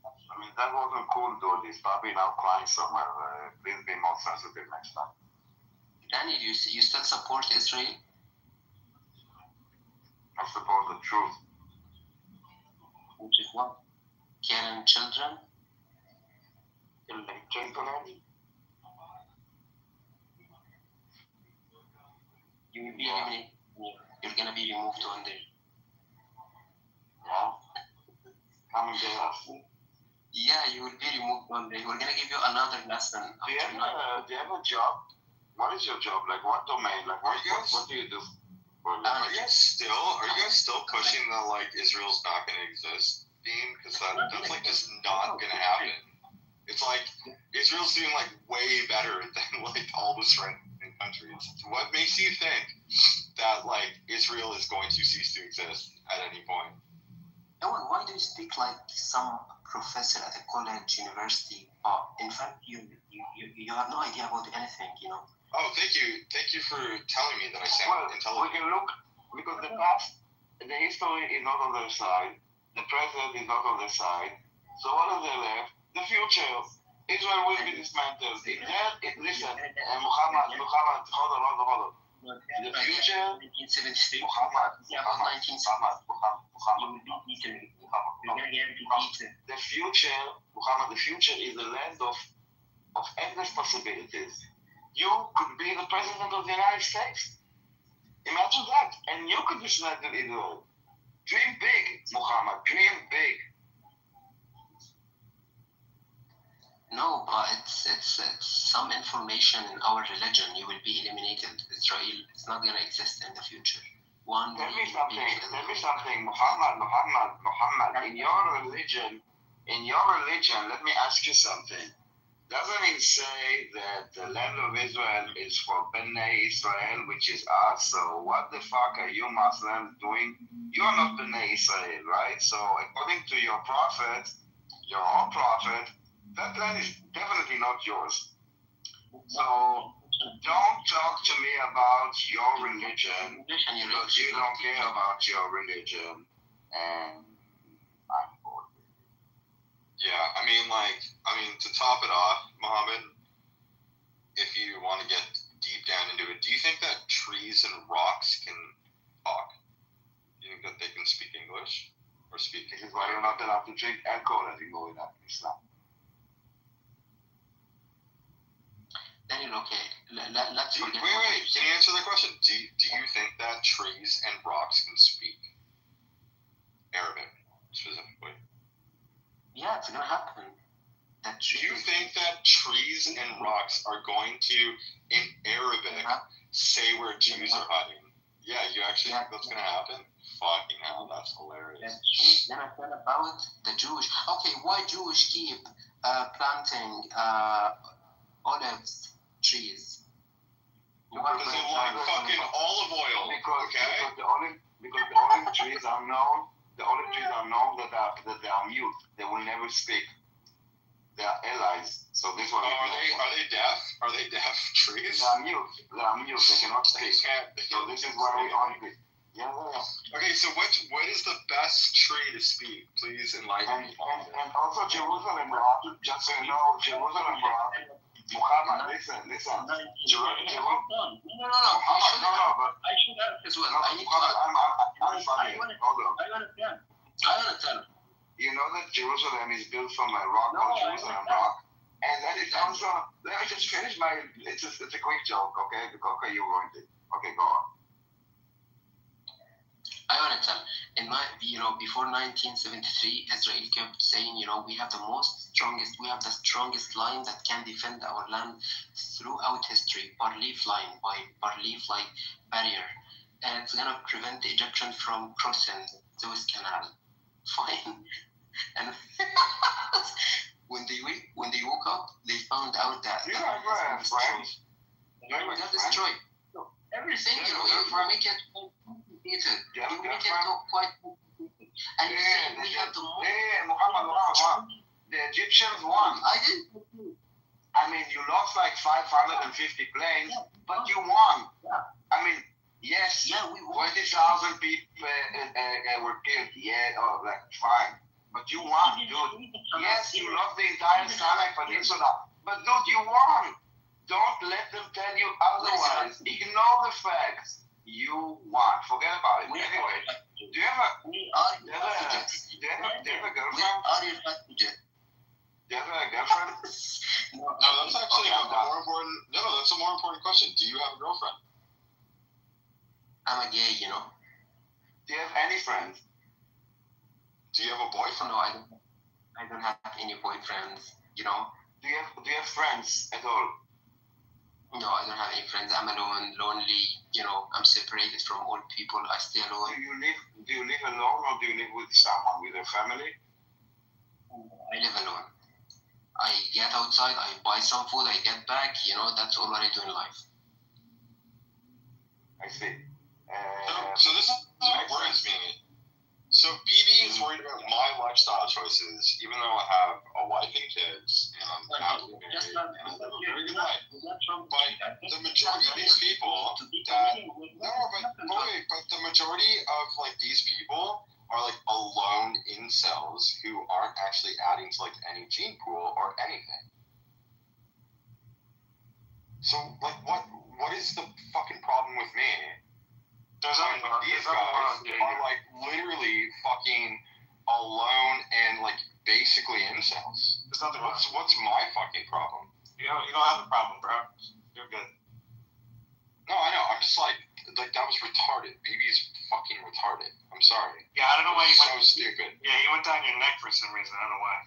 I mean, that wasn't cool, dude. He's probably now crying somewhere. Please be more sensitive next time. Daniel, you still support Israel? I support the truth. Which is what? Killing children? Killing children? You will be eliminated. You're gonna be removed one day. Yeah? Coming there. Yeah, you will be removed one day. We're gonna give you another lesson. Do you have a job? What is your job? Like what domain? Like what do you do? Are you guys still pushing the like Israel's not going to exist theme? Because that's like just not going to happen. It's like Israel's doing like way better than like all the surrounding countries. What makes you think that like Israel is going to cease to exist at any point? Owen, why do you speak like some professor at a college, university? In fact, you have no idea about anything, you know. Oh, thank you for telling me that I sound intelligent. We can look, because the past, the history is not on their side, the present is not on their side, so what is there left? The future. Israel will be dismantled. Listen, Muhammad, hold on. The future, Muhammad, the future is a land of endless possibilities. You could be the president of the United States. Imagine that. And you could dismantle Israel. Dream big, Muhammad. Dream big. No, but it's some information in our religion. You will be eliminated. Israel is not gonna exist in the future. Tell me something, Muhammad. In your religion, let me ask you something. Doesn't it say that the land of Israel is for Bnei Israel, which is us? So what the fuck are you Muslims doing? You are not Bnei Israel, right? So according to your prophet, your own prophet, that land is definitely not yours. So don't talk to me about your religion because you don't care about your religion. And I'm bored. Yeah, I mean, to top it off, Mohammed, if you want to get deep down into it, do you think that trees and rocks can talk? Do you think that they can speak English or speak? This is why you're not allowed to drink alcohol anymore in Islam. Daniel, okay, let's forget. Wait, can you answer the question? Do you think that trees and rocks can speak Arabic specifically? Yeah, it's gonna happen. Do you think that trees and rocks are going to, in Arabic, say where Jews are hiding? Yeah, you actually think that's gonna happen? Fucking hell, that's hilarious. Then I thought about the Jewish. Okay, why Jewish keep planting olives trees? Because they want fucking olive oil. Because the olive trees are known. The olive trees are known that they are mute. They will never speak. They are allies. So this one. Are they deaf? Are they deaf trees? They are mute. They cannot speak. So this is why we only. Yeah. Okay, so what is the best tree to speak? Please enlighten me. And also Jerusalem, just so you know, Jerusalem, Muhammad, listen. No, Muhammad, but I should have as well. I'm sorry. Hold on. I wanna tell. You know that Jerusalem is built from a rock called Jerusalem rock. And that is also, let me just finish it's a quick joke, okay? Okay, you ruined it. Okay, go on. I want to tell, before 1973, Israel kept saying, we have the strongest line that can defend our land throughout history, Bar-Leaf line, by Bar-Leaf like barrier. And it's going to prevent the Egyptians from crossing Suez Canal. Fine. And when they woke up, they found out that you got destroyed. So everything, if you make it complicated, you make it quite complicated. And you say we have the most. Muhammad, the Egyptians won. I didn't. I mean, you lost like 550 planes, but you won. Yeah. I mean, yes, we won. 20,000 people were killed. Yeah, like fine. But you won, dude. Yes, you love the entire Sinai Peninsula. But dude, you won. Don't let them tell you otherwise. Ignore the facts. You won. Forget about it. Anyway, do you have a girlfriend? We are your passenger. Do you have a girlfriend? No, that's actually a more important. No, that's a more important question. Do you have a girlfriend? I'm a gay, you know. Do you have any friends? Do you have a boyfriend? No, I don't have any boyfriends, you know. Do you have friends at all? No, I don't have any friends. I'm alone, lonely, you know. I'm separated from all people. I stay alone. Do you live alone or do you live with someone, with a family? I live alone. I get outside, I buy some food, I get back, you know, that's all I do in life. I see. So this is what worries me. So BB is worried about my lifestyle choices, even though I have a wife and kids, and I'm happily married, and I live a very good life. But the majority of these people but the majority of like these people are like alone incels who aren't actually adding to like any gene pool or anything. So like what is the fucking problem with me? These guys are like literally fucking alone and like basically incels. What's my fucking problem? You don't have a problem, bro. You're good. No, I know. I'm just like that was retarded. Baby's fucking retarded. I'm sorry. Yeah, I don't know why you went so stupid. Yeah, he went down your neck for some reason. I don't know why.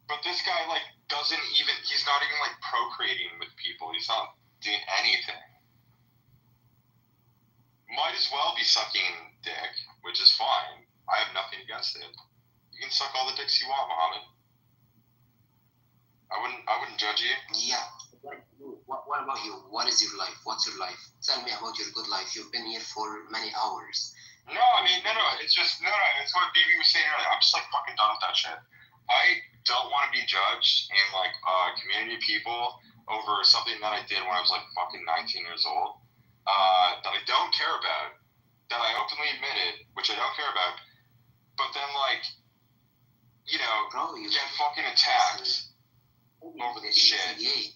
But this guy like he's not even like procreating with people. He's not doing anything. Might as well be sucking dick, which is fine. I have nothing against it. You can suck all the dicks you want, Mohammed. I wouldn't judge you. Yeah. What about you? What is your life? What's your life? Tell me about your good life. You've been here for many hours. No, it's what BB was saying earlier. I'm just like fucking done with that shit. I don't want to be judged in like community of people over something that I did when I was like fucking 19 years old. That I don't care about, that I openly admitted, which I don't care about, but then like, you know, get fucking attacked over this shit. Maybe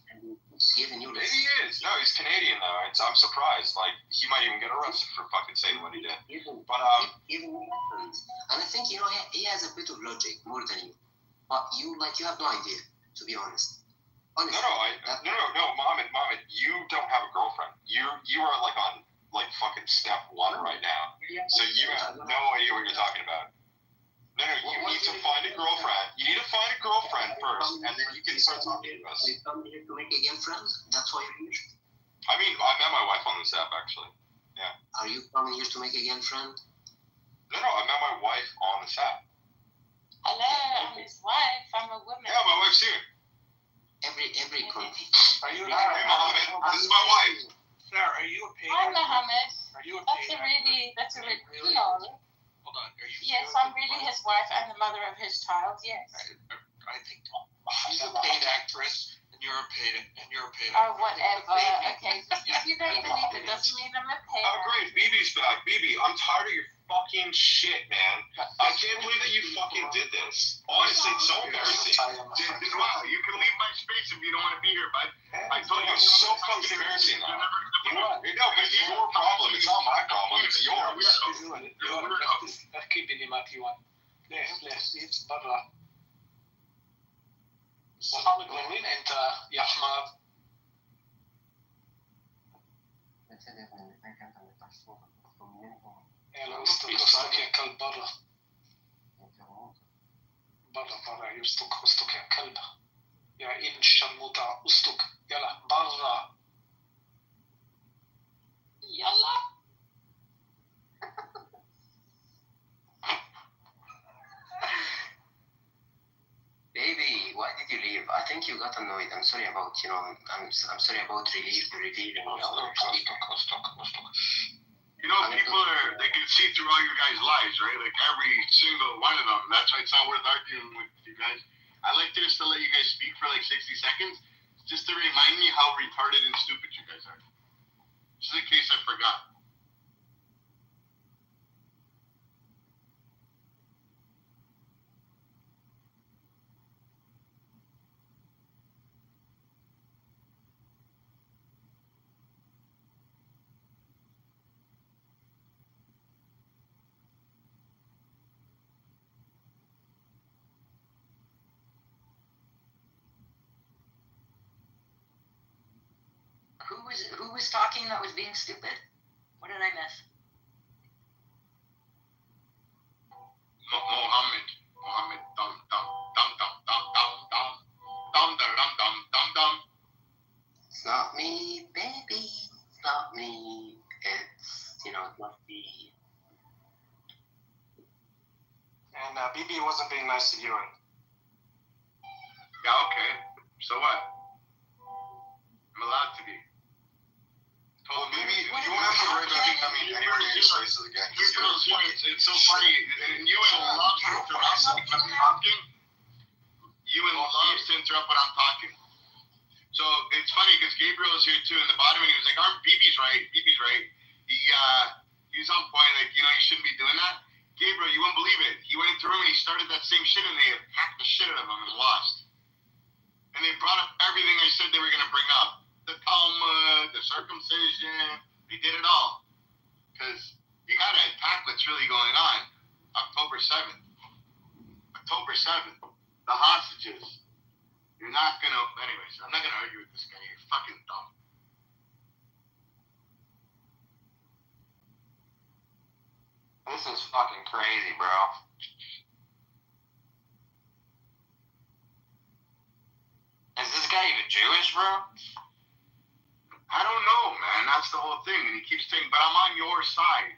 he is. No, he's Canadian though. I'm surprised. Like he might even get arrested for fucking saying what he did. But and I think, you know, he has a bit of logic more than you. But you have no idea, to be honest. Honestly, no, Mohammed, you don't have a girlfriend. You are like on like fucking step 1 right now. So you have no idea what you're talking about. No, you need to find a girlfriend. You need to find a girlfriend first, and then you can start talking to us. Are you coming here to make a girlfriend? That's why you're here? I mean, I met my wife on this app, actually. Yeah. Are you coming here to make a girlfriend? No, I met my wife on this app. Hello, I'm his wife. I'm a woman. Yeah, my wife's here. Every country. Are you? Hey, Mohammed, this is my wife. Sarah, are you a paid? Hi, Mohammed. Are you a That's paid? a really Really? no. Hold on. Are you? Yes, I'm really his wife and the mother of his child. Yes. I think she's a paid actress, and you're a paid. Or whatever. Okay. Just because you don't believe it doesn't mean I'm a paid. Oh, great. BB's back. BB, I'm tired of your fucking shit, man. I can't believe that you fucking did this. Honestly, it's so embarrassing. Wow, you can leave my space if you don't want to be here, bud. I told you It's so fucking embarrassing. No, but it's your problem. It's not my problem. It's yours. احكي لي ما في وين. ليه برا. محمد وين انت يا احمد؟ يلا اسطك يا كلب برا. برا يسطك يا كلب. يا ابن الشرموطة اسطك. يلا برا. يلا. Baby, why did you leave? I think you got annoyed. I'm sorry about, you know, I'm sorry about revealing our You know, people they can see through all your guys' lives, right? Like every single one of them. That's why it's not worth arguing with you guys. I like this to let you guys speak for like 60 seconds, just to remind me how retarded and stupid you guys are. Just in case I forgot. who was talking that was being stupid? What did I miss? Mohammed, dum dum dum dum dum dum dum dum dum dum dum dum. It's not me, baby. It's not me. It's, it must be. And BB wasn't being nice to Ewan. Yeah, okay. So what? I'm allowed to be. Well, maybe you won't have to worry about becoming anywhere near as racist again. It's so funny. And Ewan loves to interrupt when I'm talking. Ewan loves to interrupt when I'm talking. So it's funny because Gabriel is here too in the bottom, and he was like, "Aren't BB's right? BB's right." He's on point. Like, you shouldn't be doing that. Gabriel, you won't believe it. He went into the room and he started that same shit, and they hacked the shit out of him and lost. And they brought up everything I said they were going to bring up. The Talmud, the circumcision. They did it all. Because you got to attack what's really going on. October 7th. October 7th. The hostages. You're not going to... Anyways, I'm not going to argue with this guy. You're fucking dumb. This is fucking crazy, bro. Is this guy even Jewish, bro? I don't know, man. That's the whole thing. And he keeps saying, but I'm on your side.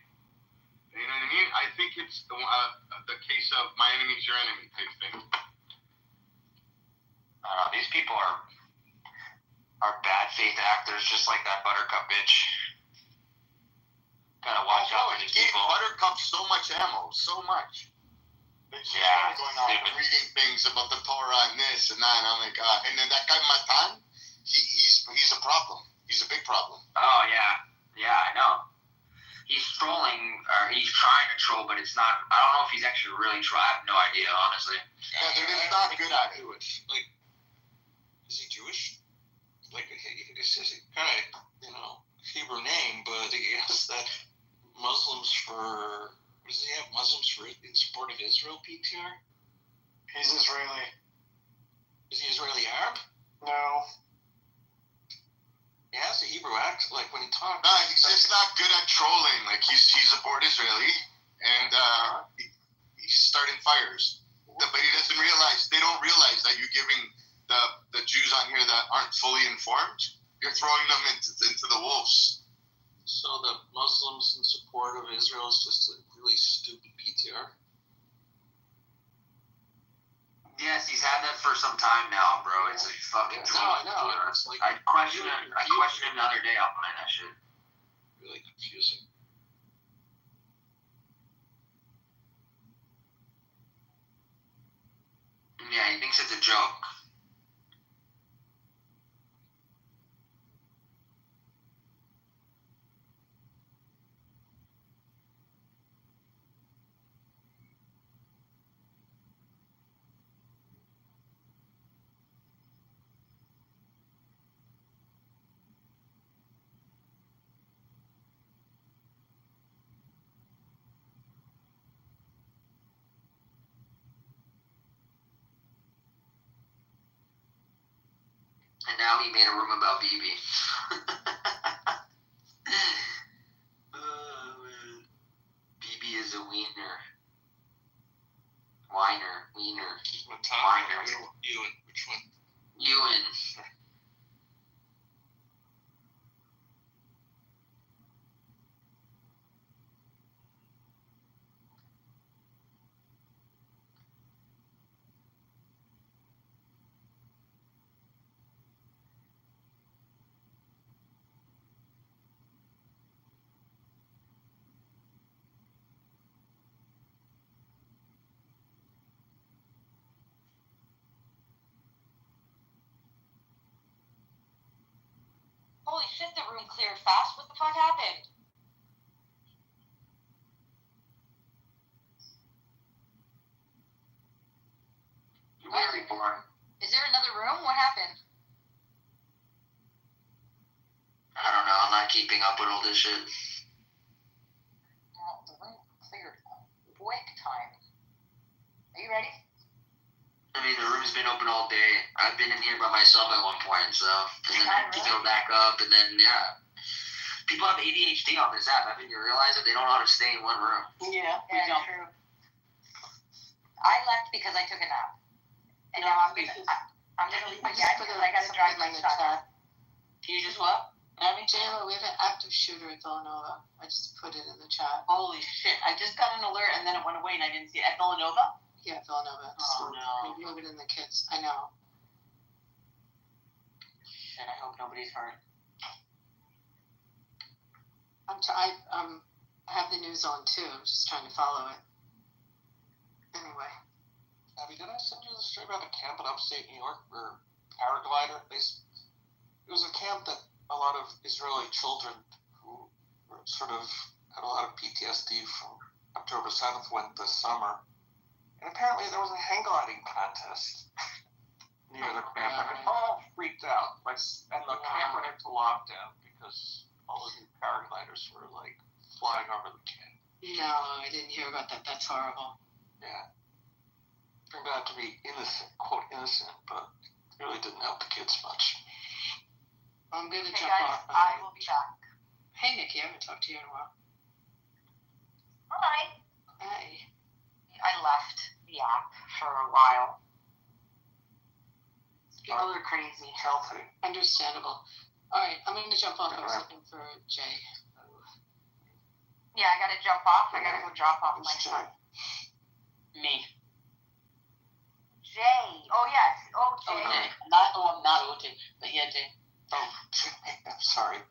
You know what I mean? I think it's the case of my enemy's your enemy type thing. These people are bad faith actors, just like that Buttercup bitch. Gotta watch out for these people. Buttercup so much ammo, so much. Yeah, going on reading things about the Torah and this and that, and I'm like, and then that guy Matan, he's a problem. He's a big problem. Oh yeah, I know. He's trolling, or he's trying to troll, but it's not. I don't know if he's actually really trying. I have no idea, honestly. Yeah, they're just not good at it. Like, is he Jewish? Like, it's just kind of, Hebrew name, but he has that Muslims for, what does he have? Muslims for in support of Israel, PTR? He's Israeli. Is he Israeli Arab? No. He has a Hebrew accent, like when he talks. No, he's just not good at trolling. Like, he's aboard Israeli, and he's starting fires. But he doesn't realize, they don't realize that you're giving the Jews on here that aren't fully informed, you're throwing them into the wolves. So the Muslims in support of Israel is just a really stupid PTR? Yes, he's had that for some time now, bro. It's a fucking troll. No, it's like... I question it another day. I'll find that shit. Really confusing. Yeah, he thinks it's a joke. And now he made a room about BB. Oh, man. BB is a wiener. Wiener. Ewan, which one? Ewan. Holy shit, the room cleared fast. What the fuck happened? Very boring. Is there another room? What happened? I don't know. I'm not keeping up with all this shit. The room cleared quick time. Are you ready? I mean, the room's been open all day. I've been in here by myself at one point, so and then I had to go back up, and then people have ADHD on this app. Haven't you realized that they don't know how to stay in one room? Yeah, true. I left because I took a nap, and now I'm gonna leave again because I gotta drive my son. You just what? Jayla, we have an active shooter in Villanova. I just put it in the chat. Holy shit! I just got an alert and then it went away and I didn't see it. At Villanova? Yeah, Villanova. Oh no! Move it in the kids. I know. Shit! I hope nobody's hurt. I have the news on too. I'm just trying to follow it. Anyway. Abby, did I send you the story about a camp in upstate New York where paraglider? It was a camp that a lot of Israeli children who were sort of had a lot of PTSD from October 7th went this summer. And apparently there was a hang gliding contest near the camp, and it all freaked out. And the camp went into lockdown because all of these paragliders were like flying over the camp. No, I didn't hear about that. That's horrible. Yeah. Turned out to be innocent, quote innocent, but really didn't help the kids much. I'm going to Hey jump guys, off. I will be back. Hey, Nikki, I haven't talked to you in a while. Hi. Hey. I left the app for a while. People are crazy. Healthy. Understandable. All right, I'm going to jump off. I was looking for Jay. Yeah, I gotta jump off. I gotta go drop off my son. Me. Jay. Oh yes. Oh Jay. Okay. Not OJ, but yeah, Jay. Oh, sorry.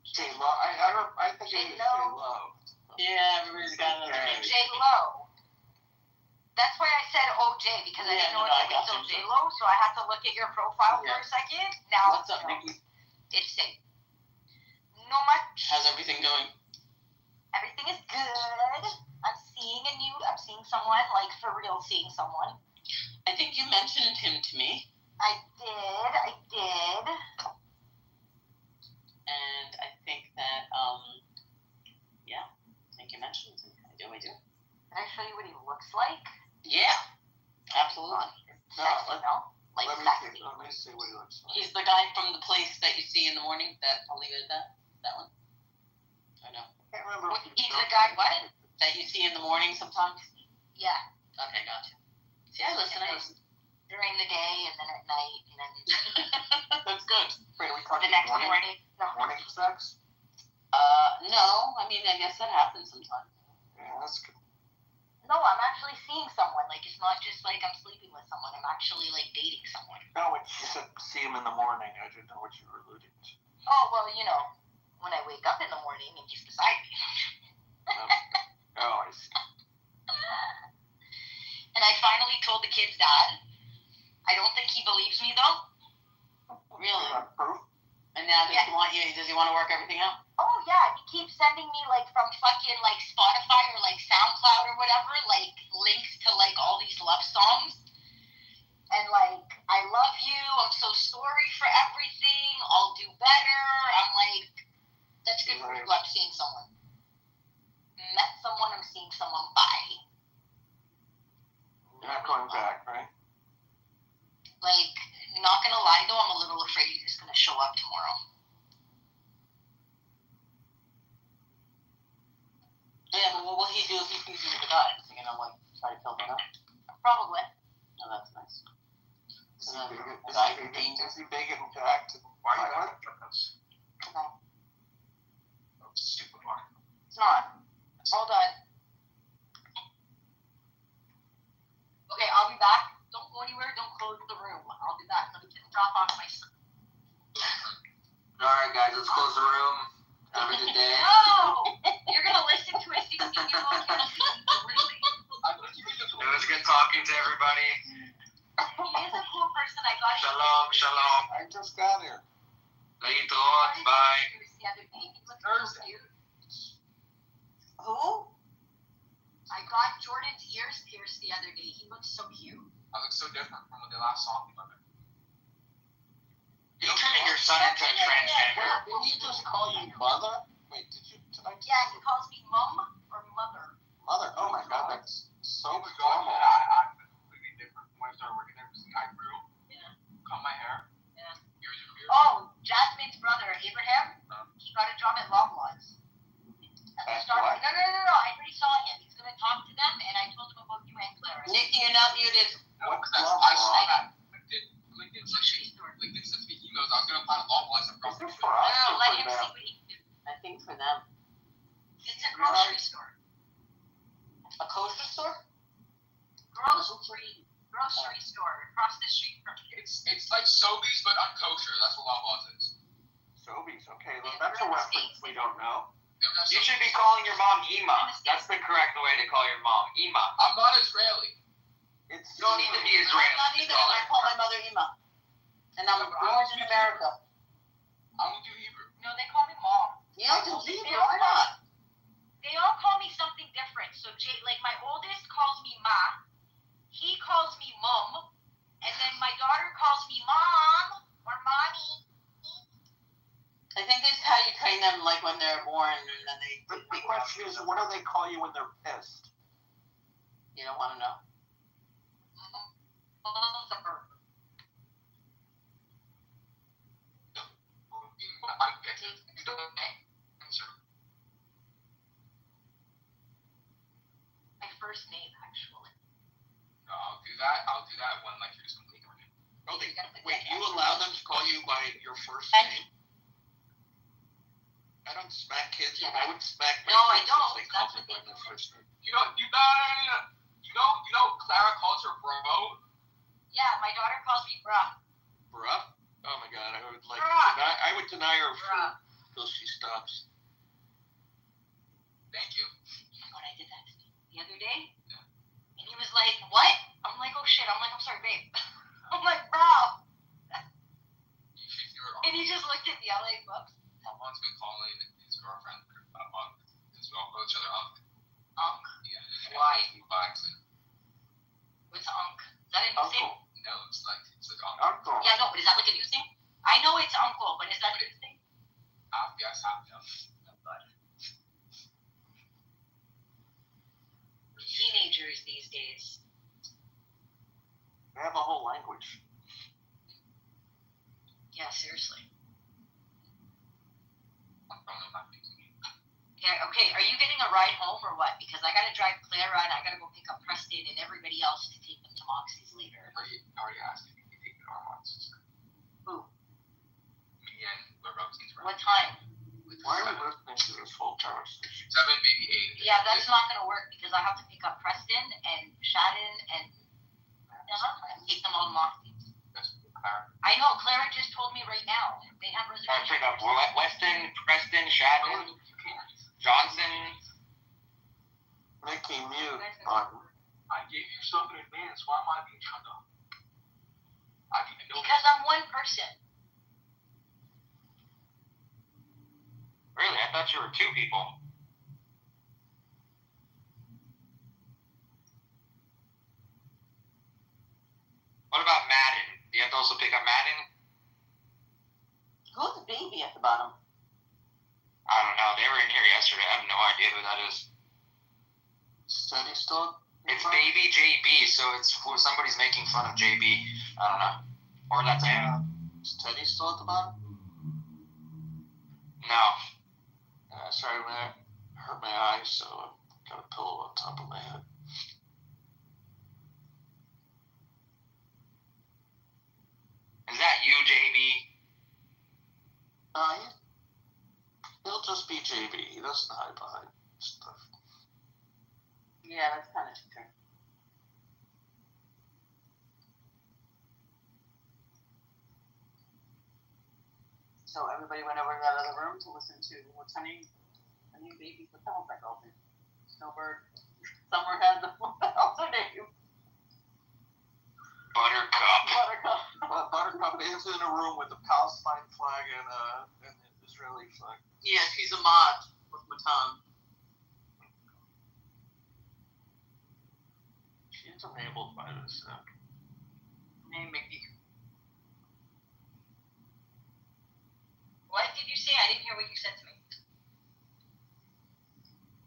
Jay Low. I think it was Jay Low. Yeah, everybody's got it. Jay Low. That's why I said OJ because I didn't know it was still J Lo, so I had to look at your profile for a second. Now What's up, Nikki? It's safe. No much. How's everything going? Everything is good. I'm seeing someone, like for real seeing someone. I think you mentioned him to me. I did. And I think that, yeah, I think you mentioned him. I do. Can I show you what he looks like? Yeah, absolutely. Sexy, no? Like sexy. Let me see what he looks like. He's the guy from the place that you see in the morning. I'll leave it at that. That one. I know. I can't remember. He's the guy, what? That you see in the morning sometimes. Yeah. Okay, gotcha. See, I listen. During the day and then at night and then That's good. Wait, are we talking the next morning. No. Morning sex? No. I mean, I guess that happens sometimes. Yeah, that's good. No, I'm actually seeing someone. Like, it's not just like I'm sleeping with someone. I'm actually, like, dating someone. No, when you said see him in the morning, I didn't know what you were alluding to. Oh, well, you know, when I wake up in the morning and he's beside me. Oh, I see. And I finally told the kid's dad. I don't think he believes me, though. Really? Proof? And now does he want to work everything out? Oh, yeah. He keeps sending me, like, from fucking, like, Spotify or, like, SoundCloud or whatever, like, links to, like, all these love songs. And, like, I love you. I'm so sorry for everything. I'll do better. I'm like, that's good for you. I'm seeing someone. Met someone. I'm seeing someone. Bye. You're not going back, right? Like, not gonna lie, though, I'm a little afraid he's just gonna show up tomorrow. Yeah, but what will he do if he sees you with the guy? Is he gonna, like, try to kill him up? Probably. Oh, that's nice. Is he big and jacked? Why are you not us? No. Oh, stupid one. It's not. Hold on. Okay, I'll be back. Don't go anywhere. Don't close the room. I'll be back. Let me just drop off my son. Alright, guys, let's close the room. Have a good day. No! You're gonna listen to a 16-year-old kid. Really? It was good talking to everybody. He is a cool person. I got him. Shalom. I just got here. להתראות. Bye. The other day. He looked so cute. Who? I got Jordan's ears pierced the other day. He looked so cute. I look so different from when they last saw me. You're turning your son into a transgender. Did he just call you mother? Wait, did you tonight? Yeah, he calls me mom or mother. Mother. Oh my God, that's so Normal. normal. I'm completely different from when I for them. It's a grocery store. A kosher store? Grocery store across the street from here. It's like Sobeys but unkosher. That's what Loblaws is. Sobeys, okay, well, that's a reference we don't know. You should be calling your mom Ima. That's the correct way to call your mom. Ima. I'm not Israeli. You don't need to be Israeli. I'm not either. I call my mother Ima. And I'm born in America. I don't do Hebrew. No, they call me mom. Yeah, do Hebrew. Why not? They all call me something different. So like my oldest calls me ma. He calls me mom. And then my daughter calls me mom or mommy. I think that's how you train them, like when they're born, and then they. The question is, what do they call you when they're pissed? You don't want to know. My first name, actually. No, I'll do that when like you're just completely right. Oh, wait, you allow them to call you by your first name? I don't smack kids, but I would smack my kids if they call me by their first name. You know, Clara calls her bro. Yeah, my daughter calls me bruh. Bruh? Oh my god, I would deny her until she stops. Thank you. You know what I did that to me the other day? Yeah. And he was like, what? I'm like, oh shit. I'm like, I'm sorry, babe. I'm like, bro. And he just looked at me. I'm like, whoops. Someone's been calling his girlfriend Unc, because we all call each other Unc. Unc? Yeah. Why? By accident. What's Unc? Is that a new thing? No, it's like Uncle. Yeah, no, but is that like a new thing? I know it's uncle, but is that a new thing? Yes, half. Teenagers these days. They have a whole language. Yeah, seriously. Yeah, okay, are you getting a ride home or what? Because I gotta drive Clara and I gotta go pick up Preston and everybody else to take them to Moxie's later. I already asked if you could take me to our house. Who? Me and Roxy's friend. What time? Why are we listening to this whole conversation? 7, maybe 8. Yeah, that's not gonna work because I have to pick up Preston and Shannon and take them all to Moxie's. I know, Clara just told me right now. They have reservations. Pick up Weston, Preston, Shannon, Johnson. Mickey, mute. I gave you stuff in advance. Why am I being shut up? Because I'm one person. Really? I thought you were 2 people. What about Madden? Do you have to also pick up Madden? Who's the baby at the bottom? I don't know. They were in here yesterday. I have no idea who that is. Steady still? It's baby JB, so it's somebody's making fun of JB. I don't know. Or that's him. Is Teddy still at the bottom? No. Sorry, man. I hurt my eyes, so I've got a pillow on top of my head. Is that you, JB? He'll just be JB. He doesn't hide behind stuff. Yeah, that's kind of true. So everybody went over to that other room to listen to what's her name? Her name, baby. What the hell's that girl's name? Snowbird. Summer had the what the hell's her name? Buttercup. Buttercup is in a room with the Palestine flag and an Israeli flag. Yeah, she's a mod with Matan. She's enabled by this. Maybe. What did you say? I didn't hear what you said to me.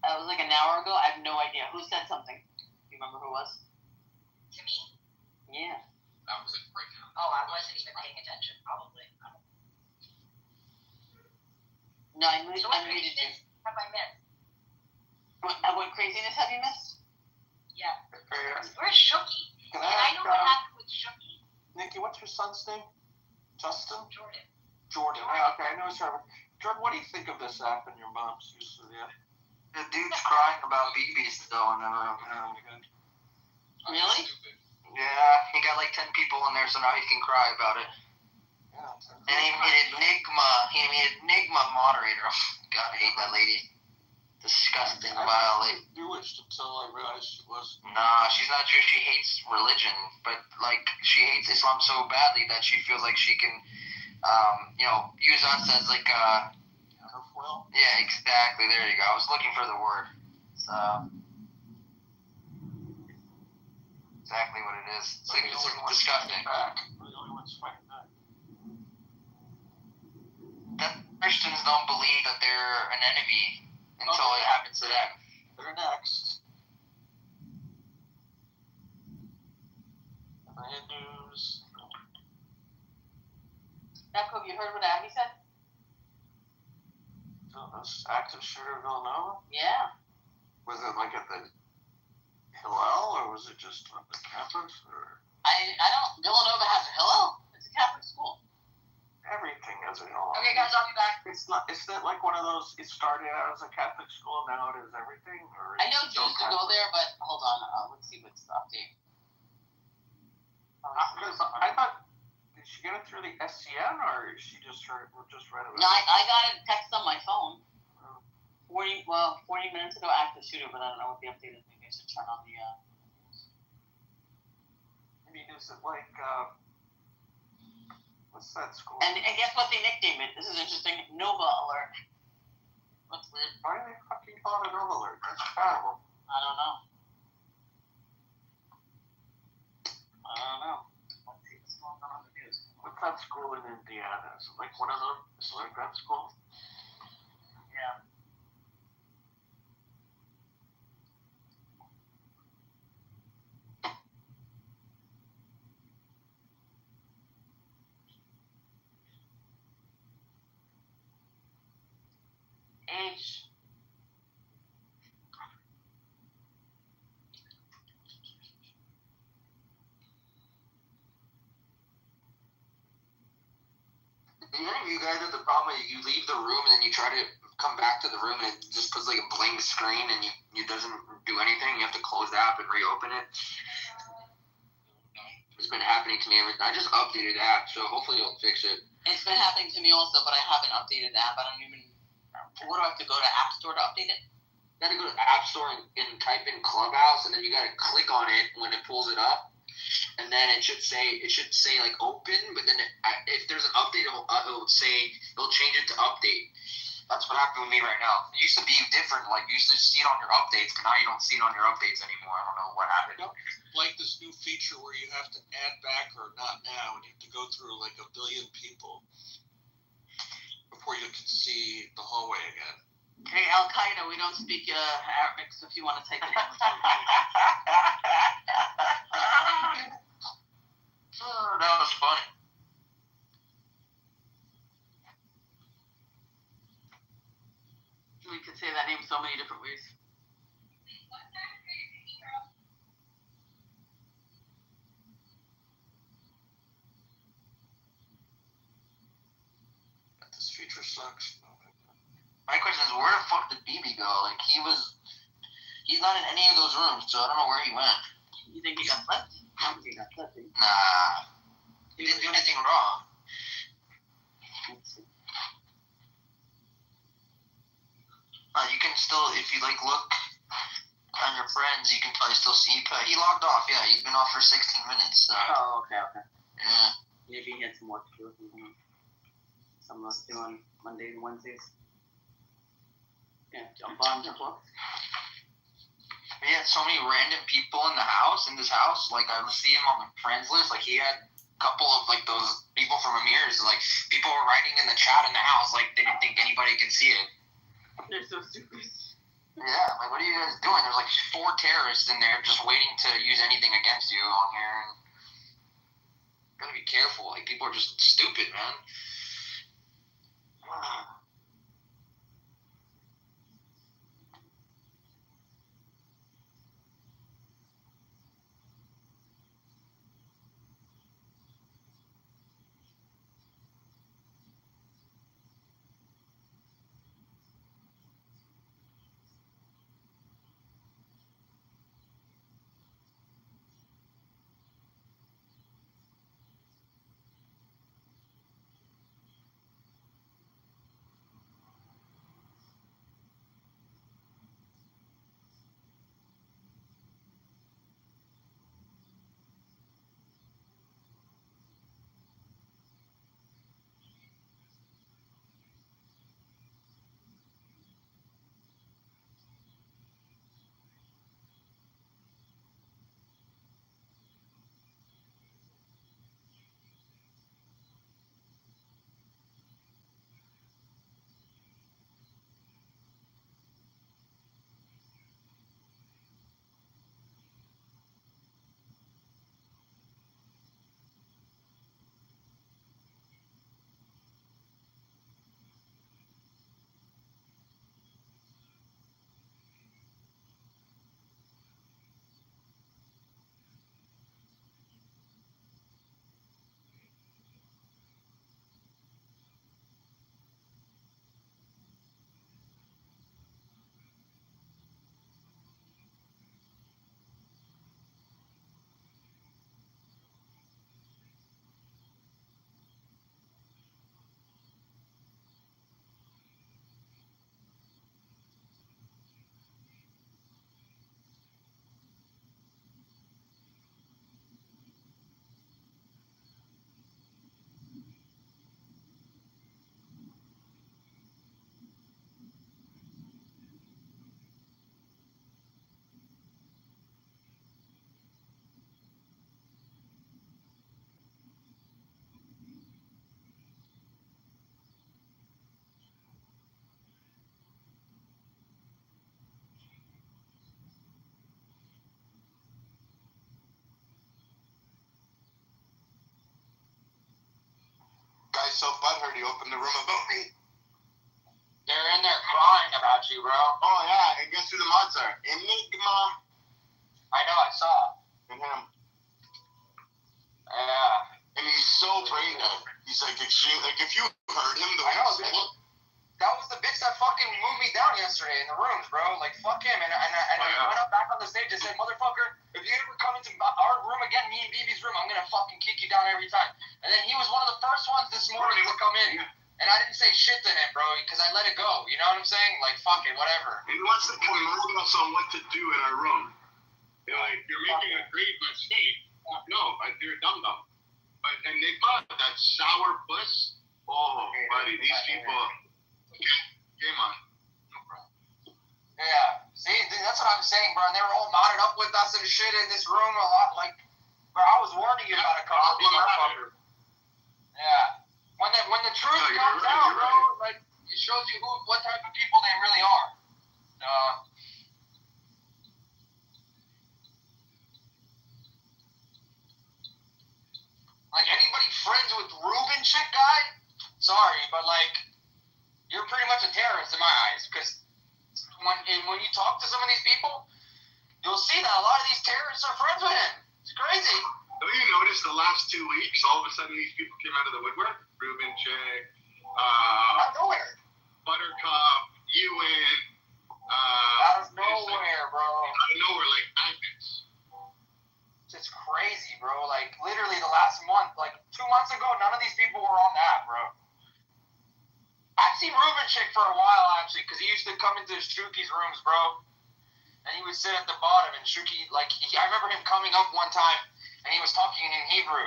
That was like an hour ago. I have no idea. Who said something? Do you remember who it was? To me? Yeah. That was like right now. Oh, I wasn't even paying attention, probably. No, I muted So what you. craziness have I missed? What craziness have you missed? Yeah. Where's Shooky? Can I know what happened with Shooky. Nikki, what's your son's name? Justin? Jordan. Jordan. Okay, I know it's Jordan. Jordan, what do you think of this app and your mom's use of it? The dude's crying about BB still in the room. Really? Yeah, he got like 10 people in there, so now he can cry about it. Yeah. And he made Enigma moderator. Oh, God, I hate that lady. Disgusting, vile lady. Jewish until I realized she was. Nah, she's not Jewish. She hates religion, but like she hates Islam so badly that she feels like she can, use us as like Well. Yeah, exactly. There you go. I was looking for the word. So exactly what it is. It's like disgusting. We're the only ones fighting back. That Christians don't believe that they're an enemy until it happens to them. They're next. Hindus. Jacob, you heard what Abby said? So this active shooter Villanova? Yeah. Was it like at the Hillel, or was it just on the campus, or? I don't. Villanova has a Hillel. It's a Catholic school. Everything has a Hillel. Okay, guys, I'll be back. It's not. Is that like one of those? It started out as a Catholic school, now it is everything, or? I know Jews to go there, but hold on. Let's see what's the update. I thought. Did she get it through the SCN, or she just read it? No, I got a text on my phone. 40 minutes ago, active shooter, but I don't know what the update is. Maybe I should turn on the. I mean, is it like what's that school? And guess what they nicknamed it? This is interesting. Nova Alert. What's weird? Why do they fucking call it a Nova Alert? That's terrible. I don't know. Let's see what's going on in the news. What's that school in Indiana? Is it like one of them? Is it like that school? Yeah. H. You guys have the problem where you leave the room and then you try to come back to the room and it just puts like a blank screen and you doesn't do anything. You have to close the app and reopen it. It's been happening to me. I just updated the app, so hopefully it'll fix it. It's been happening to me also, but I haven't updated the app. I don't even. What do I have to go to App Store to update it? You gotta go to the App Store and type in Clubhouse, and then you gotta click on it when it pulls it up, and then it should say like open, but then if there's an update, it'll change it to update. That's what happened with me right now. It used to be different. Like you used to see it on your updates, but now you don't see it on your updates anymore. I don't know what happened. Like this new feature where you have to add back or not now, and you have to go through like a billion people before you can see the hallway again. Hey, Al Qaeda, we don't speak Arabic, so if you want to take it. Oh, that was funny. We could say that name so many different ways. This feature sucks. My question is, where the fuck did BB go? Like, he's not in any of those rooms, so I don't know where he went. You think he got left? I don't think he got left. Nah. He didn't do anything wrong. Let's see. You can still, if you like look on your friends, you can probably still see. He logged off, yeah. He's been off for 16 minutes. So. Oh, okay. Yeah. Maybe he had some work to do. Some of us doing Mondays and Wednesdays. Yeah, jump on, jump off. He had so many random people in this house. Like, I would see him on the friends list. Like, he had a couple of, like, those people from Amir's. Like, people were writing in the chat in the house, like, they didn't think anybody could see it. They're so stupid. Yeah, like, what are you guys doing? There's, like, 4 terrorists in there just waiting to use anything against you on here. And you gotta be careful. Like, people are just stupid, man. so butthurt he opened the room about me. They're in there crying about you, bro. Oh yeah, and guess who the mods are? Enigma. I know, I saw. And him. Yeah. And he's so brain dead. He's like extreme. Like if you heard him, the way I know, that was the bitch that fucking moved me down yesterday in the rooms, bro. Like, fuck him. And I went up back on the stage and said, motherfucker, if you ever come into our room again, me and BB's room, I'm going to fucking kick you down every time. And then he was one of the first ones this morning to come in. And I didn't say shit to him, bro, because I let it go. You know what I'm saying? Like, fuck it, whatever. He wants to command us on what to do in our room. You're like, you're making a great mistake. No, you're a dum-dum. But Enigma, that sour puss, oh, buddy, these people... Game on. No problem. Yeah. See, that's what I'm saying, bro. And they were all modded up with us and shit in this room a lot. Like, bro, I was warning you about a couple of motherfuckers. Yeah. When the truth comes out, bro, like, it shows you what type of people they really are. Like, anybody friends with Ruben shit guy? Sorry, but like, you're pretty much a terrorist in my eyes, because when you talk to some of these people, you'll see that a lot of these terrorists are friends with him. It's crazy. Have you noticed the last 2 weeks, all of a sudden these people came out of the woodwork? Ruben Chick, out of nowhere. Buttercup, Ewan. Out of nowhere, bro. Out of nowhere, like magnets. It's crazy, bro. Like, literally the last month, like 2 months ago, none of these people were on that, bro. I've seen Ruben Chick for a while, actually, because he used to come into Shuki's rooms, bro. And he would sit at the bottom, and Shuki, like, I remember him coming up one time, and he was talking in Hebrew.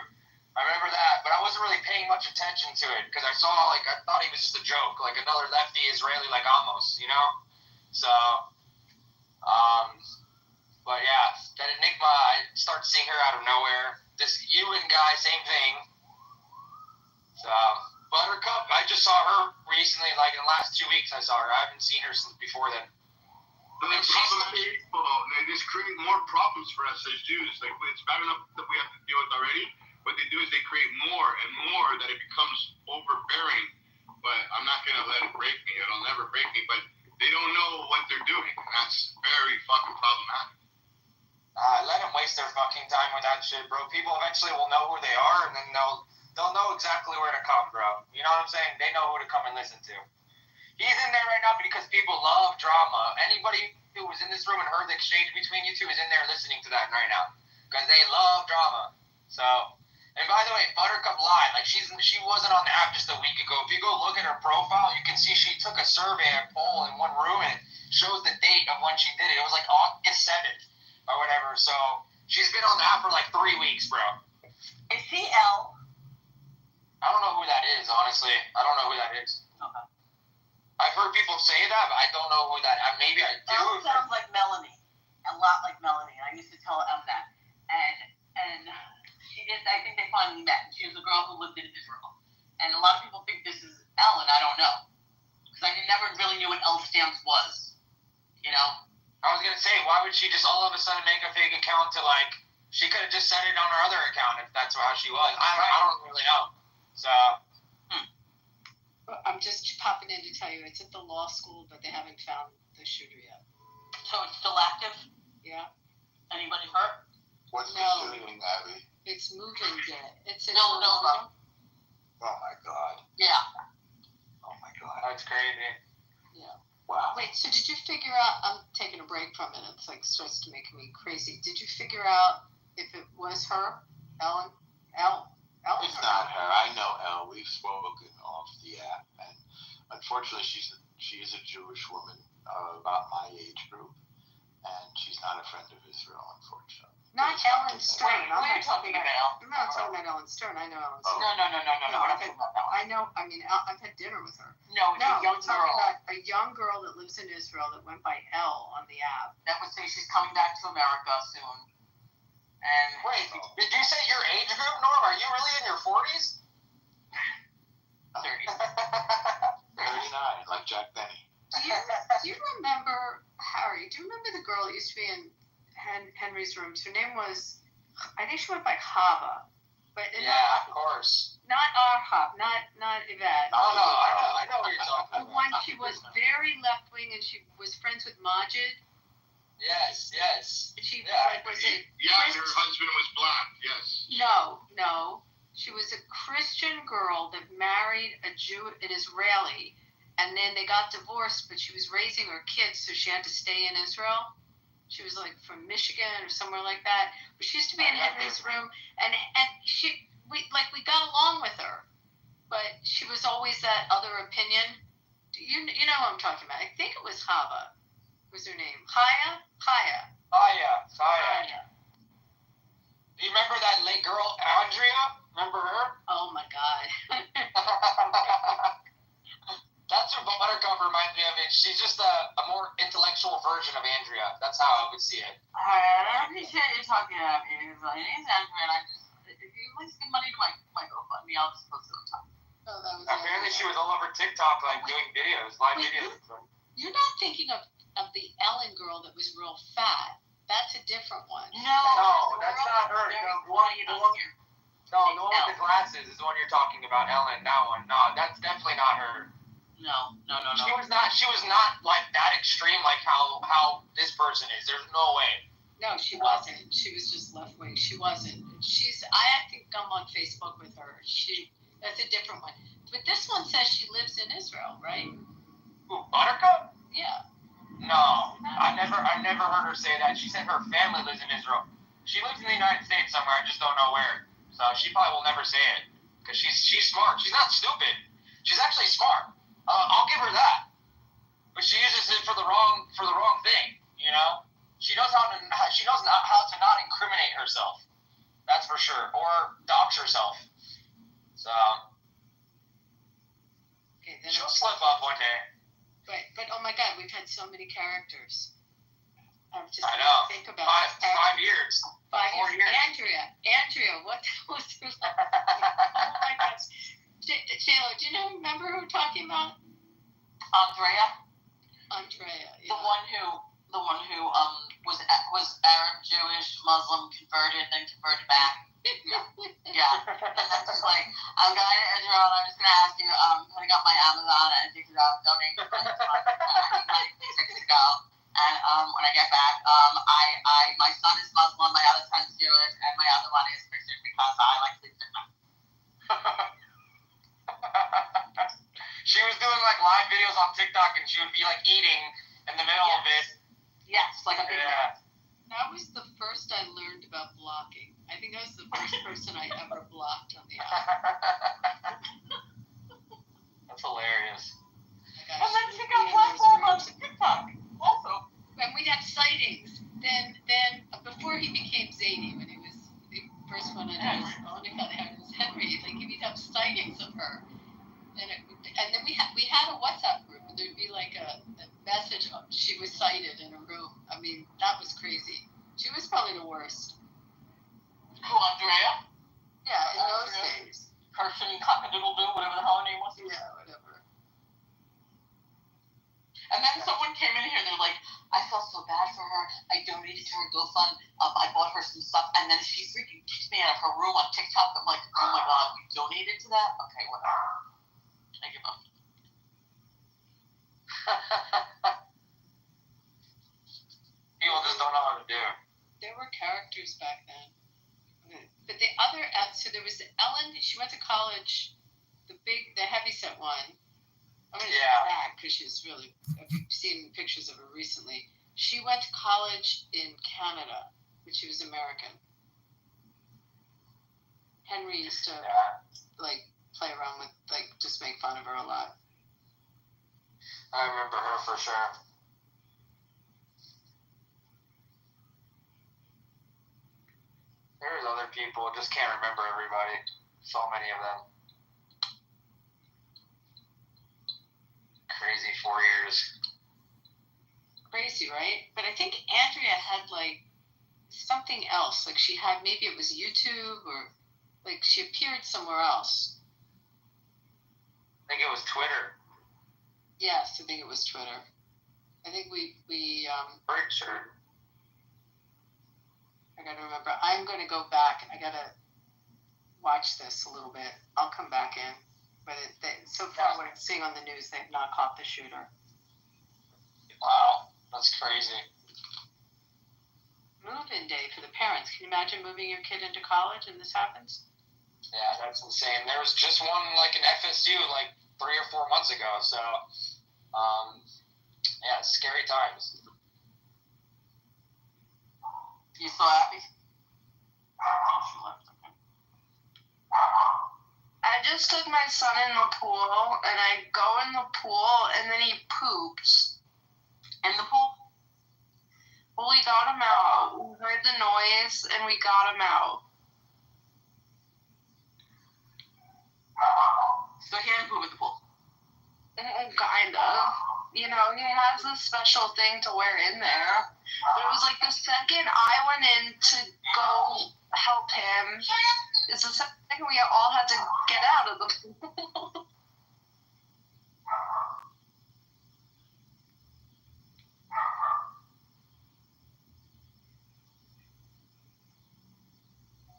I remember that, but I wasn't really paying much attention to it, because I thought he was just a joke, like another lefty Israeli like Amos, you know? So, but yeah, that Enigma, I start seeing her out of nowhere. This Ewan guy, same thing. So... Buttercup, I just saw her recently, like in the last 2 weeks I saw her. I haven't seen her since before then. But the problem is, they just create more problems for us as Jews. Like, it's bad enough that we have to deal with already. What they do is they create more and more that it becomes overbearing. But I'm not going to let it break me. It'll never break me. But they don't know what they're doing. And that's very fucking problematic. Let them waste their fucking time with that shit, bro. People eventually will know who they are, and then they'll know exactly where to come, bro. You know what I'm saying? They know who to come and listen to. He's in there right now because people love drama. Anybody who was in this room and heard the exchange between you two is in there listening to that right now. Because they love drama. So, and by the way, Buttercup lied. Like, she wasn't on the app just a week ago. If you go look at her profile, you can see she took a survey, a poll in one room, and it shows the date of when she did it. It was like August 7th or whatever. So, she's been on the app for like 3 weeks, bro. Is he L? I don't know who that is, honestly. I don't know who that is. Okay. I've heard people say that, but I don't know who that. Maybe I do. L sounds like Melanie, a lot like Melanie. I used to tell M that, and she is. I think they finally met. She was a girl who lived in Israel, and a lot of people think this is L, and I don't know, because I never really knew what L stamps was. You know. I was gonna say, why would she just all of a sudden make a fake account to like? She could have just said it on her other account if that's how she was. I don't really know. So, I'm just popping in to tell you it's at the law school, but they haven't found the shooter yet. So it's still active? Yeah. Anybody hurt? What's the shooting, Abby? It's moving dead. It's in Villanova. Oh my God. Yeah. Oh my God. That's crazy. Yeah. Wow. Wait, so did you figure out, I'm taking a break from it, it's like starts to make me crazy. Did you figure out if it was her, Ellen? It's not her. I know Elle. We've spoken off the app, and unfortunately, she is a Jewish woman about my age group, and she's not a friend of Israel, unfortunately. Not Ellen Stern. Wait, we're talking about I'm not talking about Ellen Stern. I know Ellen Stern. No. I know. I mean, I've had dinner with her. No, it's a young I'm talking girl. about a young girl that lives in Israel that went by Elle on the app. That would say she's coming back to America soon. And wait, did you say your age group, Norm? Are you really in your 40s? 30. 39, like Jack Benny. Do you remember, Harry, do you remember the girl that used to be in Henry's rooms? Her name was, I think she went by Hava. But yeah, of course. not our hub, not Yvette. I know what you're talking The about. one she was very left wing and she was friends with Majid. Yes. She Yeah. was it? Yeah, and her husband was black. Yes. No. She was a Christian girl that married an Israeli, and then they got divorced. But she was raising her kids, so she had to stay in Israel. She was like from Michigan or somewhere like that. But she used to be in Henry's room, and we got along with her, but she was always that other opinion. You know what I'm talking about? I think it was Hava. Was her name Chaya? Chaya. Do you remember that late girl, Andrea? Remember her? Oh my God. That's what Buttercup reminds me of. She's just a more intellectual version of Andrea. That's how I would see it. I appreciate you talking about me. My name's Andrea, and if you like give money to my GoFundMe, I'll just post it on top. Oh, that was Apparently, she was all over TikTok, like doing videos, live videos. You're not thinking of the Ellen girl that was real fat. That's a different one. No, that's not her. The one with the glasses is the one you're talking about, Ellen. That one. No, that's definitely not her. No. She was not like that extreme, like how this person is. There's no way. No, she wasn't. She was just left wing. She wasn't. I think I'm on Facebook with her. That's a different one. But this one says she lives in Israel, right? Who, Buttercup? Yeah. No, I never heard her say that. She said her family lives in Israel. She lives in the United States somewhere. I just don't know where. So she probably will never say it because she's smart. She's not stupid. She's actually smart. I'll give her that. But she uses it for the wrong thing. You know, she knows how to not incriminate herself. That's for sure, or dox herself. So she'll slip up one day. But oh my God, we've had so many characters. I know. Think about 5 years. 4 years. Andrea, what was her? Oh my gosh. Taylor, do you remember who we're talking about? Andrea, yeah. The one who was Arab, Jewish, Muslim, converted, then converted back. Yeah. And then just like, I'm going to Israel, and I'm just gonna ask you, putting up my Amazon and figure out donate to like 6 ago. And when I get back, my son is Muslim, my other son's Jewish, and my other one is Christian because I like sleep different. She was doing like live videos on TikTok, and she would be like eating in the middle of it. Yes, like a big That was the first I learned about blocking. I think that was the first person I ever blocked on the app. That's hilarious. And then she got platformed on TikTok also. And we'd have sightings. Then before he became Zadie, when he was the first one on his was Henry, like we'd have sightings of her. And then we had a WhatsApp group, and there'd be like a message. She was sighted in a room. I mean, that was crazy. She was probably the worst. Who, Andrea? Yeah, in those days. Person Cockadoodle-Doo, whatever the hell her name was. Yeah, whatever. And then someone came in here and they're like, I felt so bad for her. I donated to her GoFund. I bought her some stuff. And then she freaking kicked me out of her room on TikTok. I'm like, oh my God, you donated to that? Okay, whatever. I give up. People just don't know how to do. There were characters back then. But the other, so there was Ellen, she went to college, the heavyset one. I'm going to say that because she's really, I've seen pictures of her recently. She went to college in Canada, but she was American. Henry used to, play around with, just make fun of her a lot. I remember her for sure. There's other people, just can't remember everybody. So many of them. Crazy 4 years. Crazy, right? But I think Andrea had something else. She had, maybe it was YouTube or she appeared somewhere else. I think it was Twitter. Yes, I think it was Twitter. I think we pretty sure. I gotta remember. I'm gonna go back. I gotta watch this a little bit. I'll come back in. But so far, what I'm seeing on the news, they've not caught the shooter. Wow, that's crazy. Move-in day for the parents. Can you imagine moving your kid into college and this happens? Yeah, that's insane. There was just one like in FSU like 3 or 4 months ago. So, yeah, scary times. You still happy? I just took my son in the pool, and I go in the pool, and then he poops. In the pool? Well, we got him out. We heard the noise, and we got him out. So he didn't poop at the pool? Kind of. You know, he has this special thing to wear in there. But it was like the second I went in to go help him, it's the second we all had to get out of the pool.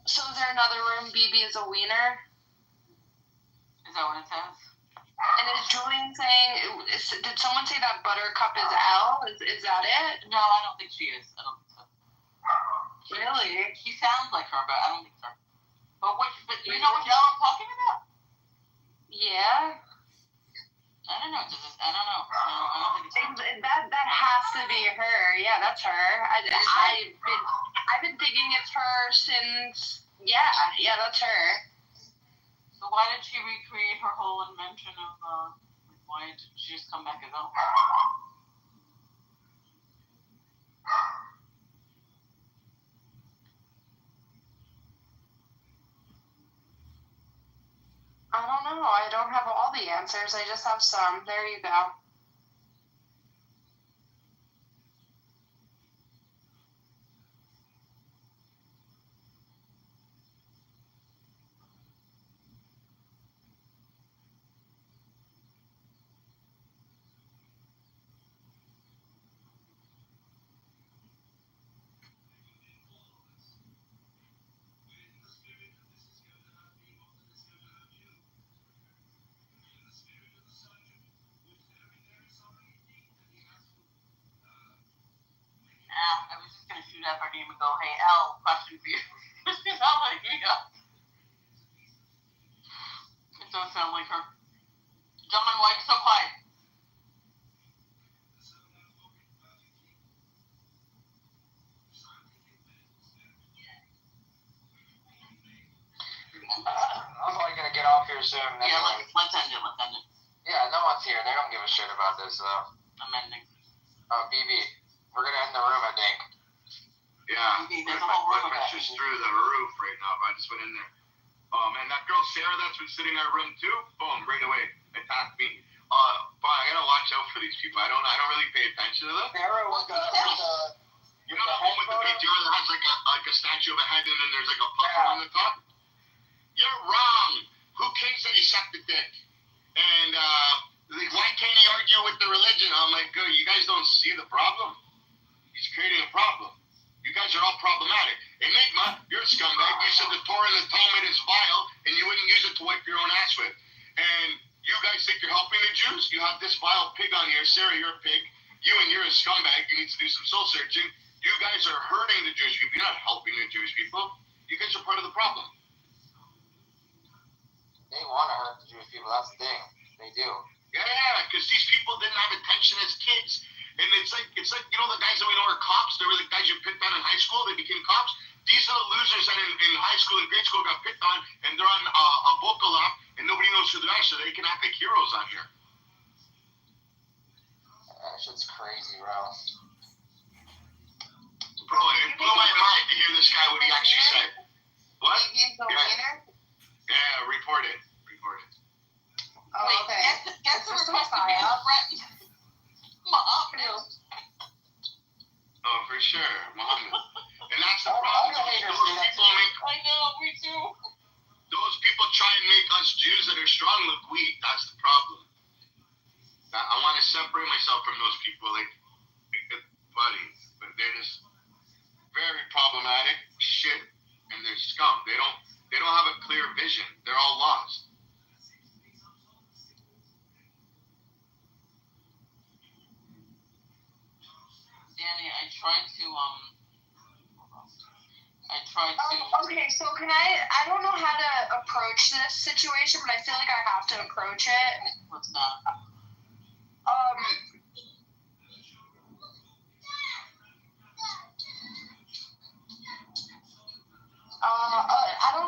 So is there another room? BB is a wiener? Is that what it says? And is Julian saying, did someone say that Buttercup is L? Is that it? No, I don't think she is. I don't think so. Really? He sounds like her, but I don't think so. But you know what L I'm talking about? Yeah. I don't know. I don't know. No, I don't think it's her. That has to be her. Yeah, that's her. I've been thinking it's her since. Yeah, that's her. So why did she recreate her whole invention of why did she just come back as L? I don't know. I don't have all the answers. I just have some. There you go. I was just gonna shoot at her name and go, hey L, question for you. She's not like me up. It does sound like her. John, why are you so quiet? I'm probably gonna get off here soon. Yeah, Anyway. let's end it. Yeah, no one's here. They don't give a shit about this, though. I'm ending. BB, we're gonna end the room, I think. Yeah, There's a whole room my picture's through the roof right now, but I just went in there. Oh man, that girl Sarah that's been sitting in our room too, boom, right away, attacked me. But I gotta watch out for these people. I don't really pay attention to them. Sarah was you know the one with the PTR that has like a statue of a head and then there's like a puffer on the top? You're wrong. Who cares that he sucked the dick? And like, why can't he argue with the religion? I'm like, good, you guys don't see the problem? He's creating a problem. You guys are all problematic. Enigma, you're a scumbag. You said the Torah and the Talmud is vile, and you wouldn't use it to wipe your own ass with. And you guys think you're helping the Jews? You have this vile pig on here. Sarah, you're a pig. You're a scumbag. You need to do some soul searching. You guys are hurting the Jewish people. You're not helping the Jewish people. You guys are part of the problem. They want to hurt the Jewish people. That's the thing. They do. Yeah, because these people didn't have attention as kids. And it's like you know the guys that we know are cops. They were the guys you picked on in high school. They became cops. These are the losers that in high school and grade school got picked on, and they're on a vocal app, and nobody knows who they are, so they can act like heroes on here. That shit's crazy, bro. Bro, it blew my mind to hear this guy what he actually said. What? Yeah, report it. Oh, wait, okay. Guess the request to be a friend. Oh, for sure, Muhammad. And that's the problem. Those people make. I know, me too. Those people try and make us Jews that are strong look weak. That's the problem. I want to separate myself from those people, like buddies, but they're just very problematic shit, and they're scum. They They don't have a clear vision. They're all lost. Danny, I tried to. Okay, so can I don't know how to approach this situation, but I feel like I have to approach it. What's that?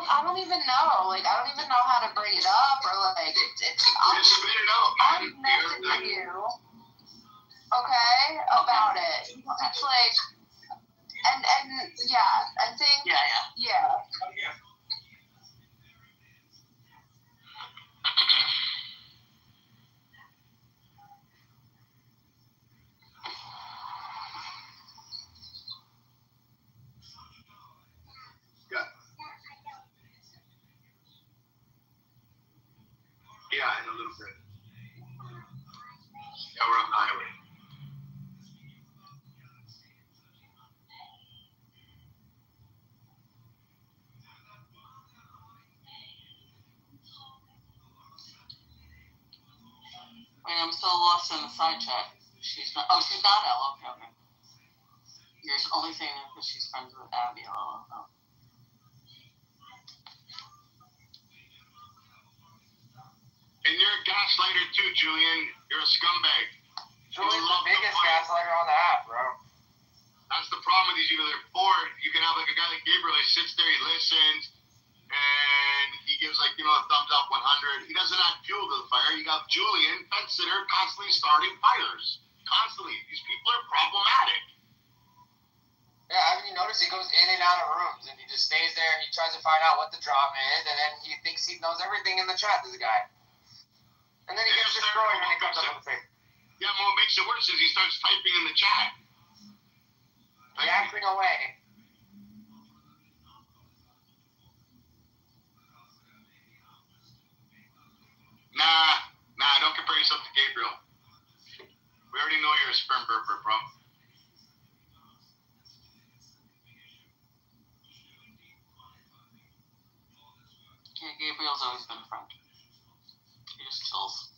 I don't even know. Like, I don't even know how to bring it up, or like, Just spit it out, man. I'm messaging you, okay, about it. It's like, and yeah, I think, yeah. Yeah, in a little bit. Yeah, we're on the highway. Wait, I'm still lost in the side chat. She's not. Oh, she's not L. Okay. You're only saying that because she's friends with Abby. Oh. And you're a gaslighter too, Julian. You're a scumbag. Julian's the biggest gaslighter on the app, bro. That's the problem with these people. They're bored. You can have like a guy like Gabriel. He sits there, he listens, and he gives like, a thumbs up 100. He doesn't add fuel to the fire. You got Julian, fence sitter, constantly starting fires. Constantly. These people are problematic. Yeah, haven't you noticed he goes in and out of rooms and he just stays there and he tries to find out what the drama is and then he thinks he knows everything in the chat, this guy. And then he gets destroyed and he comes up with it. Yeah, what makes it worse is he starts typing in the chat. Yapping away. Nah, don't compare yourself to Gabriel. We already know you're a sperm burper, bro. Yeah, Gabriel's always been a friend. He just chills.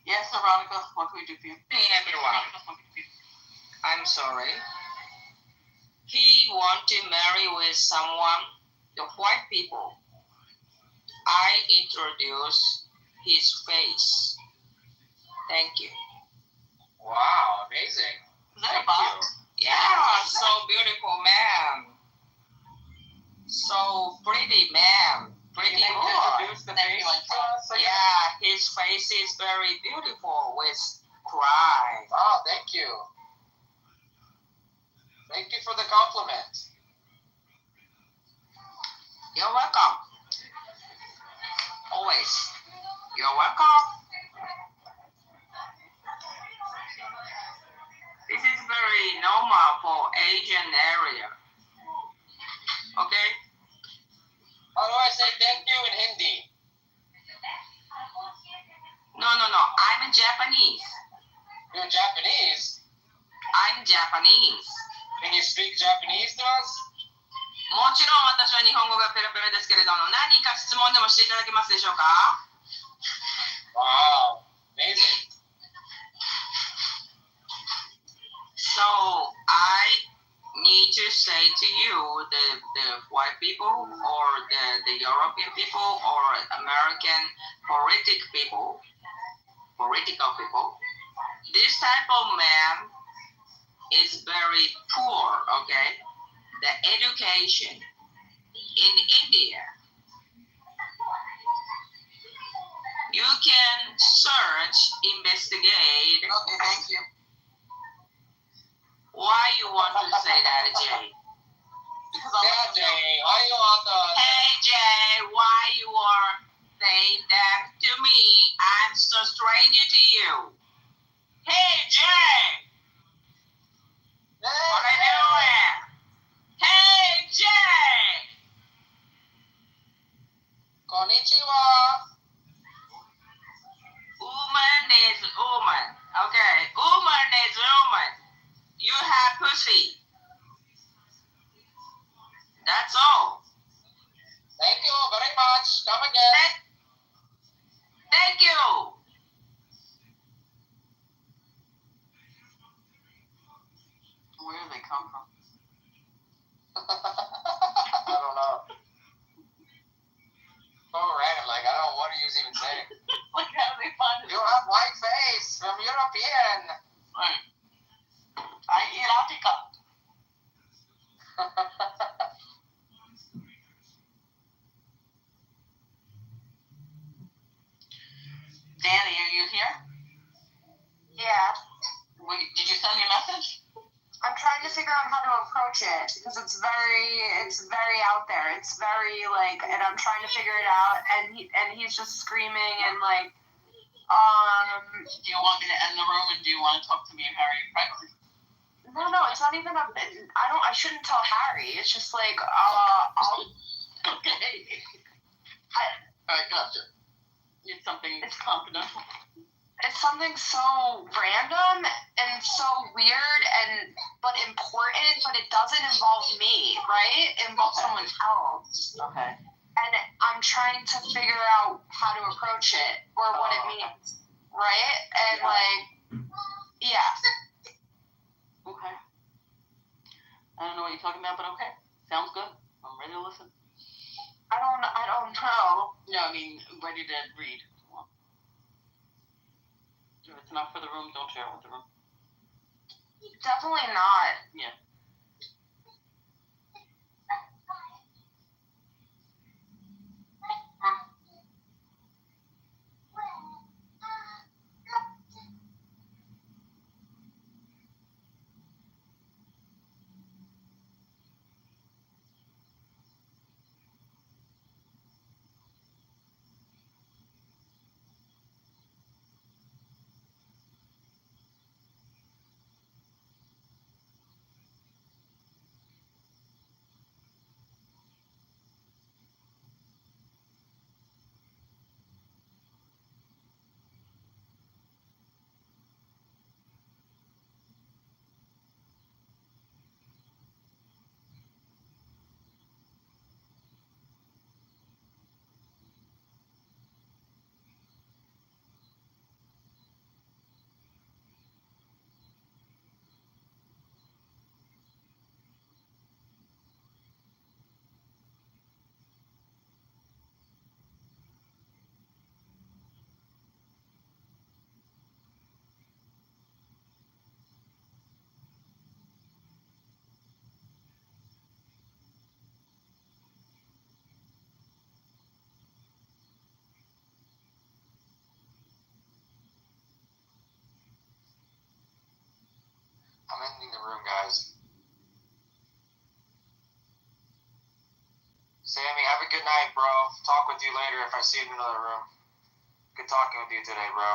Yes, Veronica, what can we do for you? Hey everyone, I'm sorry. He want to marry with someone, the white people. I introduce his face. Thank you. Wow, amazing. Is that a bot? Yeah, so beautiful man. So pretty man. Pretty boy. Yeah, his face is very beautiful with cry. Wow, thank you. Thank you for the compliment. You're welcome. Always. You're welcome. This is very normal for Asian area. Okay? How do I say thank you in Hindi? No. I'm Japanese. You're Japanese? I'm Japanese. Can you speak Japanese to us? もちろん私は日本語がペラペラですけれども、何か質問でもしていただけますでしょうか？ Wow, amazing. So I need to say to you, the white people or the European people or American political people, this type of man is very poor, okay? The education in India, you can search, investigate. Okay, thank you. Why you want to say that, Jay? Yeah, Jay, why you want to... Hey, Jay, why you are saying that to me? I'm so stranger to you. Hey, Jay! What are you doing? Hey, Jay! Konnichiwa. I don't know. So random, like, I don't know what he was even saying. Like, how do they find it? You have white face from European. Right. I erotica. Danny, are you here? Yeah. Wait, did you send me a message? I'm trying to figure out how to approach it because it's very out there. It's very like, and I'm trying to figure it out. And he's just screaming and like, Do you want me to end the room and do you want to talk to me and Harry privately? No, it's not even I shouldn't tell Harry. It's just like, I'll. Okay. I gotcha. It's something confidential. It's something so random and so weird but important, but it doesn't involve me, right? It involves someone else. Okay. And I'm trying to figure out how to approach it or what it means, right? And yeah. Okay. I don't know what you're talking about, but okay. Sounds good. I'm ready to listen. I don't know. No, I mean, ready to read. If it's not for the room, don't share it with the room. Definitely not. Yeah. I'm ending the room, guys. Sammy, have a good night, bro. Talk with you later if I see you in another room. Good talking with you today, bro.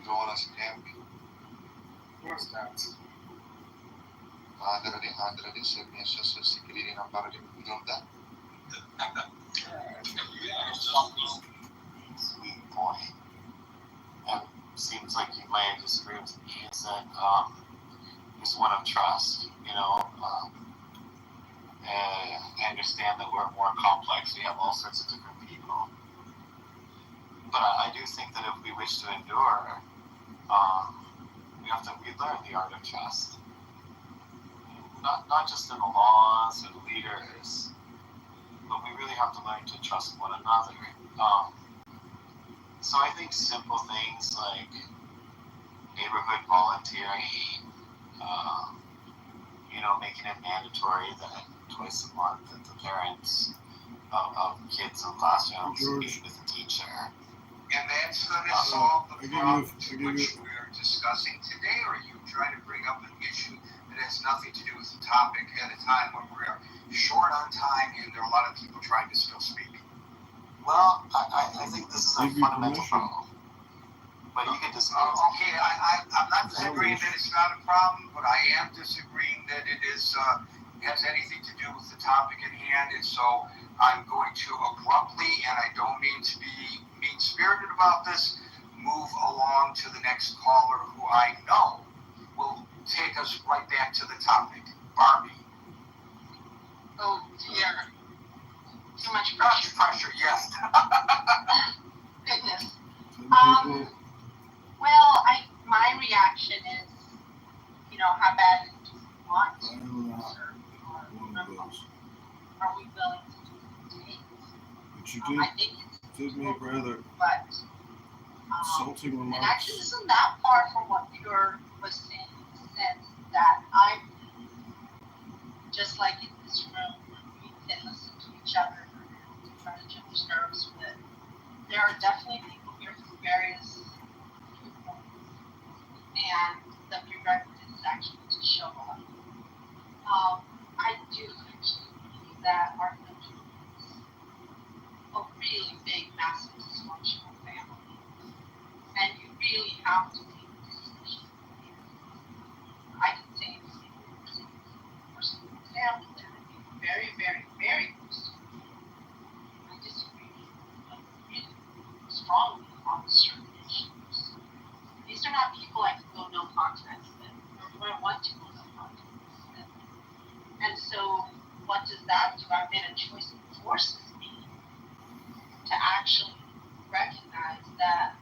going as camp. What's that? Andra se pensa se si crede a fare di onda. Sweet boy. And seems like you might disagree with me, is that he's one of trust, you know. I understand that we're more complex, we have all sorts of different people. But I do think that if we wish to endure, we learn the art of trust. Not just in the laws and leaders, but we really have to learn to trust one another. So I think simple things like neighborhood volunteering, making it mandatory that twice a month that the parents of kids in classrooms meet with a teacher. And that's going to solve the problem which we are discussing today, or are you trying to bring up an issue that has nothing to do with the topic at a time when we're short on time and there are a lot of people trying to still speak? Well, I think this is a fundamental problem. But you can disagree. Okay, I'm not disagreeing that it's not a problem, but I am disagreeing that it is has anything to do with the topic at hand, and so I'm going to abruptly, and I don't mean to be mean-spirited about this, move along to the next caller who I know will take us right back to the topic. Barbie. Oh dear. Too much pressure. Pressure, yes. Goodness. Well, my reaction is, how bad do we want to serve? Are we willing to do what it takes? But you did make rather insulting remarks. And actually, isn't that far from what Pure was saying, in the sense that I believe, just like in this room, we can listen to each other and try to change nerves, but there are definitely people here from various viewpoints, and the prerequisites actually to show up. I do believe that our country is a really big, massive, dysfunctional family, and you really have to make decisions. I can say the same personal example that I think very, very, very close to me. I disagree really strongly on certain issues. These are not people I can go no contact with, or do I want to go no contact with. And so, what does that do? I've made a choice that forces me to actually recognize that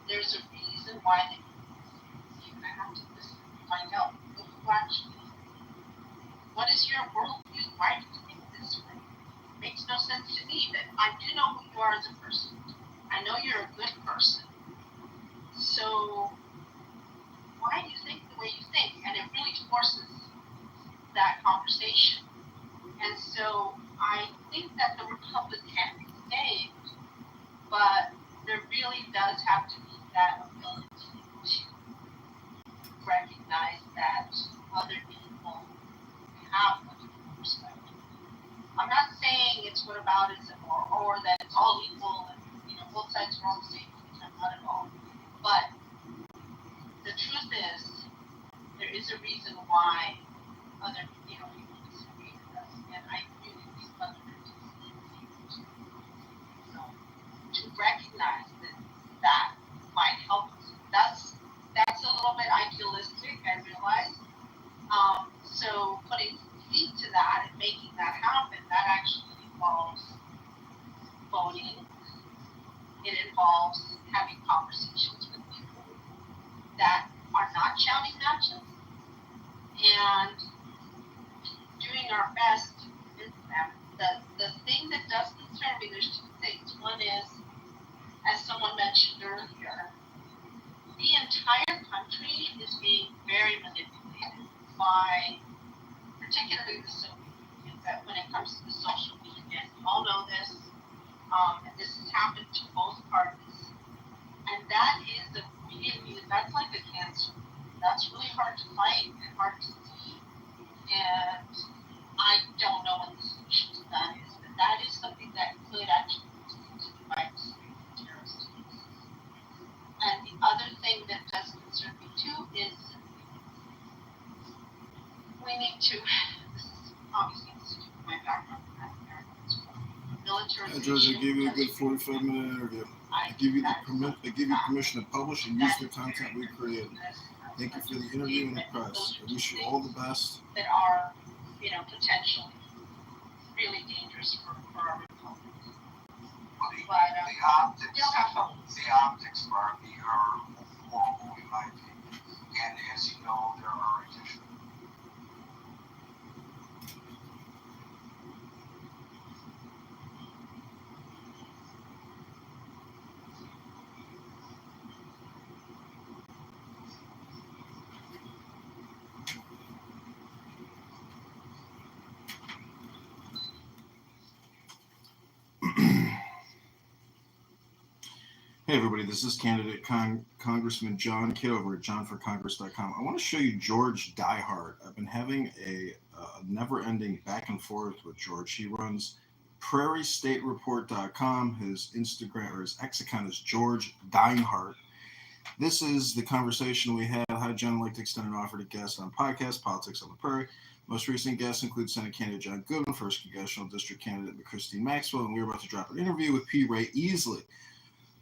there's a reason why they do these things, and I have to listen and find out who actually, what is your worldview? Why do you think this way? It makes no sense to me, but I do know who you are as a person. I know you're a good person. So, why do you think the way you think? And it really forces that conversation. And so, I think that the Republic can be saved, but there really does have to be that ability to recognize that other people have a different perspective. I'm not saying it's whataboutism or that it's all equal and both sides are on the same page. Not at all. But the truth is, there is a reason why other people disagree with us, and I really think fundamentally too. So to recognize that might help us. That's a little bit idealistic, I realize. So putting feet to that and making that happen, that actually involves voting. It involves having conversations with people that are not shouting matches and doing our best. The thing that does concern me, there's two things. One is, as someone mentioned earlier, the entire country is being very manipulated by, particularly the Soviet Union, but when it comes to the social media, and you all know this, and this has happened to both parties, and that is that's like a cancer. That's really hard to fight and hard to see, and I don't know what the solution to that is, but that is something that could actually continue to fight terrorist cases. And the other thing that need to, obviously, this is my background. Militarization. George, I gave you a good 45-minute interview. I give you permission to publish and use the content we created. Thank you for the interview and the press. I wish you all the best. That are, potentially really dangerous for our republic. The optics, Barbie, are horrible in my opinion. And as you know, there are additional. Hey everybody, this is candidate Congressman John Kitover at johnforcongress.com. I want to show you George Diehard. I've been having a never-ending back and forth with George. He runs prairiestatereport.com. His Instagram or his X account is George Diehard. This is the conversation we had. How John would like to extend an offer to guests on podcast Politics on the Prairie. Most recent guests include Senate candidate John Goodman, 1st Congressional District candidate Christine Maxwell, and we're about to drop an interview with P. Ray Easley.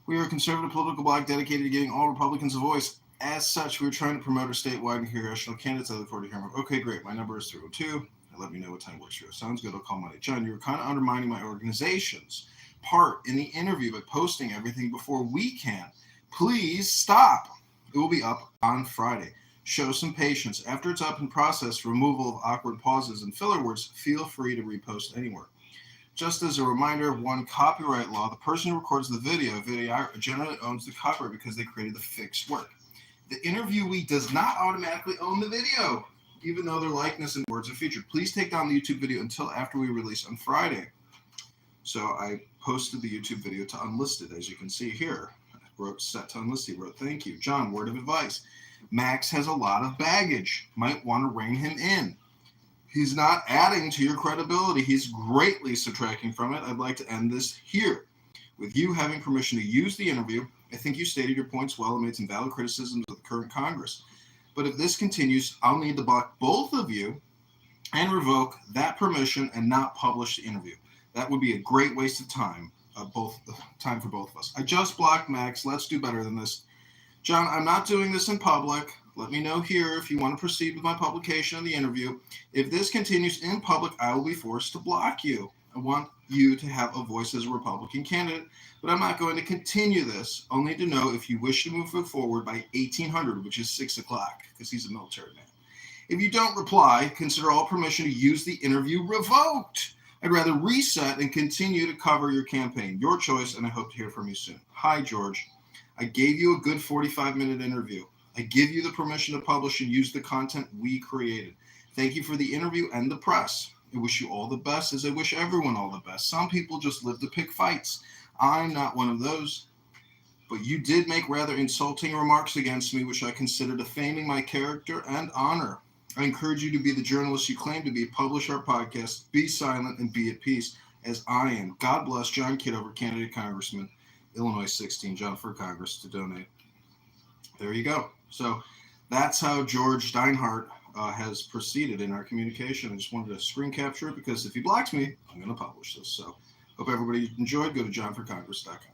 We are a conservative political bloc dedicated to giving all Republicans a voice. As such, we're trying to promote our statewide and congressional candidates. I look forward to hearing from. Okay, great. My number is 302. Let me know what time works for you. Sounds good. I'll call Monday. John, you were kind of undermining my organization's part in the interview by posting everything before we can. Please stop. It will be up on Friday. Show some patience. After it's up and processed, removal of awkward pauses and filler words, feel free to repost anywhere. Just as a reminder of one copyright law, the person who records the video generally owns the copyright because they created the fixed work. The interviewee does not automatically own the video, even though their likeness and words are featured. Please take down the YouTube video until after we release on Friday. So I posted the YouTube video to unlisted, as you can see here. I wrote set to unlisted. Wrote, thank you. John, word of advice. Max has a lot of baggage. Might want to rein him in. He's not adding to your credibility. He's greatly subtracting from it. I'd like to end this here. With you having permission to use the interview, I think you stated your points well and made some valid criticisms of the current Congress. But if this continues, I'll need to block both of you and revoke that permission and not publish the interview. That would be a great waste of time, time for both of us. I just blocked Max. Let's do better than this. John, I'm not doing this in public. Let me know here if you want to proceed with my publication of the interview. If this continues in public, I will be forced to block you. I want you to have a voice as a Republican candidate, but I'm not going to continue this, only to know if you wish to move it forward by 1800, which is 6 o'clock, because he's a military man. If you don't reply, consider all permission to use the interview revoked. I'd rather reset and continue to cover your campaign. Your choice, and I hope to hear from you soon. Hi, George. I gave you a good 45-minute interview. I give you the permission to publish and use the content we created. Thank you for the interview and the press. I wish you all the best, as I wish everyone all the best. Some people just live to pick fights. I'm not one of those. But you did make rather insulting remarks against me, which I consider defaming my character and honor. I encourage you to be the journalist you claim to be. Publish our podcast, be silent, and be at peace, as I am. God bless. John Kitover, candidate Congressman, Illinois 16, John for Congress, to donate. There you go. So that's how George Diehard has proceeded in our communication. I just wanted to screen capture it because if he blocks me, I'm going to publish this. So hope everybody enjoyed. Go to johnforcongress.com.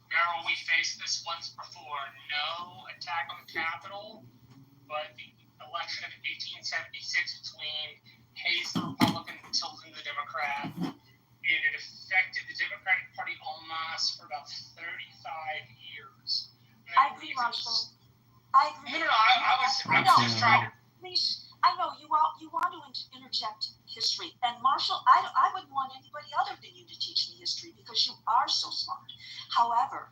Remember, we faced this once before. No attack on the Capitol, but the election of 1876 between Hayes the Republican and Tilden the Democrat, it had affected the Democratic Party en masse for about 35 years. I agree, Marshall. I agree. No, I was just trying to. Please, I know you want to interject history, and Marshall, I wouldn't want anybody other than you to teach me history because you are so smart. However,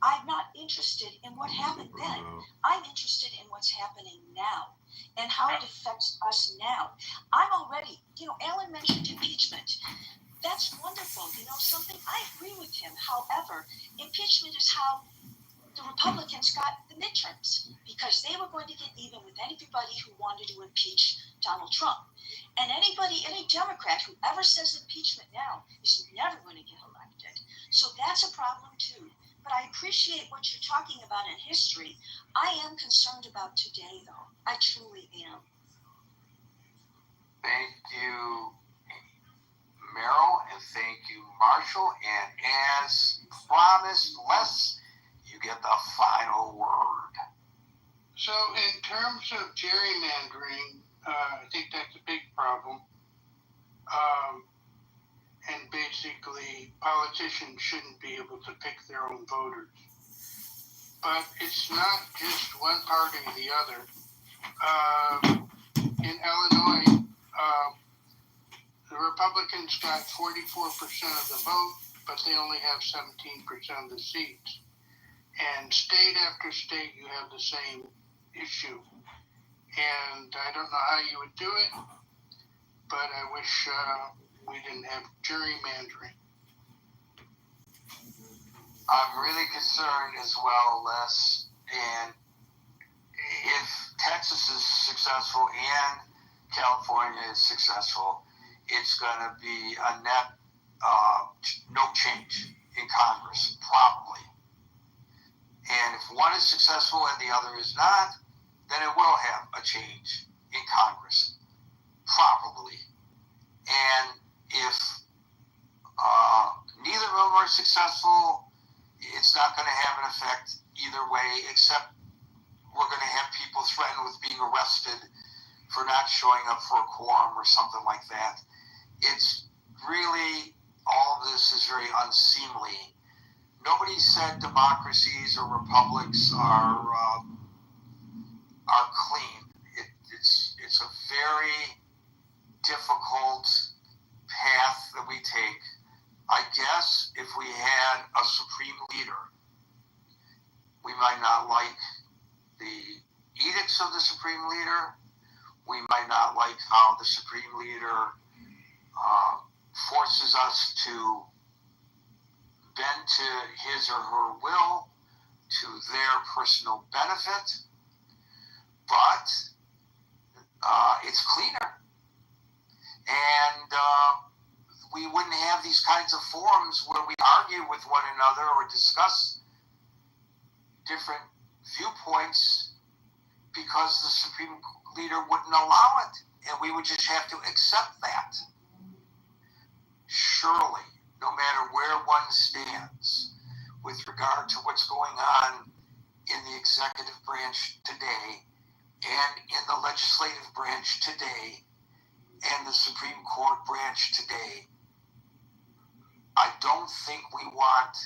I'm not interested in what happened then. I'm interested in what's happening now and how it affects us now. I'm already, Alan mentioned impeachment. That's wonderful. You know something? I agree with him. However, impeachment is how the Republicans got the midterms, because they were going to get even with anybody who wanted to impeach Donald Trump. And any Democrat who ever says impeachment now is never going to get elected. So that's a problem too. But I appreciate what you're talking about in history. I am concerned about today, though. I truly am. Thank you, Meryl, and thank you, Marshall. And as promised, Les, you get the final word. So in terms of gerrymandering, I think that's a big problem. And basically, politicians shouldn't be able to pick their own voters. But it's not just one party or the other. In Illinois, the Republicans got 44% of the vote, but they only have 17% of the seats. And state after state, you have the same issue. And I don't know how you would do it, but I wish we didn't have gerrymandering. I'm really concerned as well, Les, and if Texas is successful and California is successful, it's going to be a net no change in Congress, probably. And if one is successful and the other is not, then it will have a change in Congress, probably. And if neither of them are successful, it's not going to have an effect either way, except we're going to have people threatened with being arrested for not showing up for a quorum or something like that. It's really, all of this is very unseemly. Nobody said democracies or republics are clean. It's a very difficult path that we take. I guess if we had a supreme leader, we might not like the edicts of the supreme leader. We might not like how the supreme leader forces us to bend to his or her will, to their personal benefit. But it's cleaner. And we wouldn't have these kinds of forums where we argue with one another or discuss different viewpoints because the supreme leader wouldn't allow it. And we would just have to accept that. Surely, no matter where one stands with regard to what's going on in the executive branch today and in the legislative branch today and the Supreme Court branch today, I don't think we want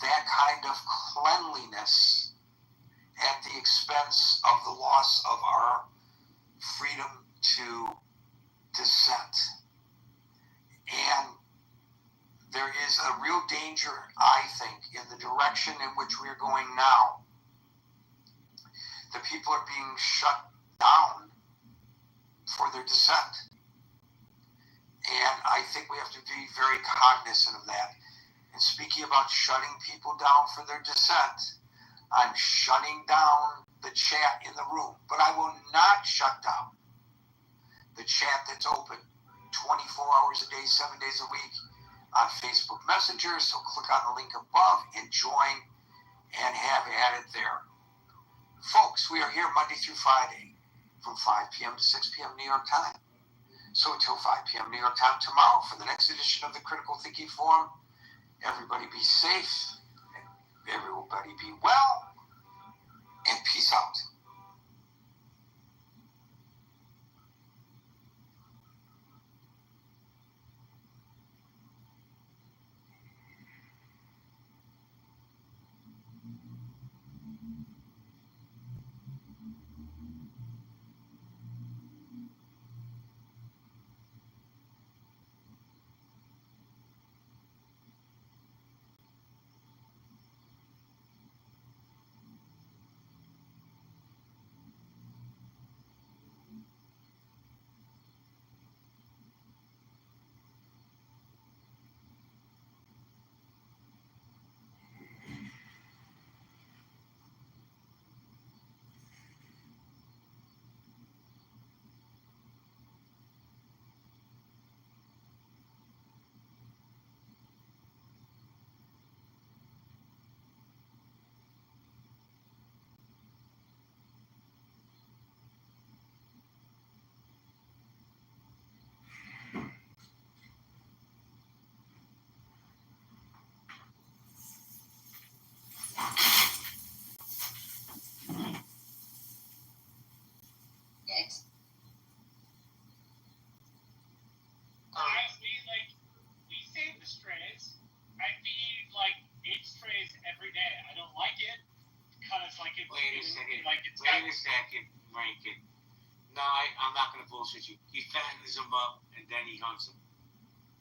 that kind of cleanliness at the expense of the loss of our freedom to dissent. And there is a real danger, I think, in the direction in which we're going now. The people are being shut down for their dissent. And I think we have to be very cognizant of that. And speaking about shutting people down for their dissent, I'm shutting down the chat in the room, but I will not shut down the chat that's open 24 hours a day, 7 days a week on Facebook Messenger. So click on the link above and join and have at it there. Folks, we are here Monday through Friday from 5 p.m. to 6 p.m. New York time. So until 5 p.m. New York time tomorrow for the next edition of the Critical Thinking Forum, everybody be safe, everybody be well, and peace out. mean? Like, it's Wait a second, Rankin. No, I'm not going to bullshit you. He fattens them up, and then he hunts them.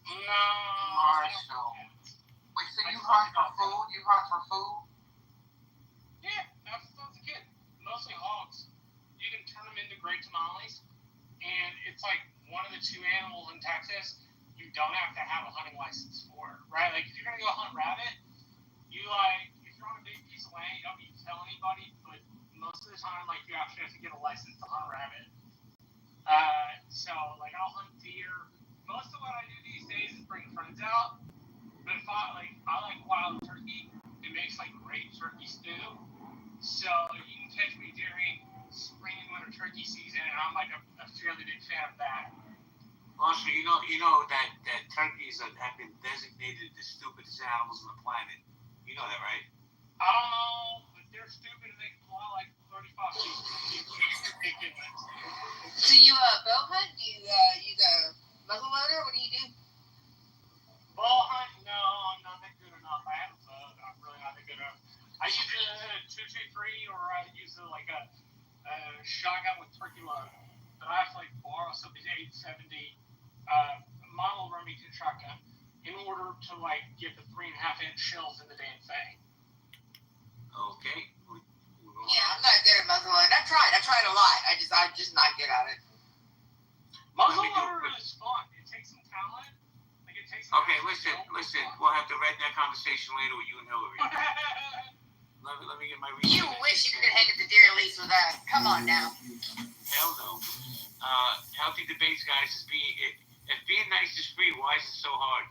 No. Marshall. Wait, so you hunt for food? You hunt for food? Yeah, that's a kid. Mostly hogs. You can turn them into great tamales, and it's like one of the two animals in Texas you don't have to have a hunting license for, right? Like, if you're gonna go hunt rabbit, if you're on a big piece of land, you don't need to tell anybody, but most of the time, like, you actually have to get a license to hunt rabbit. So, like, I'll hunt deer. Most of what I do these days is bring friends out, but if I like wild turkey, it makes, like, great turkey stew. So, you can catch me during spring and winter turkey season, and I'm, like, a fairly big fan of that. Also, you know that turkeys have been designated the stupidest animals on the planet. You know that, right? I don't know, but they're stupid and they can fly like 35 feet. It's ridiculous. So you bow hunt? You go muzzle loader? What do you do? Bow hunt? No, I'm not that good enough. I have a bow, but I'm really not that good enough. I use a 223 or I use a shotgun with turkey load. But I have to like borrow somebody's 870 model Remington shotgun in order to like get the 3.5-inch shells in the damn thing. Okay. Yeah, I'm not good at muzzleloader. I tried a lot. I'm just not good at it. Muzzleloader is fun. It takes some talent. Like it takes. Okay, listen. We'll have to redneck conversation later with you and Hillary. let me get my. You wish you could hang at the deer lease with us. Come on now. Hell no. Healthy debates, guys. If being nice is free, why is it so hard?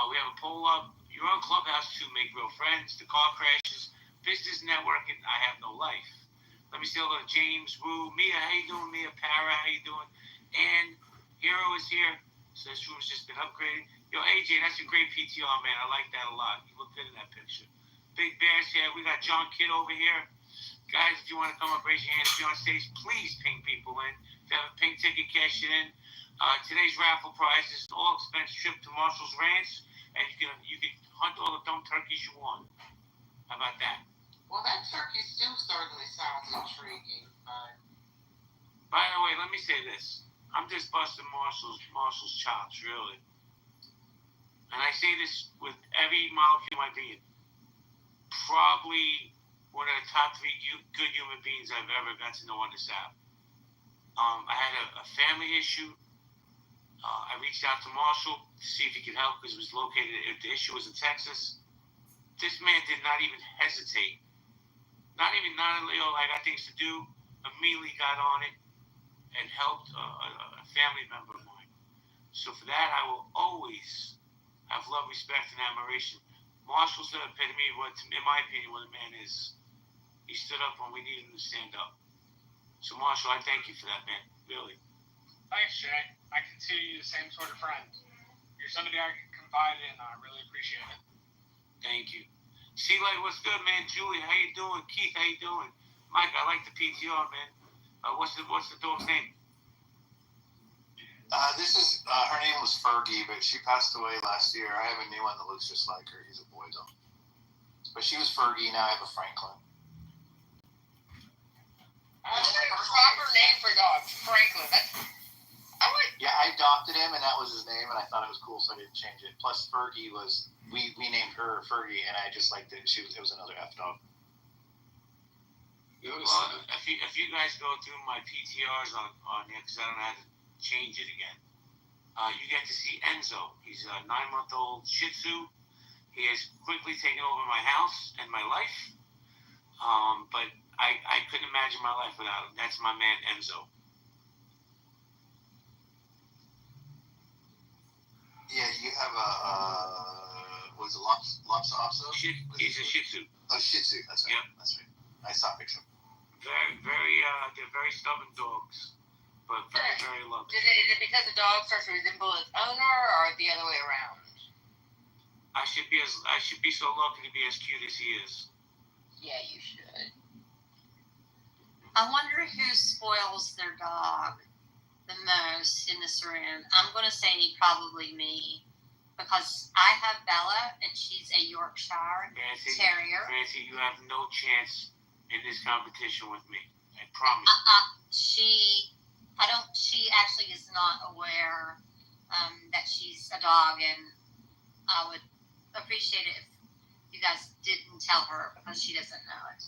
We have a poll up. You're on Clubhouse to make real friends. The car crashes. Business networking. I have no life. Let me say hello to James, Wu, Mia. How you doing, Mia? Para, how you doing? And Hero is here. So this room's just been upgraded. Yo, AJ, that's a great PTR, man. I like that a lot. You look good in that picture. Big Bears here. We got John Kidd over here. Guys, if you want to come up, raise your hand. If you're on stage, please ping people in. If you have a pink ticket, cash it in. Today's raffle prize is an all-expense trip to Marshall's Ranch, and you can hunt all the dumb turkeys you want. How about that? Well, that turkey stew certainly sounds intriguing. By the way, let me say this. I'm just busting Marshall's chops, really. And I say this with every molecule of my being. Probably one of the top 3 good human beings I've ever got to know on this app. I had a family issue. I reached out to Marshall to see if he could help because the issue was in Texas. This man did not even hesitate. I got things to do. Immediately got on it and helped a family member of mine. So for that, I will always have love, respect, and admiration. Marshall's the epitome of what, in my opinion, what a man is. He stood up when we needed him to stand up. So Marshall, I thank you for that, man. Really. Thanks, Jay. I consider you the same sort of friend. You're somebody I can confide in. I really appreciate it. Thank you. C-Light, what's good, man? Julie, how you doing? Keith, how you doing? Mike, I like the PTR, man. What's the dog's name? Her name was Fergie, but she passed away last year. I have a new one that looks just like her. He's a boy, though. But she was Fergie, now I have a Franklin. What's the proper name for dogs? Franklin. Yeah, I adopted him, and that was his name, and I thought it was cool, so I didn't change it. Plus, Fergie was, we named her Fergie, and I just liked it. It was another F dog. Well, if you guys go through my PTRs on here, because I don't know how to change it again, you get to see Enzo. He's a 9-month-old Shih Tzu. He has quickly taken over my house and my life, but I couldn't imagine my life without him. That's my man, Enzo. Yeah, you have was it Lopsa? He's a Shih Tzu. Oh, Shih Tzu, that's right. Yep. That's right. I saw a picture. They're very stubborn dogs, but very, very loving. Is it because the dog starts to resemble its owner, or the other way around? I should be so lucky to be as cute as he is. Yeah, you should. I wonder who spoils their dog the most in this room. I'm going to say probably me, because I have Bella, and she's a Yorkshire Terrier. Fancy, you have no chance in this competition with me. I promise. She actually is not aware that she's a dog, and I would appreciate it if you guys didn't tell her because she doesn't know it.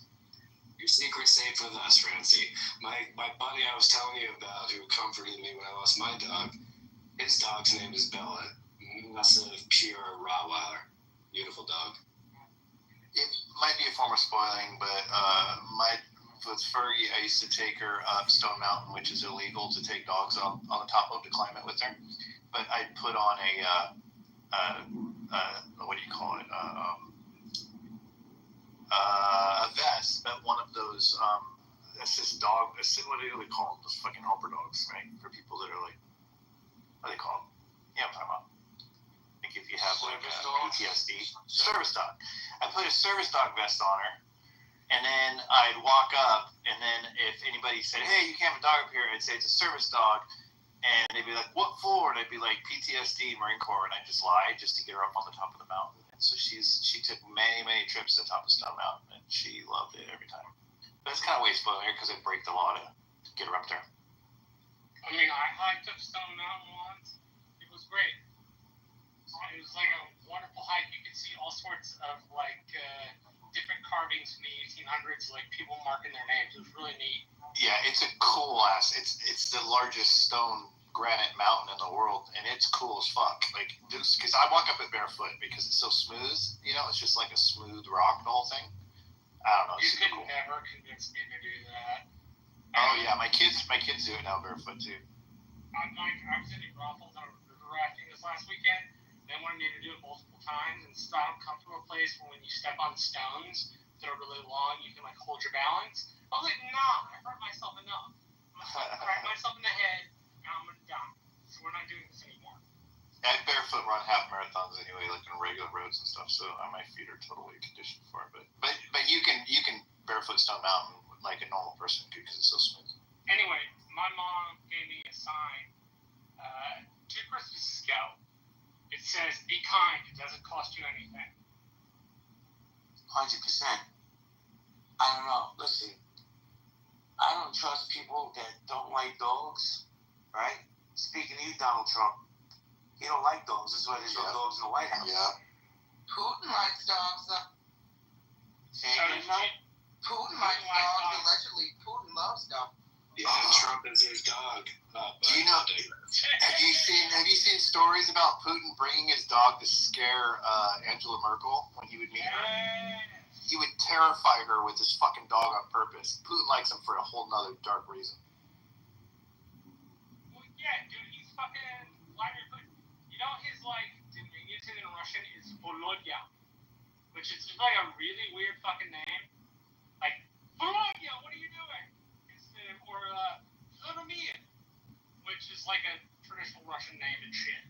Your secret's safe with us, Francie. My buddy I was telling you about, who comforted me when I lost my dog, his dog's name is Bella. Massive, pure Rottweiler. Beautiful dog. It might be a form of spoiling, but with Fergie, I used to take her up Stone Mountain, which is illegal to take dogs on the top of to climb it with her. But I'd put on what do you call it? A vest, but one of those assist dog. What do they call them? Those fucking helper dogs, right? For people that are like, what do they call them? Yeah, I'm talking about. Like if you have like PTSD, service dog. I put a service dog vest on her, and then I'd walk up, and then if anybody said, "Hey, you can't have a dog up here," I'd say it's a service dog, and they'd be like, "What for?" And I'd be like, "PTSD, Marine Corps," and I'd just lie just to get her up on the top of the mountain. And so she took many trips to the top of Stone Mountain, and she loved it every time. But it's kind of way spoiling because I break the law to get her up there. I mean, I hiked up Stone Mountain once. It was great. It was like a wonderful hike. You could see all sorts of like different carvings from the 1800s, like people marking their names. It was really neat. Yeah, it's a cool ass. It's the largest stone granite mountain in the world, and it's cool as fuck. Like, because I walk up it barefoot because it's so smooth. You know, it's just like a smooth rock, the whole thing. I don't know. You could never convince me to do that. Oh yeah, my kids do it now barefoot too. I was in New Braunfels on river rafting this last weekend. They wanted me to do it multiple times and stop, come to a place where when you step on stones that are really long, you can like hold your balance. I was like, nah, I hurt myself enough. I'm gonna crack myself in the head and I'm gonna die. So we're not doing this anymore. I barefoot run half marathons anyway, like on regular roads and stuff. So my feet are totally conditioned for it. But you can barefoot Stone Mountain like a normal person could because it's so smooth. Anyway, my mom gave me a sign 2 Christmases ago. It says, "Be kind. It doesn't cost you anything." 100%. I don't know. Listen, I don't trust people that don't like dogs, right? Speaking of you, Donald Trump, he don't like dogs. That's why there's no dogs in the White House. Yeah. Putin likes dogs. Putin likes dogs. Allegedly, Putin loves dogs. Yeah, Trump is his dog. Do you know? Have you seen stories about Putin bringing his dog to scare Angela Merkel when he would meet her? He would terrify her with his fucking dog on purpose. Putin likes him for a whole nother dark reason. Well, yeah, dude, he's fucking Vladimir Putin. You know his like dominion in Russian is Volodya, which is just like a really weird fucking name. Like Volodya, what are you doing? Or Vladimir, which is like a traditional Russian name and shit.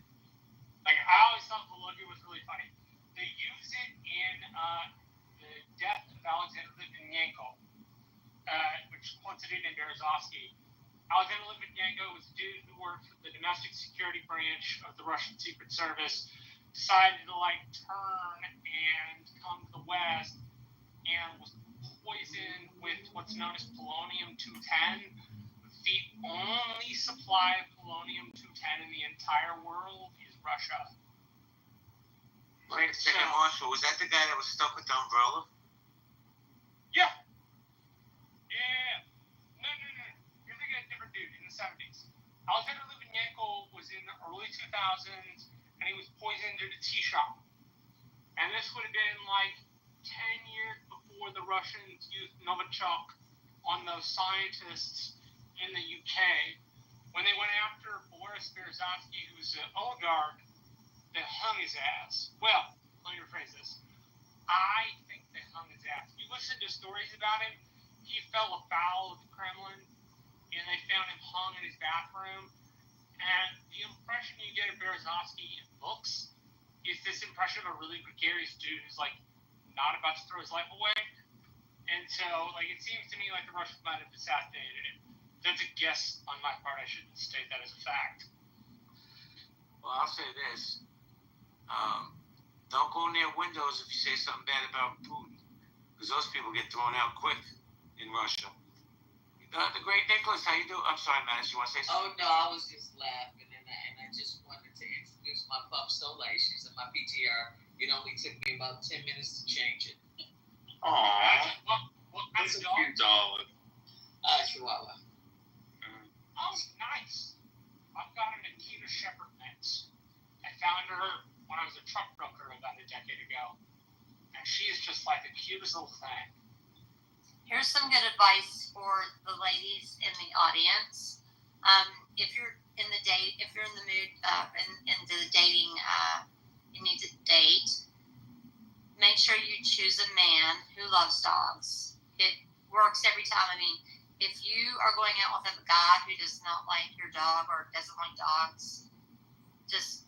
Like, I always thought Volodya was really funny. They use it in the death of Alexander Litvinenko, which coincided in Berezovsky. Alexander Litvinenko was a dude who worked for the domestic security branch of the Russian Secret Service, decided to, like, turn and come to the West, and was poisoned with what's known as polonium-210. The only supply of polonium-210 in the entire world is Russia. Wait a second, Marshall. Was that the guy that was stuck with the umbrella? Yeah. No. You're thinking of a different dude in the 70s. Alexander Litvinenko was in the early 2000s, and he was poisoned in a tea shop. And this would have been like 10 years before the Russians used Novichok on those scientists in the UK. When they went after Boris Berezovsky, who's an oligarch, they hung his ass. Well, let me rephrase this. I think they hung his ass. You listen to stories about him, he fell afoul of the Kremlin, and they found him hung in his bathroom. And the impression you get of Berezovsky in books is this impression of a really gregarious dude who's like not about to throw his life away. And so, like, it seems to me like the Russians might have assassinated him. That's a guess on my part. I shouldn't state that as a fact. Well, I'll say this. Don't go near windows if you say something bad about Putin, because those people get thrown out quick. in Russia. The great Nicholas, how you doing? I'm sorry, Matt, you want to say something? Oh, no, I was just laughing, and I just wanted to introduce my pup, Soleil. She's in my PTR. It only took me about 10 minutes to change it. Aww. What kind That's of a dog? cute dog. Chihuahua. Oh, nice. I've got an Akita Shepherd mix. I found her when I was a truck broker about a decade ago. And she is just like the cutest little thing. Here's some good advice for the ladies in the audience. If you're in the mood, into the dating, you need to date. Make sure you choose a man who loves dogs. It works every time. I mean, if you are going out with a guy who does not like your dog or doesn't like dogs, just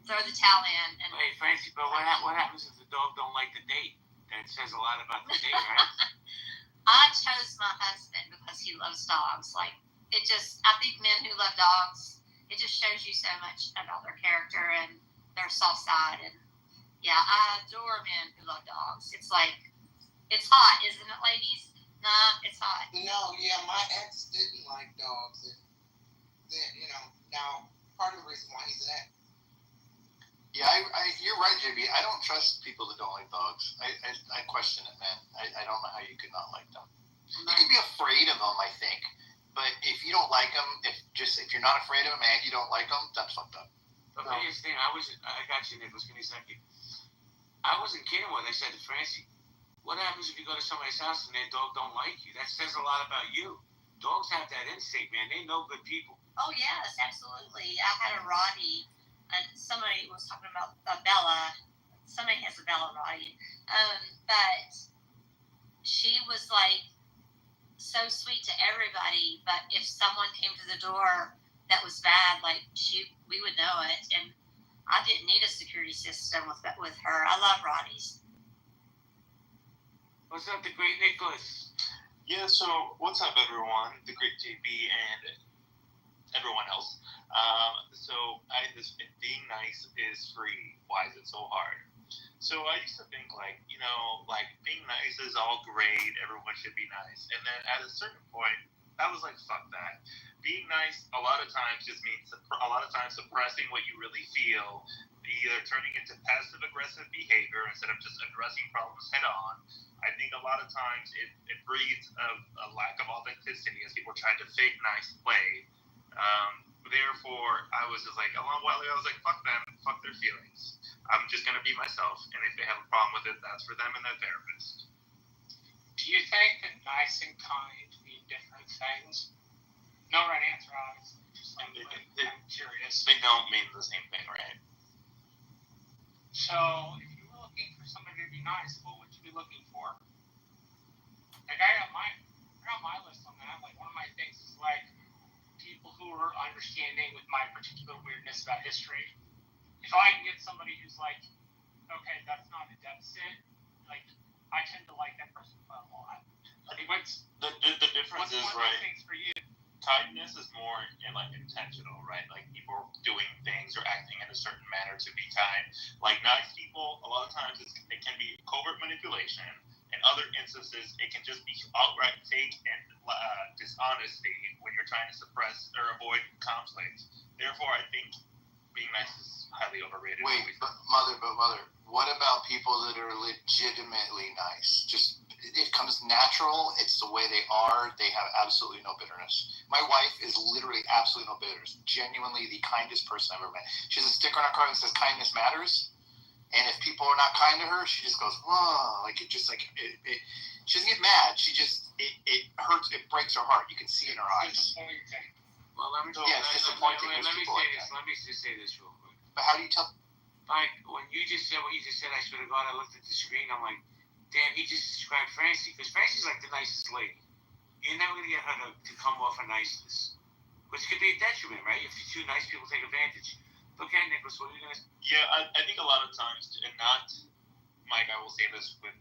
throw the towel in. And hey, Francie, but what happens if the dog don't like the date? That says a lot about the date, right? I chose my husband because he loves dogs. I think men who love dogs, it just shows you so much about their character and their soft side. And yeah, I adore men who love dogs. It's hot, isn't it, ladies? Nah, it's hot. No, yeah, my ex didn't like dogs. And then, now part of the reason why he's an ex. Yeah, you're right, JB. I don't trust people that don't like dogs. I question it, man. I don't know how you could not like them. You can be afraid of them, I think. But if you don't like them, if you're not afraid of them and you don't like them, that's fucked up. But here's the thing. I got you, Nicholas. Give me a second. I wasn't kidding when I said to Francie, what happens if you go to somebody's house and their dog don't like you? That says a lot about you. Dogs have that instinct, man. They know good people. Oh, yes, absolutely. I had a Roddy, and somebody was talking about a Bella. Somebody has a Bella Roddy. But she was, so sweet to everybody. But if someone came to the door that was bad, we would know it. And I didn't need a security system with her. I love Roddies. What's up, the great Nicholas? Yeah, so what's up, everyone? The great JB and everyone else. So I had this, being nice is free. Why is it so hard? So I used to think being nice is all great. Everyone should be nice. And then at a certain point, I was like, fuck that. Being nice a lot of times just means suppressing what you really feel, either turning into passive-aggressive behavior instead of just addressing problems head-on. I think a lot of times it breeds a lack of authenticity as people try to fake nice play. Therefore, I was just like, a long while ago, I was like, fuck them, fuck their feelings. I'm just going to be myself, and if they have a problem with it, that's for them and their therapist. Do you think that nice and kind mean different things? No right answer, obviously. Just I'm curious. They don't mean the same thing, right? So, if you were looking for somebody to be nice, what would you be looking for? I got my list on that. One of my things is people who are understanding with my particular weirdness about history. If I can get somebody who's okay, that's not a deficit, I tend to like that person quite a lot. The difference is, right? Things for you. Kindness is more intentional, right? People doing things or acting in a certain manner to be kind. Nice people, a lot of times it can be covert manipulation. In other instances, it can just be outright fake and dishonesty when you're trying to suppress or avoid conflict. Therefore, I think being nice is highly overrated. Wait, but mother, what about people that are legitimately nice? Just, it comes natural. It's the way they are. They have absolutely no bitterness. My wife is literally absolutely no bitterness. Genuinely the kindest person I've ever met. She has a sticker on her car that says kindness matters. And if people are not kind to her, she just goes, whoa, she doesn't get mad. She just, it hurts, it breaks her heart. You can see in her eyes. Well, let me it's disappointing. Let me just say this real quick. But how do you tell? When you just said what you just said, I swear to God, I looked at the screen. I'm like, damn, he just described Francie, because Francie's the nicest lady. You're never gonna get her to come off her niceness, which could be a detriment, right? If you're too nice, people take advantage. Okay, Nicholas, what are you gonna say? Yeah, I think a lot of times, and not, Mike, I will say this with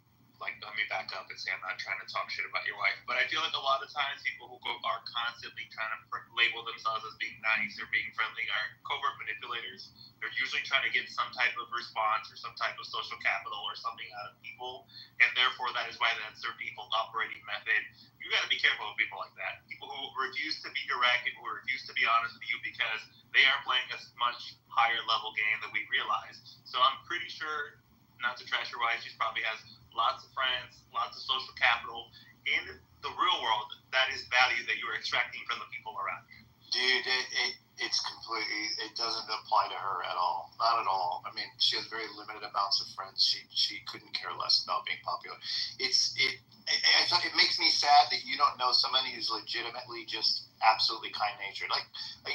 like let me back up and say I'm not trying to talk shit about your wife, but I feel like a lot of times people who are constantly trying to label themselves as being nice or being friendly are covert manipulators. They're usually trying to get some type of response or some type of social capital or something out of people, and therefore that is why that's their default operating method. You got to be careful of people like that. People who refuse to be direct, people who refuse to be honest with you because they are playing a much higher level game than we realize. So I'm pretty sure, not to trash your wife, she probably has lots of friends, lots of social capital in the real world. That is value that you're extracting from the people around you. Dude, it's completely, it doesn't apply to her at all. Not at all. I mean, she has very limited amounts of friends. She couldn't care less about being popular. It makes me sad that you don't know somebody who's legitimately just absolutely kind-natured. Like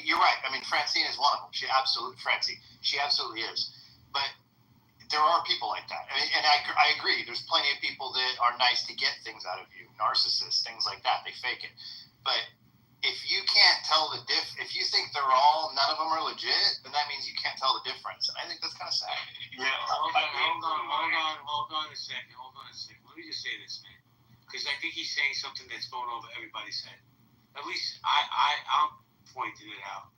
you're right. I mean, Francine is one of them. She absolutely is. But there are people like that. I mean, and I agree. There's plenty of people that are nice to get things out of you. Narcissists, things like that. They fake it. But if you can't tell if you think none of them are legit, then that means you can't tell the difference. And I think that's kind of sad. Yeah, hold on a second. Let me just say this, man. Because I think he's saying something that's going over everybody's head. At least I'm pointing it out.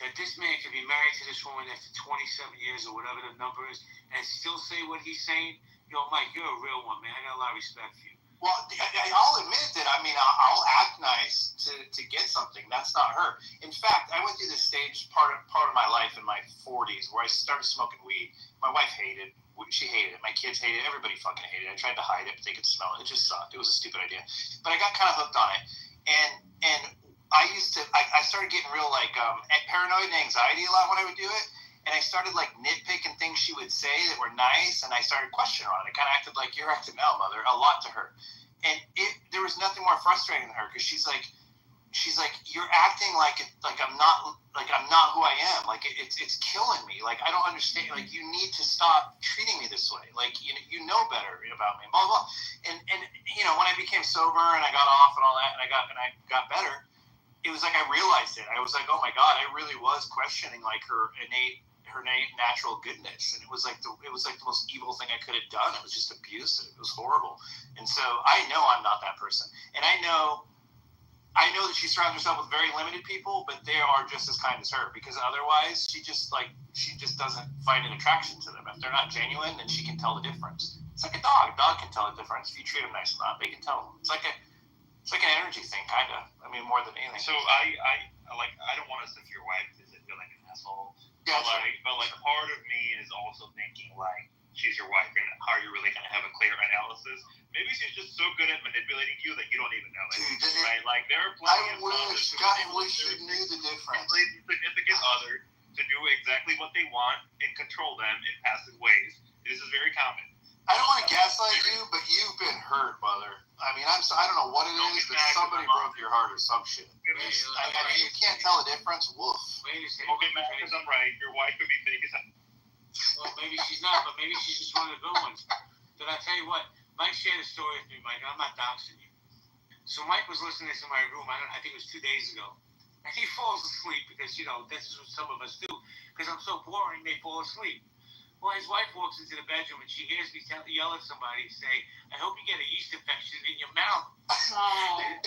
That this man can be married to this woman after 27 years or whatever the number is and still say what he's saying. Yo, Mike, you're a real one, man. I got a lot of respect for you. Well, I'll admit that. I mean, I'll act nice to get something. That's not her. In fact, I went through this stage part of my life in my 40s where I started smoking weed. My wife hated it. She hated it. My kids hated it. Everybody fucking hated it. I tried to hide it, but they could smell it. It just sucked. It was a stupid idea. But I got kind of hooked on it. And I started getting real paranoid and anxiety a lot when I would do it. And I started nitpicking things she would say that were nice, and I started questioning her on it. I kind of acted like you're acting now, mother, a lot to her. And there was nothing more frustrating than her because she's like, you're acting like I'm not who I am. Like it's killing me. Like I don't understand. Like you need to stop treating me this way. Like you know better about me. Blah blah. And when I became sober and I got off and all that, and I got better, it was like I realized it. I was like, oh my God, I really was questioning her innate natural goodness, and it was like the most evil thing I could have done. It was just abusive. It was horrible. And so I know I'm not that person, and I know that she surrounds herself with very limited people, but they are just as kind as her, because otherwise she just doesn't find an attraction to them. If they're not genuine, then she can tell the difference. It's like a dog. A dog can tell the difference. If you treat them nice or not, they can tell. It's like an energy thing, kind of. I mean, more than anything. So I don't want to sit to your wife because I feel like an asshole. Yeah, but part of me is also thinking she's your wife, and how are you really gonna have a clear analysis? Maybe she's just so good at manipulating you that you don't even know it, right? Like there are plenty of I wish you knew the difference. Significant other to do exactly what they want and control them in passive ways. This is very common. I don't want to gaslight you, but you've been hurt, mother. I mean, I don't know what it is, but somebody broke your heart or some shit. You can't tell the difference. Woof. Don't get mad because I'm right. Your wife could be fake as hell. Well, maybe she's not, but maybe she's just one of the good ones. But I tell you what, Mike shared a story with me, Mike. I'm not doxing you. So Mike was listening to my room. I think it was 2 days ago, and he falls asleep because this is what some of us do. Because I'm so boring, they fall asleep. Well, his wife walks into the bedroom and she hears me yell at somebody and say, I hope you get a yeast infection in your mouth. And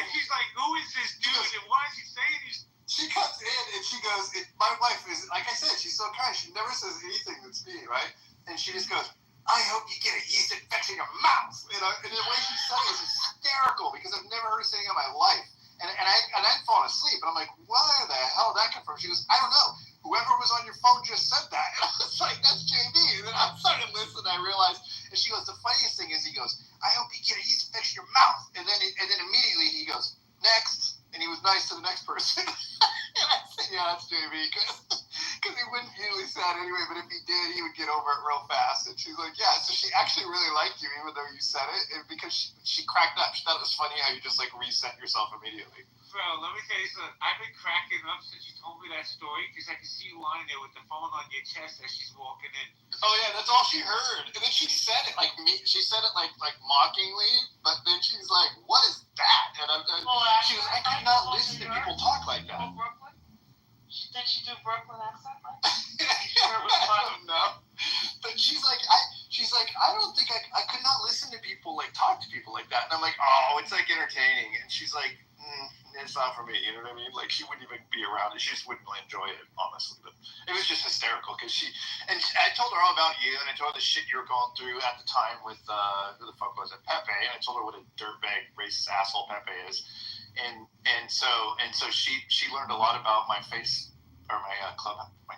she's like, who is this dude and why is he saying these? She comes in and she goes, my wife is, like I said, she's so kind. She never says anything that's me, right? And she just goes, I hope you get a yeast infection in your mouth. And the way she said it was hysterical because I've never heard her saying it in my life. And I'd fallen asleep. And I'm like, where the hell did that come from? She goes, I don't know. Whoever was on your phone just said that. And I was like, that's JB. And then I started listening. I realized, and she goes, the funniest thing is he goes, I hope you get a yeast infection in your mouth. And then immediately he goes, next. And he was nice to the next person. And I said, yeah, that's JB. Because he wouldn't usually say that anyway, but if he did, he would get over it real fast. And she's like, yeah, so she actually really liked you, even though you said it. And because she cracked up. She thought it was funny how you just reset yourself immediately. Bro, let me tell you something. I've been cracking up since you told me that story because I can see you lying there with the phone on your chest as she's walking in. Oh yeah, that's all she heard. And then she said it like me. She said it like mockingly, but then she's like, "What is that?" And she was, "I could not listen to people talk like that." Brooklyn? Did she do Brooklyn accent? I don't know. But she's like, like, I don't think I could not listen to people like talk to people like that. And I'm like, oh, it's like entertaining. And she's like, it's not for me. You know what I mean? Like, she wouldn't even be around it. She just wouldn't really enjoy it, honestly. But it was just hysterical because I told her all about you, and I told her the shit you were going through at the time with who the fuck was it, Pepe. And I told her what a dirtbag, racist asshole Pepe is. And so she learned a lot about my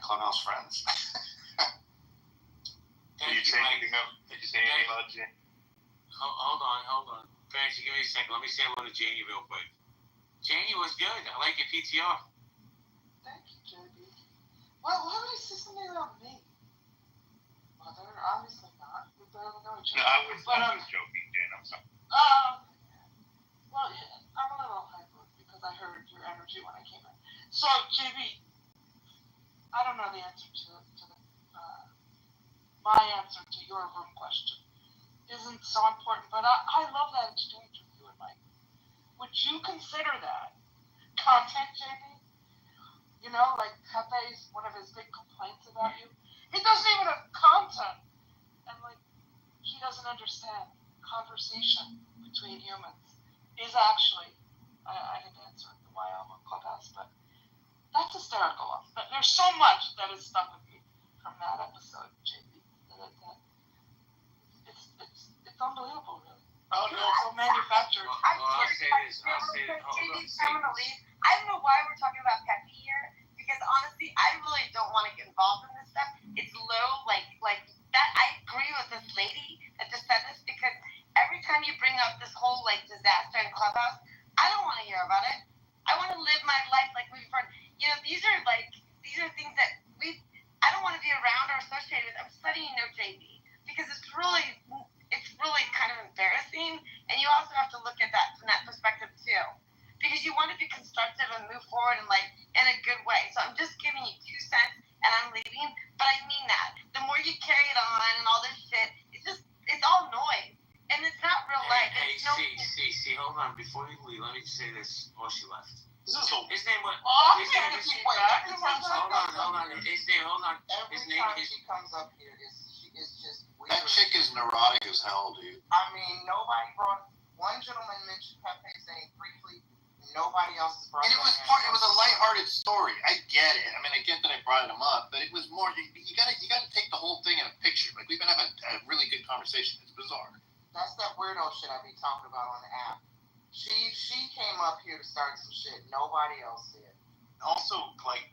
clubhouse friends. Did you say anything about Jane? Hold on. Francie, give me a second. Let me say hello to Janie real quick. Janie was good. I like your PTR. Thank you, JB. Well, why would you say something about me? Mother, obviously not. We barely know each other. No, I was joking, Jane. I'm sorry. Well, yeah, I'm a little hyper because I heard your energy when I came in. So, JB, I don't know the answer to my answer to your room question. Isn't so important, but I love that exchange with you and Mike. Would you consider that content, JB? You know, like Pepe's one of his big complaints about you. He doesn't even have content, and like he doesn't understand conversation between humans is actually. I didn't answer why I'm on Clubhouse, but that's hysterical. There's so much that is stuck with me from that episode, JB. It's unbelievable, really. Oh no, it's so manufactured. I'll say this. I'm gonna leave. I don't know why we're talking about Pepe here, because honestly, I really don't want to get involved in this stuff. It's low, like that. I agree with this lady that just said this, because every time you bring up this whole like disaster in Clubhouse, I don't want to hear about it. I want to live my life like we've heard. You know, these are things that I don't want to be around or associated with. I'm studying no JB because it's really kind of embarrassing, and you also have to look at that from that perspective too, because you want to be constructive and move forward in a good way. So I'm just giving you 2 cents, and I'm leaving, but I mean that. The more you carry it on and all this shit, it's all noise, and it's not real life. See, hold on. Before you leave, let me say this. Oh, she left. His name was. I'm trying to keep waiting. Hold on. His name. Every time she comes up here, it's just weird. That chick is neurotic as hell, dude. I mean, nobody brought. One gentleman mentioned Pepe's name briefly. Nobody else has brought. And it was a lighthearted story. I get it. I mean, I get that I brought him up, but it was more. You gotta take the whole thing in a picture. Like, we've been having a really good conversation. It's bizarre. That's that weirdo shit I be talking about on the app. She came up here to start some shit. Nobody else did. Also, like,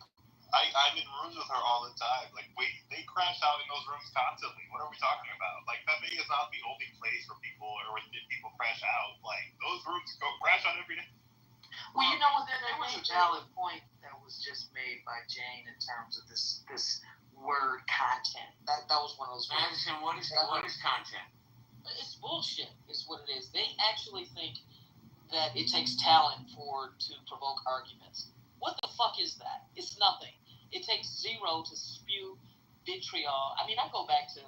I'm in rooms with her all the time. Like, they crash out in those rooms constantly. What are we talking about? Like, Pepe is not the only place where people crash out. Like, those rooms crash out every day. Well, you know what? There was a valid point that was just made by Jane in terms of this word content. That was one of those. Madison, what is content? It's bullshit, is what it is. They actually think that it takes talent to provoke arguments. What the fuck is that? It's nothing. It takes zero to spew vitriol. I mean, I go back to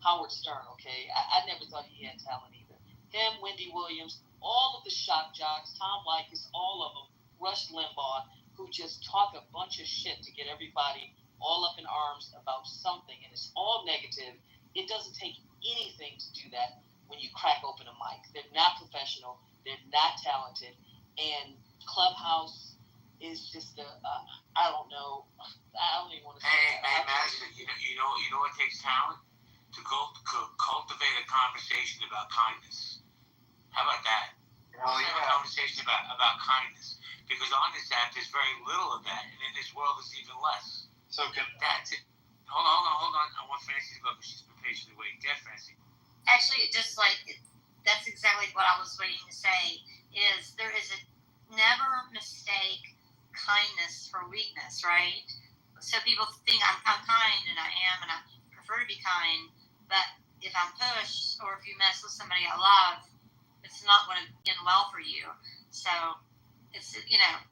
Howard Stern, okay? I never thought he had talent either. Him, Wendy Williams, all of the shock jocks, Tom Likas, all of them, Rush Limbaugh, who just talk a bunch of shit to get everybody all up in arms about something, and it's all negative. It doesn't take anything to do that when you crack open a mic. They're not professional. They're not talented. And Clubhouse is just I don't know. I don't even want to say Hey, Madison, you know what takes talent? To cultivate a conversation about kindness. How about that? Oh, yeah. A conversation about kindness. Because on this app, there's very little of that, and in this world, there's even less. So that's it. Hold on. I want Francie to go, because she's been patiently waiting. Get Francie. Actually, that's exactly what I was waiting to say, is there is never mistake kindness for weakness, right? So people think I'm kind, and I am, and I prefer to be kind, but if I'm pushed, or if you mess with somebody I love, it's not going to end well for you. So it's,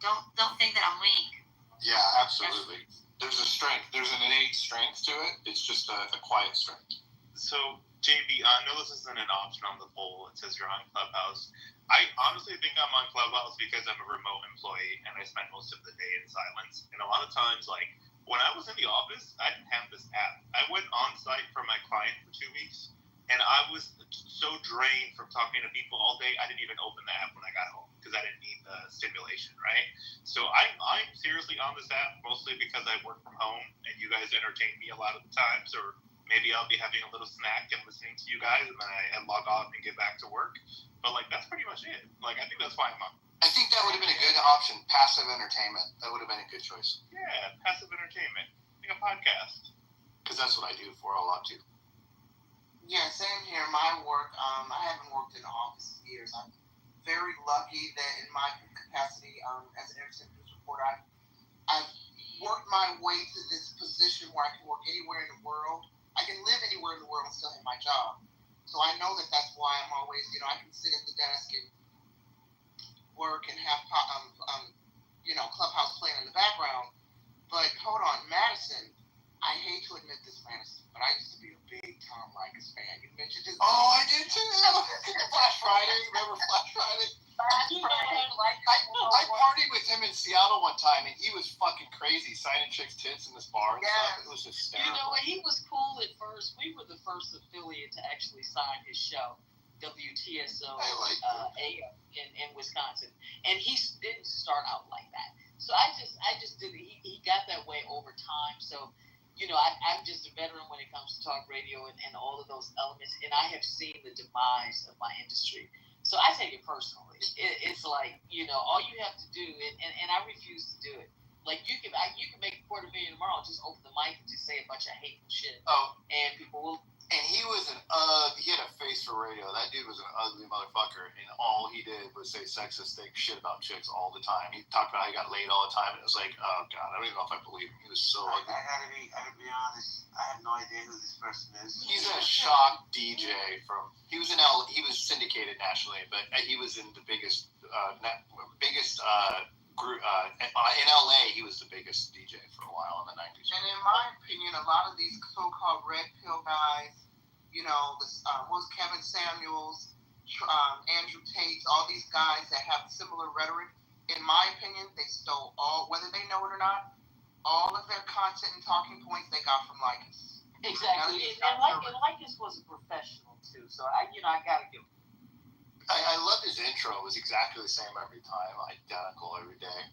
don't think that I'm weak. Yeah, absolutely. There's a strength. There's an innate strength to it. It's just a quiet strength. So, JB, I know this isn't an option on the poll. It says you're on Clubhouse. I honestly think I'm on Clubhouse because I'm a remote employee and I spend most of the day in silence. And a lot of times, like, when I was in the office, I didn't have this app. I went on site for my client for 2 weeks, And I was so drained from talking to people all day, I didn't even open the app when I got home because I didn't need the stimulation, right? So I'm seriously on this app mostly because I work from home and you guys entertain me a lot of the times, or maybe I'll be having a little snack and listening to you guys, and then I log off and get back to work. But like that's pretty much it. Like I think that's why I'm on. I think that would have been a good option. Passive entertainment. That would have been a good choice. Yeah, passive entertainment. Like a podcast. Because that's what I do for a lot too. Yeah, same here. My work, I haven't worked in the office in years. I'm very lucky that in my capacity as an entertainment news reporter, I've worked my way to this position where I can work anywhere in the world. I can live anywhere in the world and still have my job. So I know that that's why I'm always, I can sit at the desk and work and have, Clubhouse playing in the background. But hold on, Madison, I hate to admit this, Madison, but I used to be a big Tom Likas fan. You mentioned his. Oh, I did too. Flash Friday. Remember Flash Friday? I partied with him in Seattle one time, and he was fucking crazy, signing chicks' tits in this bar and stuff. It was hysterical. You know what? He was cool at first. We were the first affiliate to actually sign his show, WTSO AM in Wisconsin, and he didn't start out like that. So I just did. He got that way over time. So. I'm just a veteran when it comes to talk radio and all of those elements, and I have seen the demise of my industry. So I take it personally. It's like, all you have to do, and I refuse to do it. Like, you can make $250,000 tomorrow, just open the mic and just say a bunch of hateful shit. Oh. And people will. And he was he had a face for radio. That dude was an ugly motherfucker, and all he did was say sexist shit about chicks all the time. He talked about how he got laid all the time, and it was like, oh god, I don't even know if I believe him. He was so ugly. I gotta be honest. I have no idea who this person is. He's a shock DJ from. He was He was syndicated nationally, but he was in the biggest group in LA. He was the biggest DJ for a while in the 90s. And in my opinion, a lot of these so-called red pill guys, was Kevin Samuels, Andrew Tate, all these guys that have similar rhetoric. In my opinion, they stole all, whether they know it or not, all of their content and talking points they got from Likas. Exactly, and Likas was a professional too. So I gotta give. I loved his intro. It was exactly the same every time, identical every day.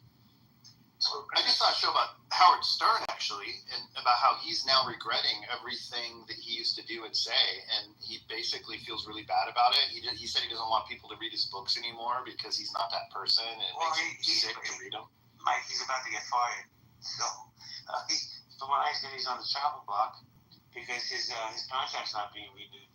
So I just saw a show about Howard Stern, actually, and about how he's now regretting everything that he used to do and say, and he basically feels really bad about it. He said he doesn't want people to read his books anymore because he's not that person, and it makes him sick to read them. Mike, he's about to get fired. So, from what I said, he's on the chopping block because his contract's not being renewed.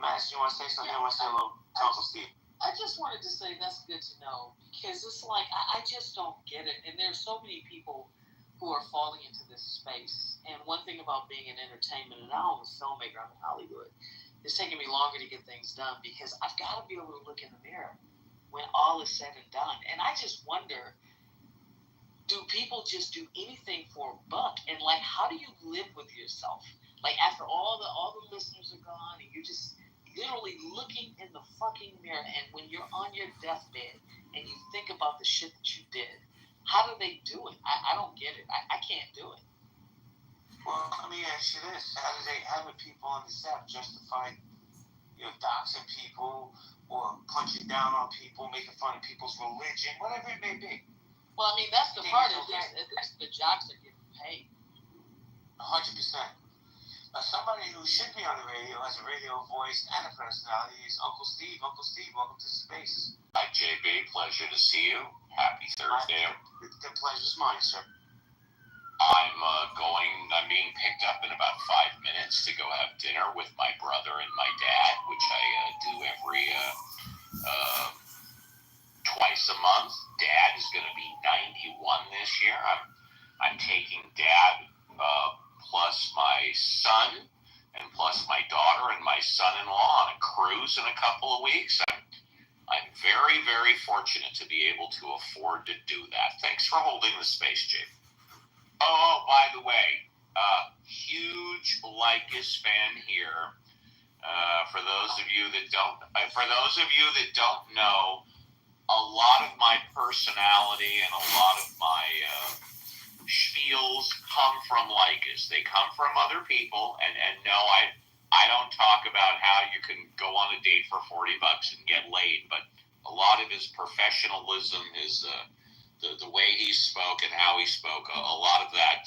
Max, you want to say something? I want to say hello to Uncle Steve. I just wanted to say that's good to know because it's like I just don't get it, and there's so many people who are falling into this space. And one thing about being in entertainment, and I'm a filmmaker, I'm in Hollywood, it's taking me longer to get things done because I've got to be able to look in the mirror when all is said and done. And I just wonder, do people just do anything for a buck? And like, how do you live with yourself? Like after all the listeners are gone, and you just literally looking in the fucking mirror, and when you're on your deathbed and you think about the shit that you did, how do they do it? I don't get it. I can't do it. Well, let me ask you this: how do people on this app justify, doxing people or punching down on people, making fun of people's religion, whatever it may be? Well, I mean, that's the part. At least the jocks are getting paid. 100%. Somebody who should be on the radio, has a radio voice and a personality, is Uncle Steve. Uncle Steve, welcome to the space. Hi, JB. Pleasure to see you. Happy Thursday. The pleasure's mine, sir. I'm being picked up in about 5 minutes to go have dinner with my brother and my dad, which I do every twice a month. Dad is going to be 91 this year. I'm taking Dad plus my son and plus my daughter and my son-in-law on a cruise in a couple of weeks. I'm very, very fortunate to be able to afford to do that. Thanks for holding the space, Jake. Oh, by the way, huge Likas fan here. For those of you that don't know, a lot of my personality and a lot of my spiels come from Likas. They come from other people, and no, I don't talk about how you can go on a date for $40 and get laid, but a lot of his professionalism, the way he spoke and how he spoke, a lot of that,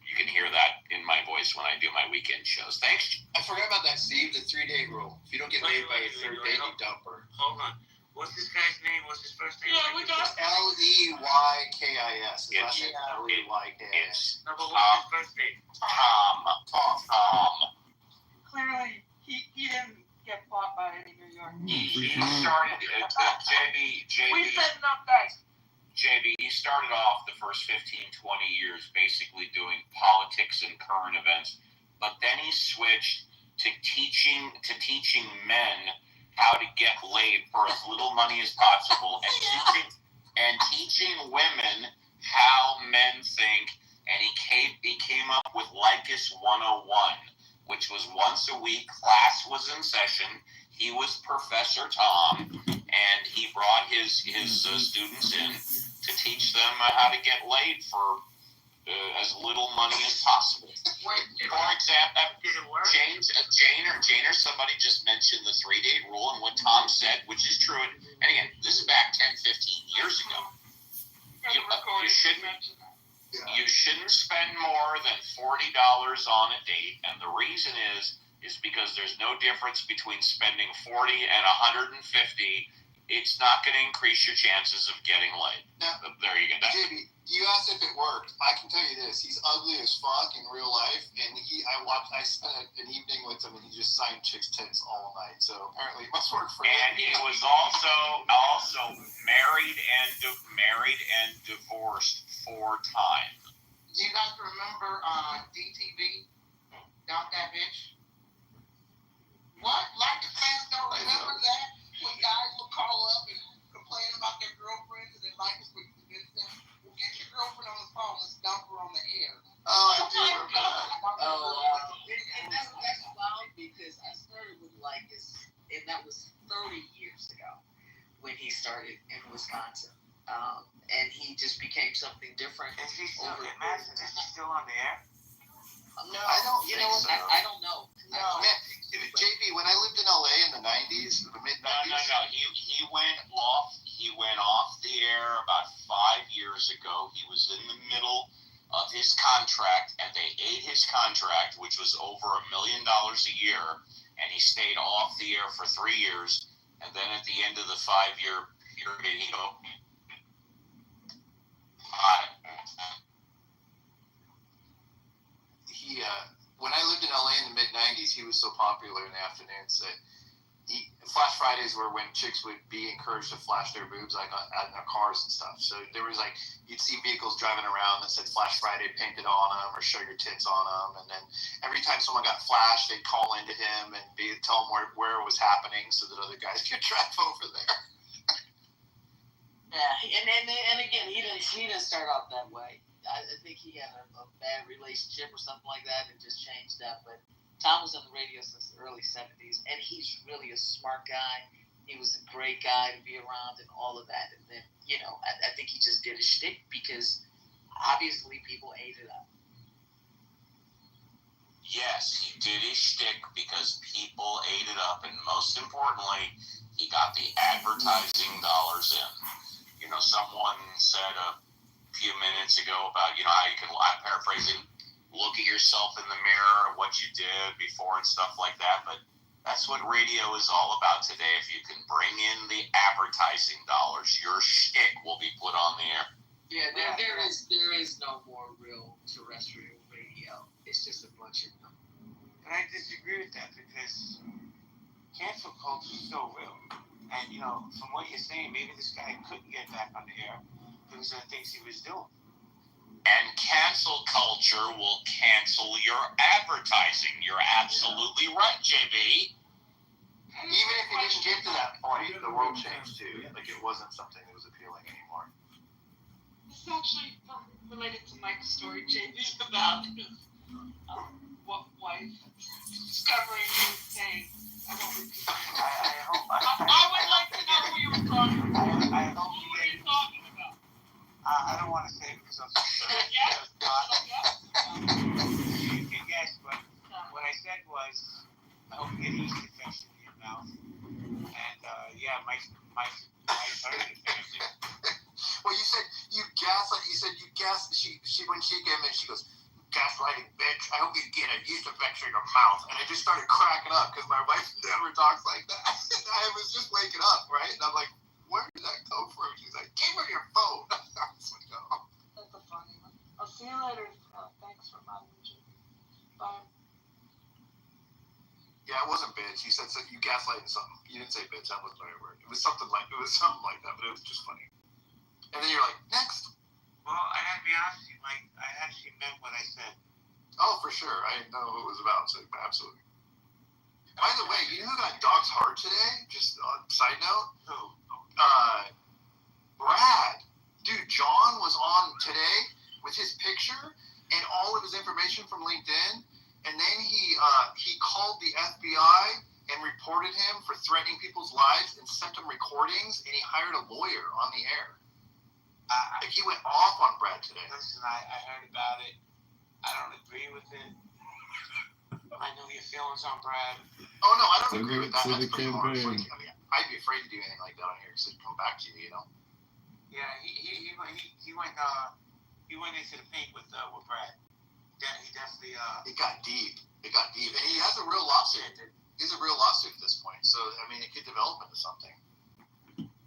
you can hear that in my voice when I do my weekend shows. Thanks. I forgot about that, Steve, the 3-day rule. If you don't get laid by your third date, you dump her. Hold on. What's this guy's name? What's his first name? Yeah, we got Leykis. His last name is Leykis. No, but what's his first name? Tom. clearly he didn't get bought by any New York. He started, JB. We setting up, guys. JB, he started off the first 15, 20 years basically doing politics and current events, but then he switched to teaching men how to get laid for as little money as possible, and teaching women how men think. And he came up with Leykis 101, which was once a week. Class was in session. He was Professor Tom, and he brought his students in to teach them how to get laid for as little money as possible. For example, Jane or somebody just mentioned the 3-day rule and what Tom said, which is true. And again, this is back 10, 15 years ago. You shouldn't spend more than $40 on a date, and the reason is because there's no difference between spending $40 and $150. It's not going to increase your chances of getting laid. Now, there you go. JB, you asked if it worked. I can tell you this: he's ugly as fuck in real life, and I spent an evening with him, and he just signed chicks' tits all night. So apparently, it must work for him. And he was also married and divorced 4 times. Do you guys remember DTV? Got that bitch? What? Like the fans don't remember that? When guys would call up and complain about their girlfriends and then Leykis would convince them, well, get your girlfriend on the phone, let's dump her on the air. Oh, I do remember Oh, and that's wild because I started with Leykis, and that was 30 years ago when he started in Wisconsin. And he just became something different. Is he still Is he still on the air? No, I don't. You know, so. I don't know. No, man, JB. When I lived in LA in the '90s, the mid '90s. No. He went off. He went off the air about 5 years ago. He was in the middle of his contract, and they ate his contract, which was over $1 million a year. And he stayed off the air for 3 years. And then at the end of the 5-year period, he go. When I lived in LA in the mid '90s, he was so popular in the afternoons that Flash Fridays were when chicks would be encouraged to flash their boobs like on their cars and stuff. So there was like you'd see vehicles driving around that said Flash Friday painted on them or show your tits on them, and then every time someone got flashed, they'd call into him and tell him where it was happening so that other guys could drive over there. Yeah, and again, he didn't start out that way. I think he had a bad relationship or something like that and just changed that. But Tom was on the radio since the early 70s, and he's really a smart guy. He was a great guy to be around and all of that. And then, I think he just did a shtick because obviously people ate it up. Yes, he did his shtick because people ate it up, and most importantly, he got the advertising dollars in. Someone said a few minutes ago about, how you can, I'm paraphrasing, look at yourself in the mirror, what you did before and stuff like that. But that's what radio is all about today. If you can bring in the advertising dollars, your shtick will be put on the air. Yeah, there is no more real terrestrial radio. It's just a bunch of them. And I disagree with that because cancel culture is so real. And, from what you're saying, maybe this guy couldn't get back on the air because of the things he was doing. And cancel culture will cancel your advertising. You're absolutely right, JB. Even if you didn't get to that point, the world changed too. Like it wasn't something that was appealing anymore. This is actually related to Mike's story, JB, about his wife discovering you saying, I won't repeat it. I would like to know who you were talking about. Who were you talking about? I don't want to say it because I'm so Yes. You can guess, but what I said was I hope you get a yeast infection in your mouth. And yeah, my hurt it. Well, you said you gaslight. You said you gas. She when she came in, she goes, "Gaslighting bitch. I hope you get a yeast infection in your mouth." And I just started cracking up because my wife never talks like that. I was just waking up, right? And I'm like, "Where did that come from?" She's like, "Came from your phone." I was like, "Oh." That's a funny one. I'll see you later. Thanks for reminding me. Bye. Yeah, it wasn't bitch. You said so, you gaslighting something. You didn't say bitch. That wasn't the right word. It was something like that, but it was just funny. And then you're like, next. Well, I gotta be honest with you, Mike. I actually meant what I said. Oh, for sure. I didn't know who it was about, so absolutely. By the way, you know who got dog's heart today? Just side note. Who? Brad. Dude, John was on today with his picture and all of his information from LinkedIn, and then he called the FBI and reported him for threatening people's lives and sent them recordings, and he hired a lawyer on the air. Like he went off on Brad today. Listen, I heard about it. I don't agree with it. I know your feelings on Brad. Oh no, I don't agree with that. That's pretty harsh. Campaign. Like, I mean, I'd be afraid to do anything like that on here because it'd come back to you, you know. Yeah, he went into the paint with Brad. Yeah, he definitely It got deep, and he has a real lawsuit. He's a real lawsuit at this point. So I mean, it could develop into something.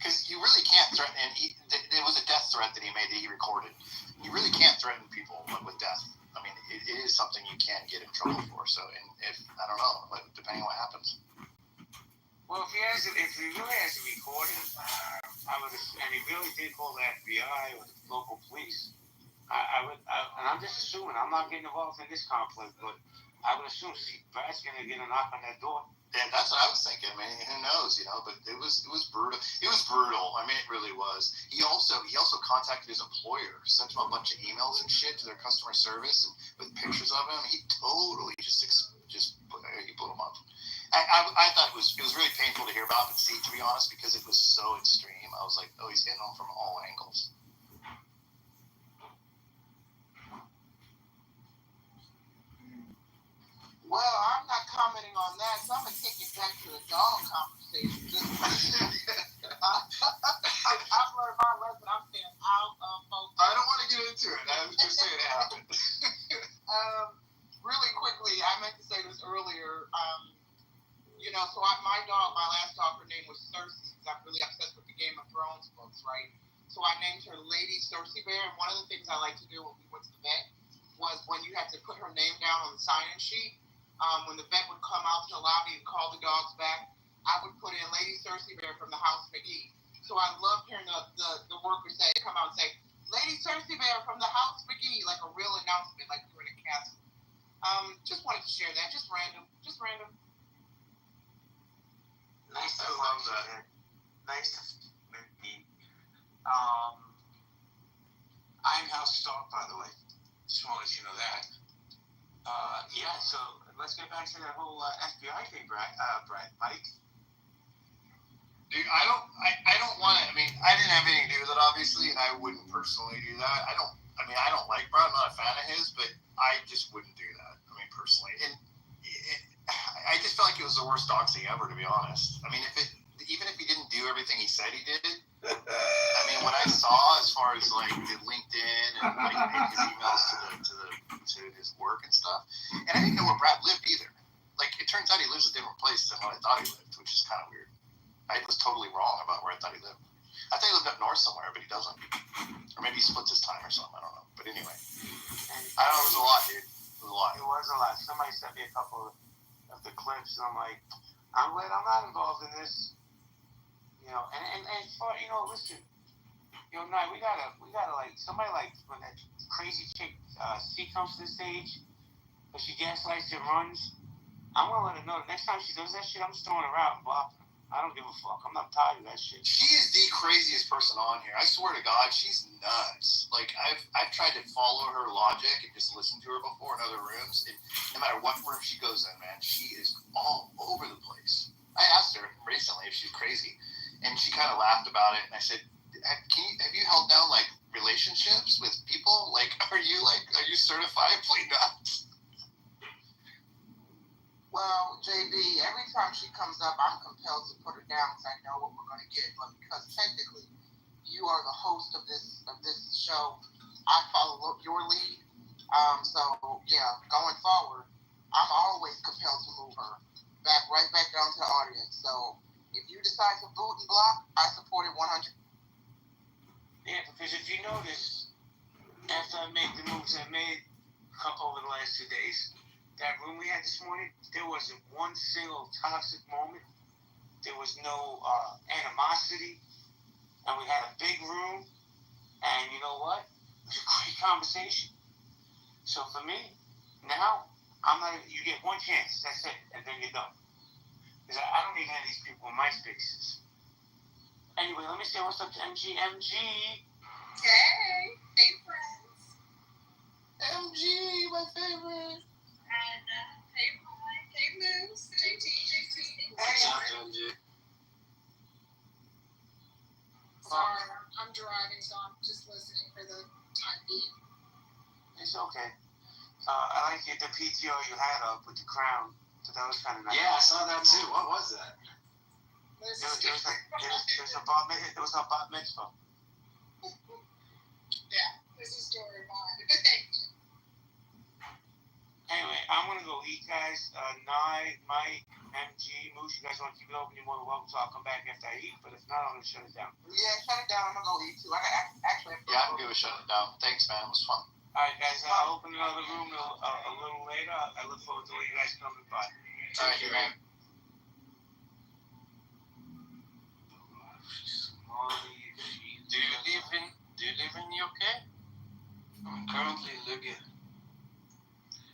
Because you really can't threaten, and it was a death threat that he made that he recorded. You really can't threaten people with death. I mean, it is something you can get in trouble for. So, and if I don't know, depending on what happens. Well, if he really has a recording, and he really did call the FBI or the local police, I would, and I'm just assuming, I'm not getting involved in this conflict, but I would assume Brad's going to get a knock on that door. Yeah, that's what I was thinking. I mean, who knows, you know? But it was brutal. It was brutal. I mean, it really was. He also contacted his employer, sent him a bunch of emails and shit to their customer service and with pictures of him. He totally just he blew him up. I thought it was really painful to hear about and see, to be honest, because it was so extreme. I was like, oh, he's hitting him from all angles. Well, I'm not commenting on that, so I'm going to take it back to the dog conversation. I've learned my lesson. I'm staying out of focus. I don't want to get into it. I was just saying it happened. Really quickly, I meant to say this earlier. You know, so my last dog, her name was Cersei, because I'm really obsessed with the Game of Thrones books, right? So I named her Lady Cersei Bear, and one of the things I like to do when we went to the vet was when you had to put her name down on the sign-in sheet, when the vet would come out to the lobby and call the dogs back, I would put in Lady Cersei Bear from the House McGee. So I loved hearing the workers come out and say, Lady Cersei Bear from the House McGee, like a real announcement, like we were in a castle. Just wanted to share that, just random. Nice to love that. Nice to meet. I'm House Dog, by the way. Just wanted you to know that. Yeah, so let's get back to that whole FBI thing, Brad. Mike. Dude, I don't want to. I mean, I didn't have anything to do with it, obviously, and I wouldn't personally do that. I don't like Brad. I'm not a fan of his, but I just wouldn't do that. I mean, personally, and I just felt like it was the worst doxing ever, to be honest. I mean, even if he didn't do everything he said he did, I mean, what I saw as far as like the LinkedIn and like his emails to his work and stuff, and I didn't know where Brad lived either. Like, it turns out he lives a different place than what I thought he lived, which is kind of weird. I was totally wrong about where I thought he lived. I thought he lived up north somewhere, but he doesn't. Or maybe he splits his time or something. I don't know. But anyway, I don't know. It was a lot, dude. It was a lot. Somebody sent me a couple of the clips, and I'm like, I'm glad I'm not involved in this. You know, and for, you know, listen, you know, we gotta like somebody like when that crazy chick C comes to the stage, but she gaslights and runs. I'm gonna let her know the next time she does that shit, I'm just throwing her out and blocking her. I don't give a fuck. I'm not tired of that shit. She is the craziest person on here. I swear to God, she's nuts. Like, I've tried to follow her logic and just listen to her before in other rooms, and no matter what room she goes in, man, she is all over the place. I asked her recently if she's crazy, and she kind of laughed about it, and I said, have you held down, like, relationships with people? Like, are you certifiably nuts? Well, JB, every time she comes up, I'm compelled to put her down because I know what we're going to get. But because technically, you are the host of this show, I follow your lead. So yeah, going forward, I'm always compelled to move her right back down to the audience. So if you decide to boot and block, I support it 100. Yeah, because if you notice, after I made the moves I made over the last 2 days, that room we had this morning, there wasn't one single toxic moment. There was no animosity. And we had a big room. And you know what? It was a great conversation. So for me, now, you get one chance. That's it. And then you're done. Because I don't need any of these people in my spaces. Anyway, let me say what's up to MG. Hey friends. MG, my favorite. And hey Moose, JT. Hey, Sorry, I'm driving, so I'm just listening for the time being. It's okay. I like the PTO you had up with the crown. So that was kind of nice. Yeah, I saw that too. What was that? It was a bat mitzvah. Yeah, this is story of mine. But thank you. Anyway, I'm gonna go eat, guys. Nye, Mike, MG, Moose, you guys want to keep it open? You're more than welcome. So I'll come back after I eat. But if not, I'm gonna shut it down. Yeah, shut it down. I'm gonna go eat too. Yeah, I'm good with shutting it down. Thanks, man. It was fun. All right, guys. I'll open another room a little later. I look forward to you guys coming by. All right, man. Do you live in UK? I'm currently in Libya.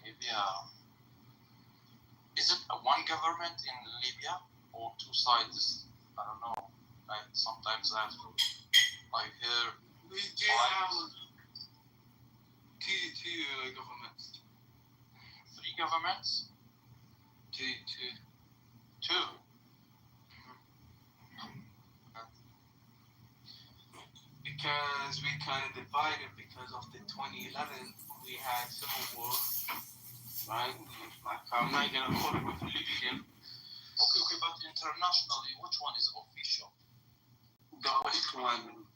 Libya. Is it a one government in Libya or two sides? I don't know. Sometimes I hear. We do have two governments. Three governments? Two. Because we kind of divided because of the 2011, we had civil war, right? I'm not gonna call it revolution. Okay, but internationally, which one is official? The West one.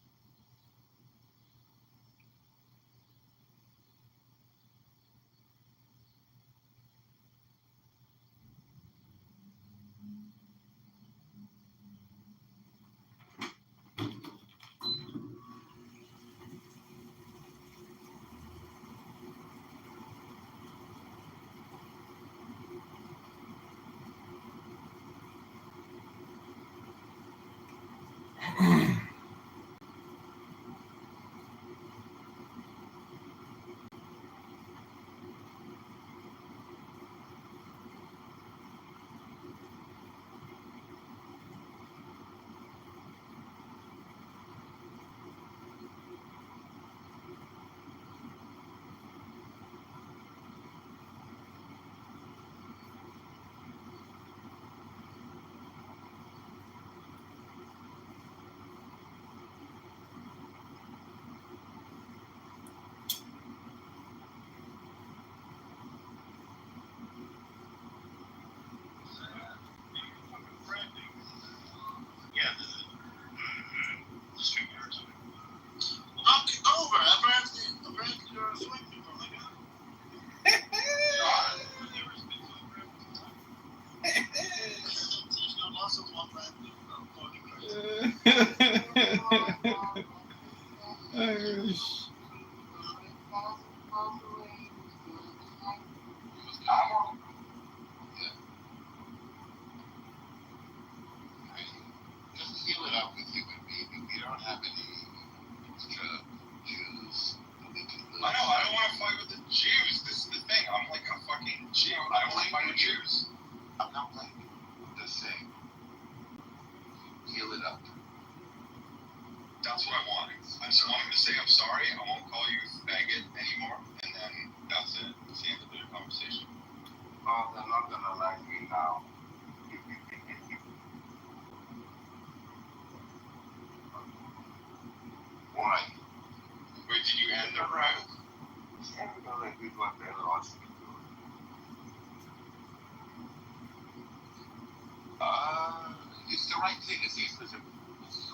right thing is he's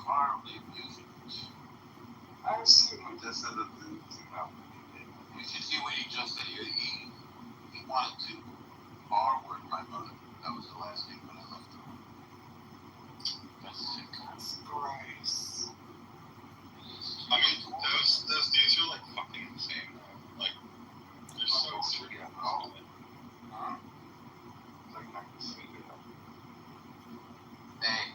horribly abusing it. I see him just as a dude. You should see what he just said. He wanted to R-word my mother. That was the last thing when I left her. That's sick. That's gross. I mean, those dudes are like fucking insane, though. Like, they're so extreme. Hey.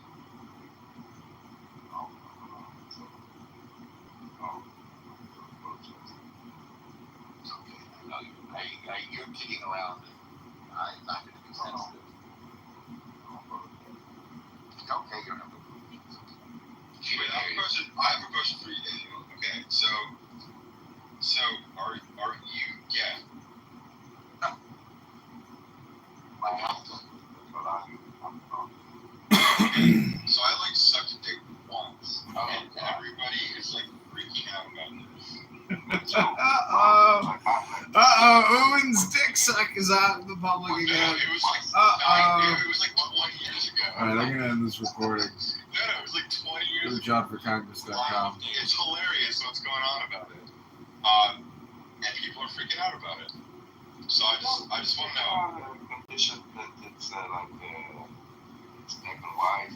It's okay. I know you're kidding around. I'm not going to be sensitive. Okay, you're not. Wait, I have a question for you, Daniel. Okay, so are you gay? No. My mouth. So I like sucked a dick once, and everybody is like freaking out about this. Owen's dick suck is out in the public again. It was like it was like 20 years ago. Alright, I'm gonna end this recording. No, it was like 20 years ago. GoodJobForCongress.com. It's hilarious what's going on about it. And people are freaking out about it. So I just want to know. Condition that it's like it's black and white.